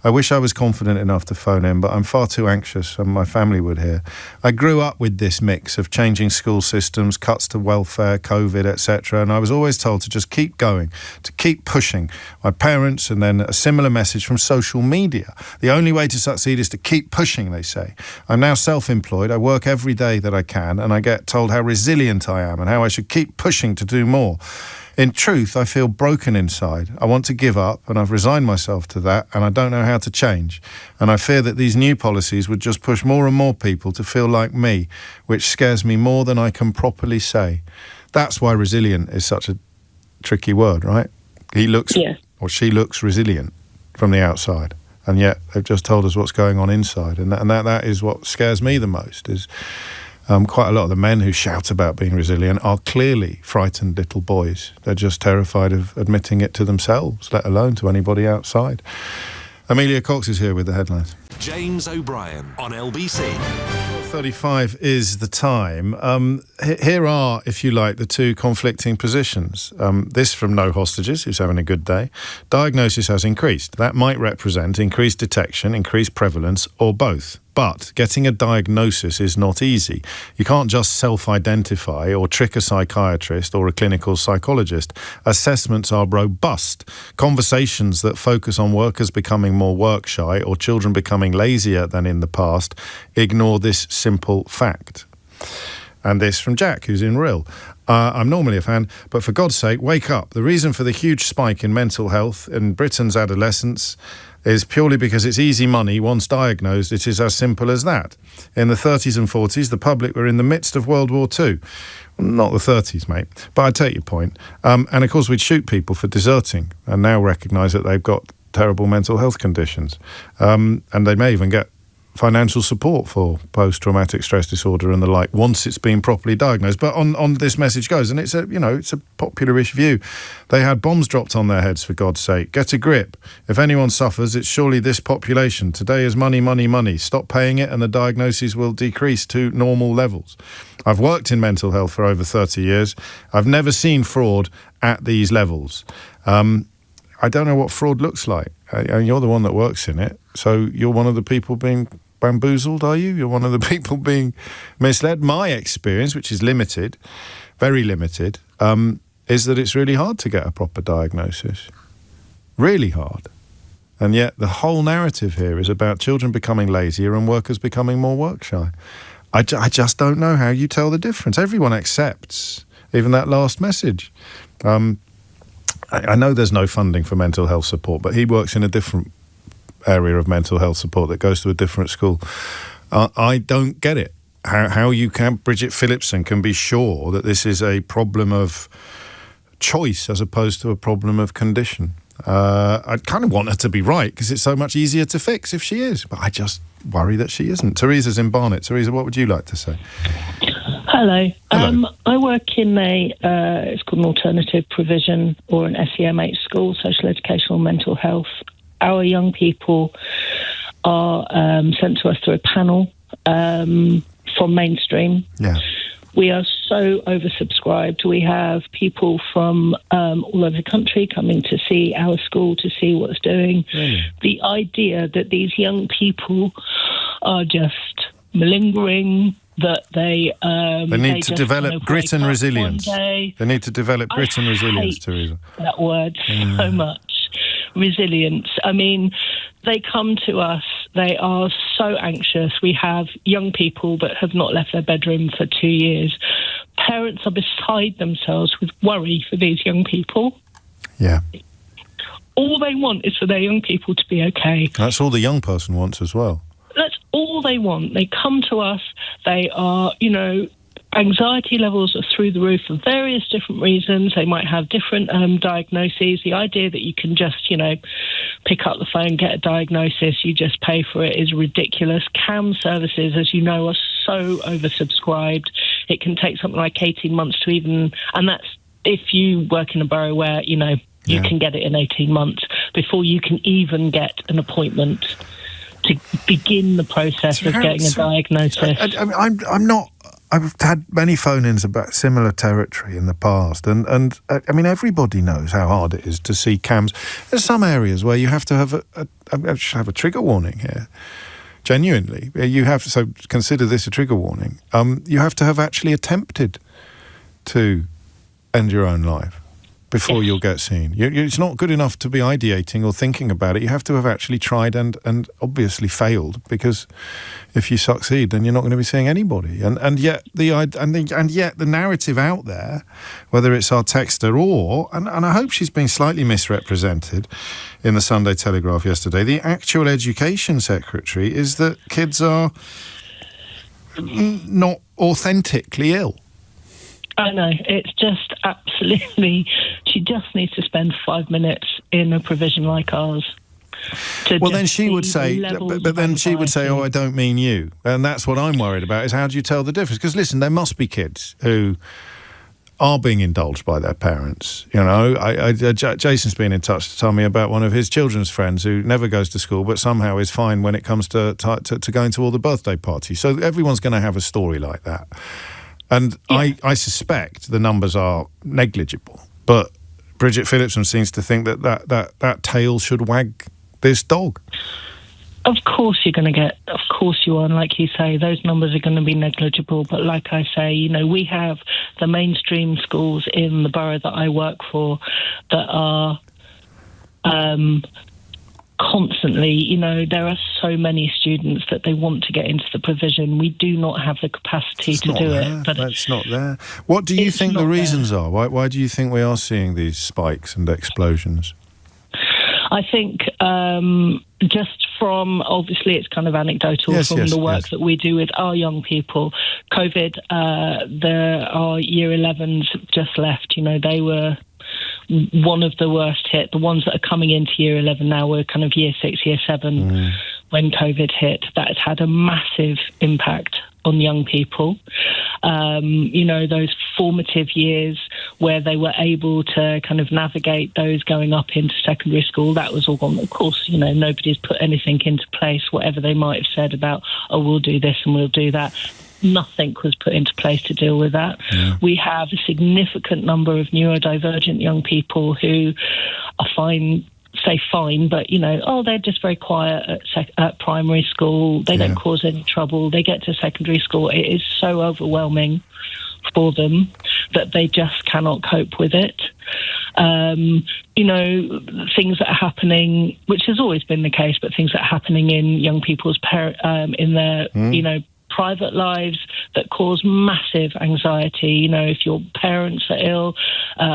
I wish I was confident enough to phone in, but I'm far too anxious, and my family would hear. I grew up with this mix of changing school systems, cuts to welfare, COVID, etc., and I was always told to just keep going, to keep pushing. My parents, and then a similar message from social media. The only way to succeed is to keep pushing, they say. I'm now self-employed. I work every day that I can, and I get told how resilient I am and how I should keep pushing to do more. In truth, I feel broken inside. I want to give up, and I've resigned myself to that, and I don't know how to change. And I fear that these new policies would just push more and more people to feel like me, which scares me more than I can properly say. That's why resilient is such a tricky word, right? He looks, or she looks resilient from the outside, and yet they've just told us what's going on inside. And that is what scares me the most, is quite a lot of the men who shout about being resilient are clearly frightened little boys. They're just terrified of admitting it to themselves, let alone to anybody outside. Amelia Cox is here with the headlines. James O'Brien on LBC. 35 is the time. Here are, if you like, the two conflicting positions. This from No Hostages, who's having a good day. Diagnosis has increased. That might represent increased detection, increased prevalence, or both. But getting a diagnosis is not easy. You can't just self-identify or trick a psychiatrist or a clinical psychologist. Assessments are robust. Conversations that focus on workers becoming more work-shy or children becoming lazier than in the past ignore this simple fact. And this from Jack, who's in Rill. I'm normally a fan, but for God's sake, wake up. The reason for the huge spike in mental health in Britain's adolescents is purely because it's easy money. Once diagnosed, it is as simple as that. In the 30s and 40s, the public were in the midst of World War II. Not the 30s, mate, but I take your point. And of course, we'd shoot people for deserting and now recognise that they've got terrible mental health conditions. And they may even get financial support for post-traumatic stress disorder and the like once it's been properly diagnosed. But on this message goes, and it's a popular-ish view. They had bombs dropped on their heads, for God's sake. Get a grip. If anyone suffers, it's surely this population. Today is money, money, money. Stop paying it and the diagnoses will decrease to normal levels. I've worked in mental health for over 30 years. I've never seen fraud at these levels. I don't know what fraud looks like. You're the one that works in it. So you're one of the people being bamboozled, are you? You're one of the people being misled. My experience, which is limited, very limited, is that it's really hard to get a proper diagnosis. Really hard. And yet the whole narrative here is about children becoming lazier and workers becoming more work shy. I just don't know how you tell the difference. Everyone accepts, even that last message. I know there's no funding for mental health support, but he works in a different area of mental health support that goes to a different school. I don't get it. How you can, Bridget Phillipson can be sure that this is a problem of choice as opposed to a problem of condition. I kind of want her to be right because it's so much easier to fix if she is, but I just worry that she isn't. Teresa's in Barnet. Teresa, what would you like to say? Hello. I work in it's called an alternative provision or an SEMH school, social educational mental health. Our young people are sent to us through a panel from mainstream. Yeah. We are so oversubscribed. We have people from all over the country coming to see our school, to see what it's doing. Really? The idea that these young people are just malingering, that they need to develop grit and resilience. They need to develop grit and resilience, Teresa. That word so much. Resilience. I mean, they come to us, they are so anxious. We have young people that have not left their bedroom for 2 years. Parents are beside themselves with worry for these young people. Yeah. All they want is for their young people to be okay. That's all the young person wants as well. That's all they want. They come to us, they are, anxiety levels are through the roof for various different reasons. They might have different diagnoses. The idea that you can just, pick up the phone, get a diagnosis, you just pay for it is ridiculous. CAM services, as you know, are so oversubscribed. It can take something like 18 months to even, and that's if you work in a borough where, you can get it in 18 months before you can even get an appointment to begin the process of getting a diagnosis. I'm not. I've had many phone-ins about similar territory in the past, and I mean, everybody knows how hard it is to see CAMs. There's some areas where you have to have a trigger warning here. Genuinely, you have to. So consider this a trigger warning. You have to have actually attempted to end your own life before you'll get seen. It's not good enough to be ideating or thinking about it. You have to have actually tried and obviously failed, because if you succeed, then you're not going to be seeing anybody. And yet the narrative out there, whether it's our texter or, and I hope she's been slightly misrepresented in the Sunday Telegraph yesterday, the actual education secretary, is that kids are not authentically ill. I know, it's just absolutely, she just needs to spend 5 minutes in a provision like ours. Well, then she would say, but then she would say, oh, I don't mean you. And that's what I'm worried about, is how do you tell the difference? Because listen, there must be kids who are being indulged by their parents. Jason's been in touch to tell me about one of his children's friends who never goes to school but somehow is fine when it comes to going to all the birthday parties. So everyone's going to have a story like that. And I suspect the numbers are negligible, but Bridget Phillipson seems to think that tail should wag this dog. Of course you are, and like you say, those numbers are going to be negligible, but like I say, we have the mainstream schools in the borough that I work for that are constantly, there are so many students that they want to get into the provision. We do not have the capacity to do it. But that's not there. What do you think the reasons are? Why do you think we are seeing these spikes and explosions? I think just from, obviously it's kind of anecdotal from the work that we do with our young people. COVID, our year 11s just left, they were one of the worst hit. The ones that are coming into year 11 now were kind of year 6, year 7 when COVID hit. That has had a massive impact on young people. Those formative years where they were able to kind of navigate those going up into secondary school, that was all gone. Of course, nobody's put anything into place, whatever they might have said about, oh, we'll do this and we'll do that. Nothing was put into place to deal with that. Yeah. We have a significant number of neurodivergent young people who are fine, but, they're just very quiet at primary school. They don't cause any trouble. They get to secondary school. It is so overwhelming for them that they just cannot cope with it. You know, things that are happening, which has always been the case, but things that are happening in young people's in their, you know, private lives that cause massive anxiety. You know, if your parents are ill,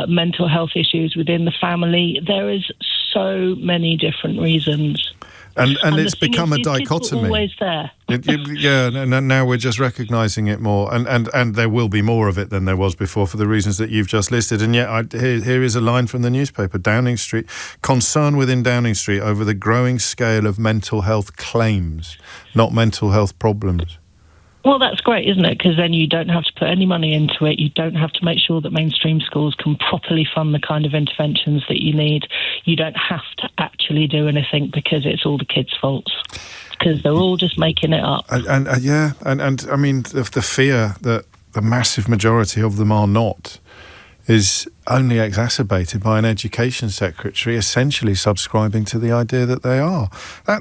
mental health issues within the family, there is so many different reasons. And it's become a dichotomy. Always there. And now we're just recognising it more, and there will be more of it than there was before for the reasons that you've just listed. And yet, here is a line from the newspaper: Downing Street, concern within Downing Street over the growing scale of mental health claims, not mental health problems. Well, that's great, isn't it? Because then you don't have to put any money into it. You don't have to make sure that mainstream schools can properly fund the kind of interventions that you need. You don't have to actually do anything because it's all the kids' faults. Because they're all just making it up. And I mean, the fear that the massive majority of them are not is only exacerbated by an education secretary essentially subscribing to the idea that they are. I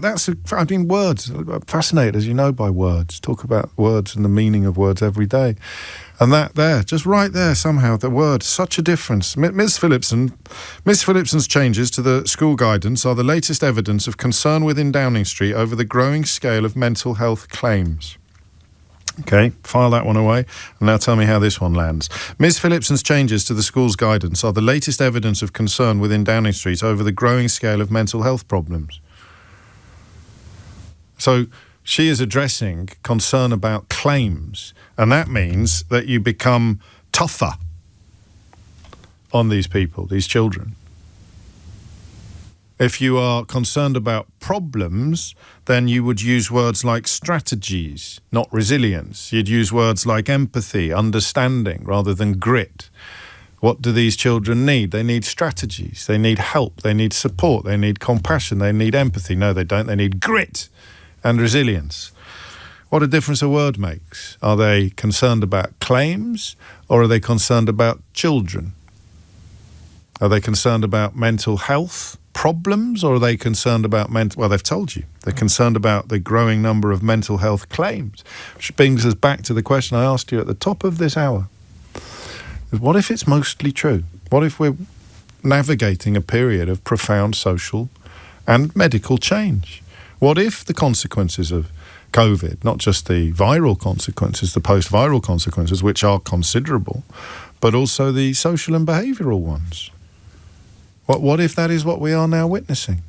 mean, words, I'm fascinated, as you know, by words. Talk about words and the meaning of words every day. And that there, just right there somehow, the word, such a difference. Miss Phillipson's changes to the school guidance are the latest evidence of concern within Downing Street over the growing scale of mental health claims. Okay, file that one away, and now tell me how this one lands. Ms. Phillipson's changes to the school's guidance are the latest evidence of concern within Downing Street over the growing scale of mental health problems. So she is addressing concern about claims, and that means that you become tougher on these people, these children. If you are concerned about problems, then you would use words like strategies, not resilience. You'd use words like empathy, understanding, rather than grit. What do these children need? They need strategies. They need help. They need support. They need compassion. They need empathy. No, they don't. They need grit and resilience. What a difference a word makes. Are they concerned about claims, or are they concerned about children? Are they concerned about mental health problems, or are they concerned about well, they've told you. They're concerned about the growing number of mental health claims, which brings us back to the question I asked you at the top of this hour. What if it's mostly true? What if we're navigating a period of profound social and medical change? What if the consequences of COVID, not just the viral consequences, the post-viral consequences, which are considerable, but also the social and behavioural ones? What if that is what we are now witnessing?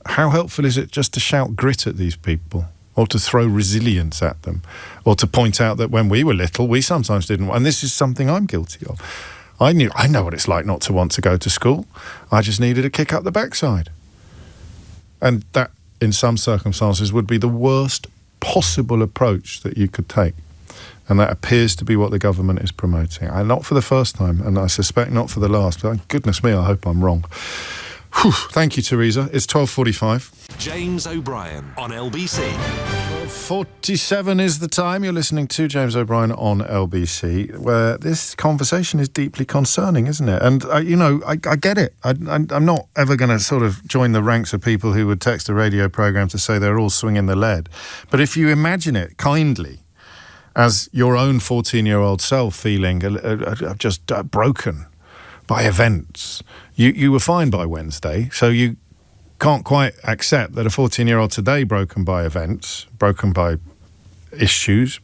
How helpful is it just to shout grit at these people, or to throw resilience at them, or to point out that when we were little, we sometimes didn't, and this is something I'm guilty of. I know what it's like not to want to go to school. I just needed a kick up the backside. And that, in some circumstances, would be the worst possible approach that you could take. And that appears to be what the government is promoting. Not for the first time, and I suspect not for the last. But goodness me, I hope I'm wrong. Whew, thank you, Teresa. It's 12:45. James O'Brien on LBC. 47 is the time. You're listening to James O'Brien on LBC, where this conversation is deeply concerning, isn't it? And, I get it. I'm not ever going to sort of join the ranks of people who would text a radio programme to say they're all swinging the lead. But if you imagine it kindly, as your own 14-year-old self feeling just broken by events. You were fine by Wednesday, so you can't quite accept that a 14-year-old today broken by events, broken by issues,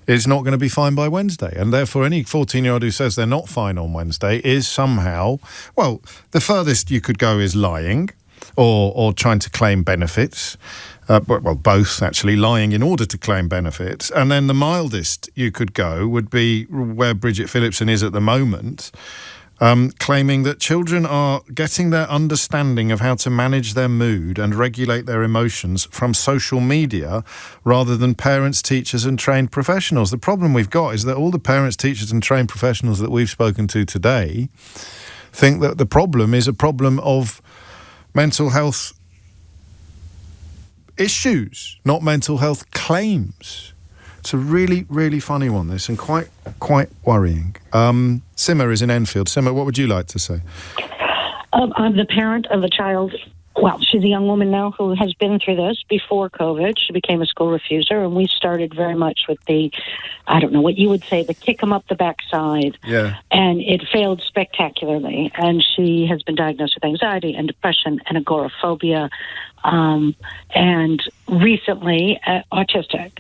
is not going to be fine by Wednesday. And therefore, any 14-year-old who says they're not fine on Wednesday is somehow, well, the furthest you could go is lying or trying to claim benefits. Well, both, actually, lying in order to claim benefits. And then the mildest you could go would be where Bridget Phillipson is at the moment, claiming that children are getting their understanding of how to manage their mood and regulate their emotions from social media rather than parents, teachers and trained professionals. The problem we've got is that all the parents, teachers and trained professionals that we've spoken to today think that the problem is a problem of mental health issues, not mental health claims. It's a really, really funny one, this, and quite worrying. Simmer is in Enfield. Simmer, what would you like to say? I'm the parent of a child Well, she's a young woman now who has been through this before COVID. She became a school refuser, and we started very much with the, I don't know what you would say, the kick 'em up the backside. Yeah. And it failed spectacularly. And she has been diagnosed with anxiety and depression and agoraphobia, and recently autistic.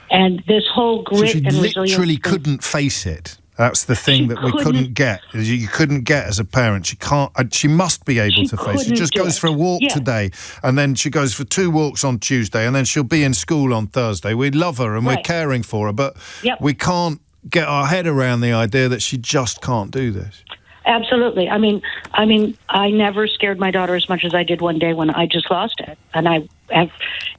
And this whole grit and resilience. She literally couldn't face it. That's the thing that we couldn't get. You couldn't get as a parent. She can't. She must be able to face it. She just goes for a walk today, and then she goes for 2 walks on Tuesday, and then she'll be in school on Thursday. We love her and we're caring for her, but we can't get our head around the idea that she just can't do this. Absolutely. I mean, I never scared my daughter as much as I did one day when I just lost it, and I have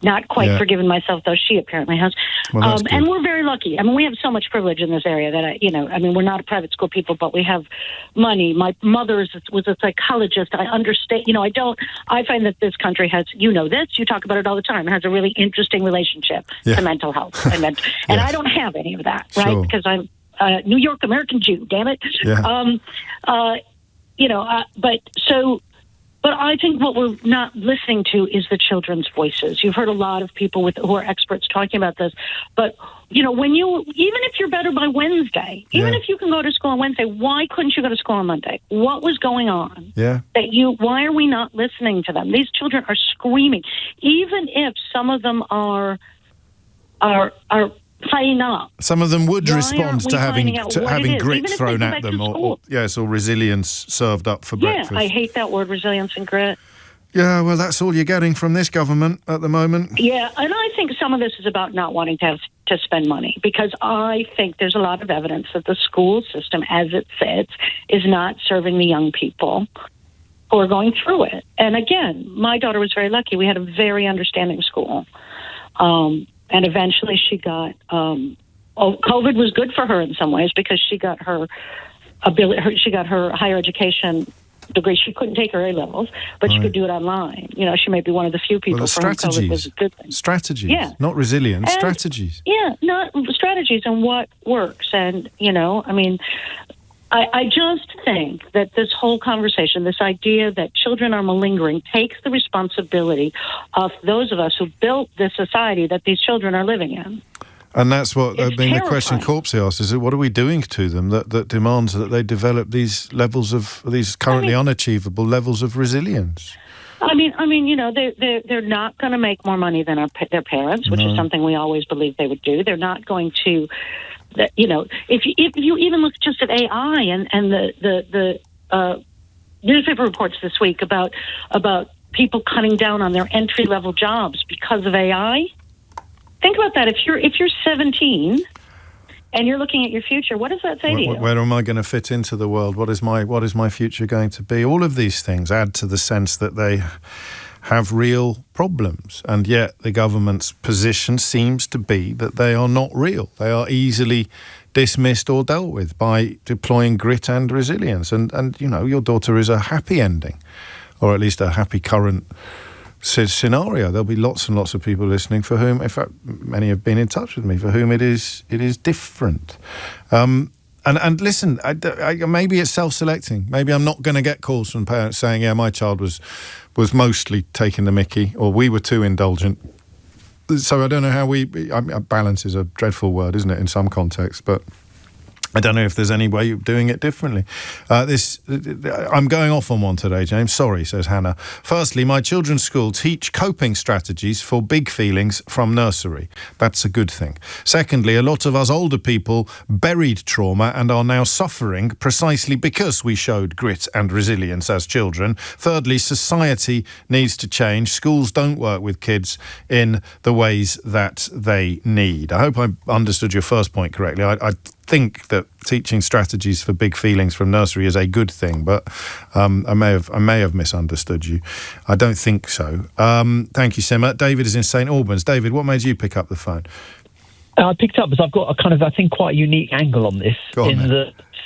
not quite forgiven myself, though she apparently has. Well, and we're very lucky. I mean, we have so much privilege in this area that we're not a private school people, but we have money. My mother was a psychologist. I understand. I find that this country has, you talk about it all the time, has a really interesting relationship to mental health, and I don't have any of that, right? Sure. Because I'm New York American Jew, damn it. Yeah. But I think what we're not listening to is the children's voices. You've heard a lot of people who are experts talking about this, but even if you're better by Wednesday, even if you can go to school on Wednesday, why couldn't you go to school on Monday? What was going on? Yeah. Why are we not listening to them? These children are screaming, even if some of them are playing up. Some of them would respond to having grit thrown at them, or resilience served up for breakfast. Yeah, I hate that word, resilience and grit. Yeah, well, that's all you're getting from this government at the moment. Yeah, and I think some of this is about not wanting to spend money, because I think there's a lot of evidence that the school system, as it sits, is not serving the young people who are going through it. And again, my daughter was very lucky. We had a very understanding school. And eventually she got, COVID was good for her in some ways, because she got her higher education degree. She couldn't take her A-levels, but she could do it online. She may be one of the few people for whom COVID was a good thing. Strategies, not resilience, strategies. Yeah, not strategies and what works. And, I just think that this whole conversation, this idea that children are malingering, takes the responsibility of those of us who built this society that these children are living in. And that's what the question Corpsey asked, is what are we doing to them that demands that they develop these levels of, these currently unachievable levels of resilience? They're not going to make more money than their parents, which is something we always believed they would do. They're not going to... if you even look just at AI and the newspaper reports this week about people cutting down on their entry level jobs because of AI. Think about that. If you're 17 and you're looking at your future, what does that say to you? Where am I going to fit into the world? What is my future going to be? All of these things add to the sense that they have real problems, and yet the government's position seems to be that they are not real. They are easily dismissed or dealt with by deploying grit and resilience. And your daughter is a happy ending, or at least a happy current scenario. There'll be lots and lots of people listening for whom, in fact, many have been in touch with me, for whom it is different. And listen, maybe it's self-selecting. Maybe I'm not going to get calls from parents saying, yeah, my child was mostly taking the mickey, or we were too indulgent. So I don't know how balance is a dreadful word, isn't it, in some contexts, but I don't know if there's any way of doing it differently. I'm going off on one today, James. Sorry, says Hannah. Firstly, my children's school teach coping strategies for big feelings from nursery. That's a good thing. Secondly, a lot of us older people buried trauma and are now suffering precisely because we showed grit and resilience as children. Thirdly, society needs to change. Schools don't work with kids in the ways that they need. I hope I understood your first point correctly. I think that teaching strategies for big feelings from nursery is a good thing, but I may have misunderstood you. I don't think so. Thank you, Simmer. David is in St Albans. David, what made you pick up the phone? I picked up because I've got a kind of, I think, quite a unique angle on this.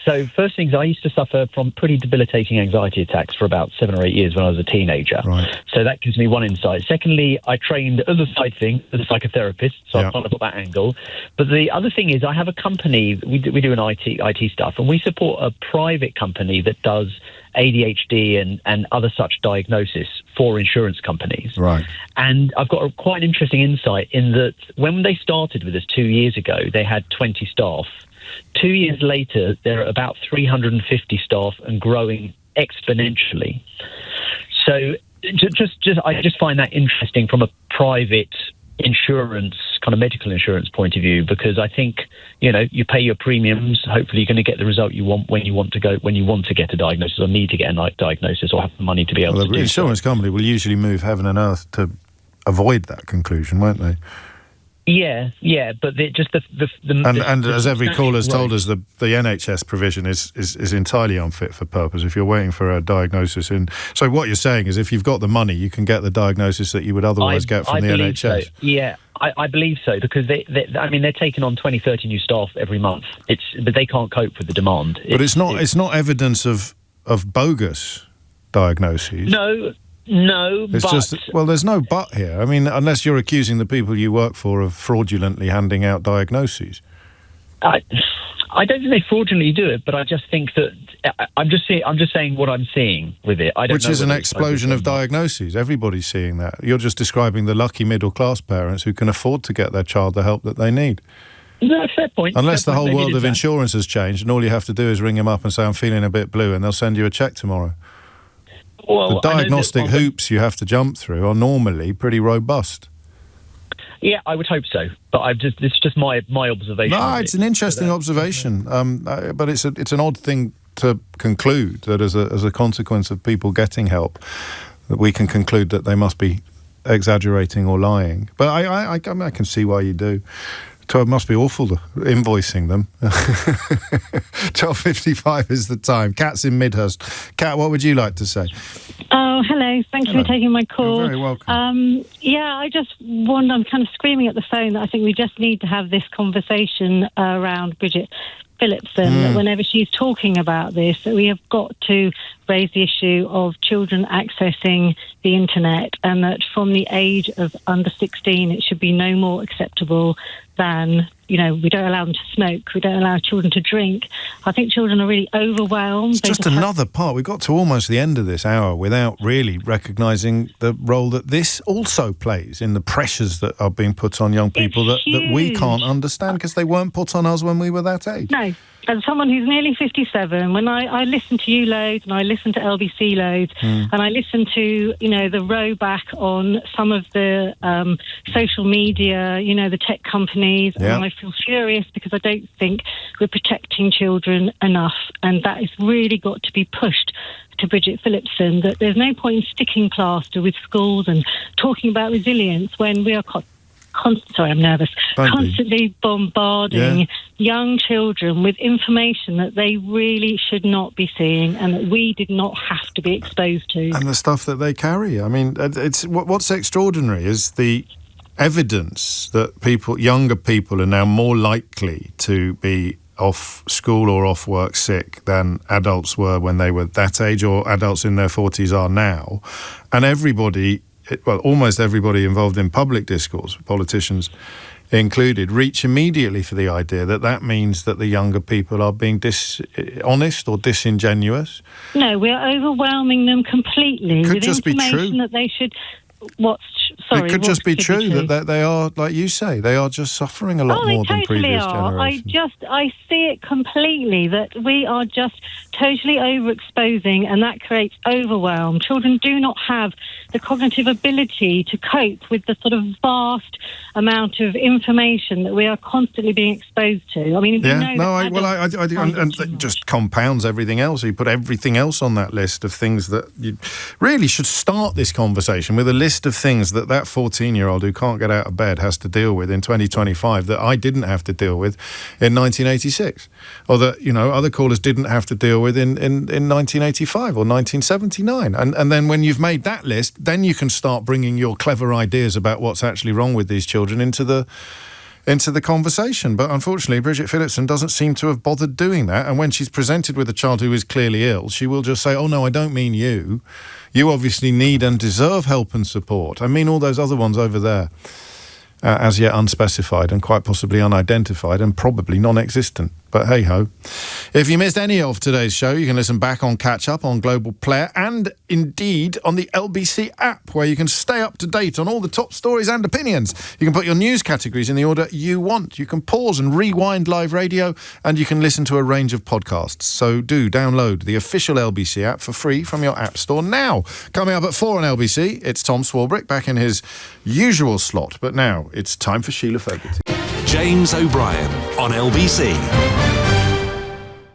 So first things, I used to suffer from pretty debilitating anxiety attacks for about 7 or 8 years when I was a teenager. Right. So that gives me one insight. Secondly, I trained as a side thing as a psychotherapist, so I've kind of got that angle. But the other thing is I have a company, we do an IT stuff, and we support a private company that does ADHD and other such diagnosis for insurance companies. Right. And I've got quite an interesting insight in that when they started with this 2 years ago, they had 20 staff. 2 years later, they're at about 350 staff and growing exponentially. So I just find that interesting from a private insurance, kind of medical insurance point of view, because I think, you pay your premiums, hopefully you're going to get the result you want when you want to get a diagnosis or need to get a diagnosis or have the money to be able to do so. The insurance company will usually move heaven and earth to avoid that conclusion, won't they? Yeah, but and as every caller has told us, the NHS provision is entirely unfit for purpose if you're waiting for a diagnosis. So what you're saying is if you've got the money, you can get the diagnosis that you would otherwise get from the NHS. So. Yeah, I believe so, because they're taking on 20, 30 new staff every month. But they can't cope with the demand. But it's not evidence of bogus diagnoses. No, it's just there's no but here. I mean, unless you're accusing the people you work for of fraudulently handing out diagnoses. I don't think they fraudulently do it, but I just think that I'm just saying what I'm seeing with it. Which is an explosion of diagnoses. Everybody's seeing that. You're just describing the lucky middle class parents who can afford to get their child the help that they need. No, fair point. Unless the whole world of insurance has changed, and all you have to do is ring them up and say, "I'm feeling a bit blue," and they'll send you a cheque tomorrow. Well, the diagnostic hoops you have to jump through are normally pretty robust. Yeah, I would hope so. But it's just my observation. No, it's an interesting observation. But it's an odd thing to conclude that as a consequence of people getting help, that we can conclude that they must be exaggerating or lying. But I can see why you do. It must be awful invoicing them. 12:55 is the time. Kat's in Midhurst. Kat, what would you like to say? Oh, hello. Thank you for taking my call. You're very welcome. I'm kind of screaming at the phone that I think we just need to have this conversation around Bridget Phillipson, that whenever she's talking about this, that we have got to raise the issue of children accessing the internet, and that from the age of under 16 it should be no more acceptable than, we don't allow them to smoke, we don't allow children to drink. I think children are really overwhelmed. It's just another part. We got to almost the end of this hour without really recognising the role that this also plays in the pressures that are being put on young people that we can't understand because they weren't put on us when we were that age. No. As someone who's nearly 57, when I listen to you loads and I listen to LBC loads and I listen to, the row back on some of the social media, the tech companies, and I feel furious because I don't think we're protecting children enough. And that has really got to be pushed to Bridget Phillipson, that there's no point in sticking plaster with schools and talking about resilience when we are I'm nervous. Constantly bombarding young children with information that they really should not be seeing and that we did not have to be exposed to. And the stuff that they carry. I mean, what's extraordinary is the evidence that younger people are now more likely to be off school or off work sick than adults were when they were that age, or adults in their 40s are now. And almost everybody involved in public discourse, politicians included, reach immediately for the idea that means that the younger people are being dishonest or disingenuous. No, we're overwhelming them completely with information that they should... It could just be true that they are, like you say, they are just suffering a lot more than previous generations. I see it completely, that we are just totally overexposing, and that creates overwhelm. Children do not have the cognitive ability to cope with the sort of vast amount of information that we are constantly being exposed to. I mean, it just compounds everything else. You put everything else on that list of things that you really should start this conversation with, a list of things that 14-year-old who can't get out of bed has to deal with in 2025 that I didn't have to deal with in 1986, or that other callers didn't have to deal with in 1985 or 1979. And then when you've made that list, then you can start bringing your clever ideas about what's actually wrong with these children into the conversation. But unfortunately, Bridget Phillipson doesn't seem to have bothered doing that. And when she's presented with a child who is clearly ill, she will just say, "Oh no, I don't mean you. You obviously need and deserve help and support. I mean all those other ones over there, as yet unspecified and quite possibly unidentified and probably non-existent." But hey-ho. If you missed any of today's show, you can listen back on Catch Up on Global Player and indeed on the LBC app, where you can stay up to date on all the top stories and opinions. You can put your news categories in the order you want. You can pause and rewind live radio, and you can listen to a range of podcasts. So do download the official LBC app for free from your app store now. Coming up at 4 on LBC, it's Tom Swarbrick back in his usual slot. But now it's time for Sheila Fogarty. James O'Brien on LBC.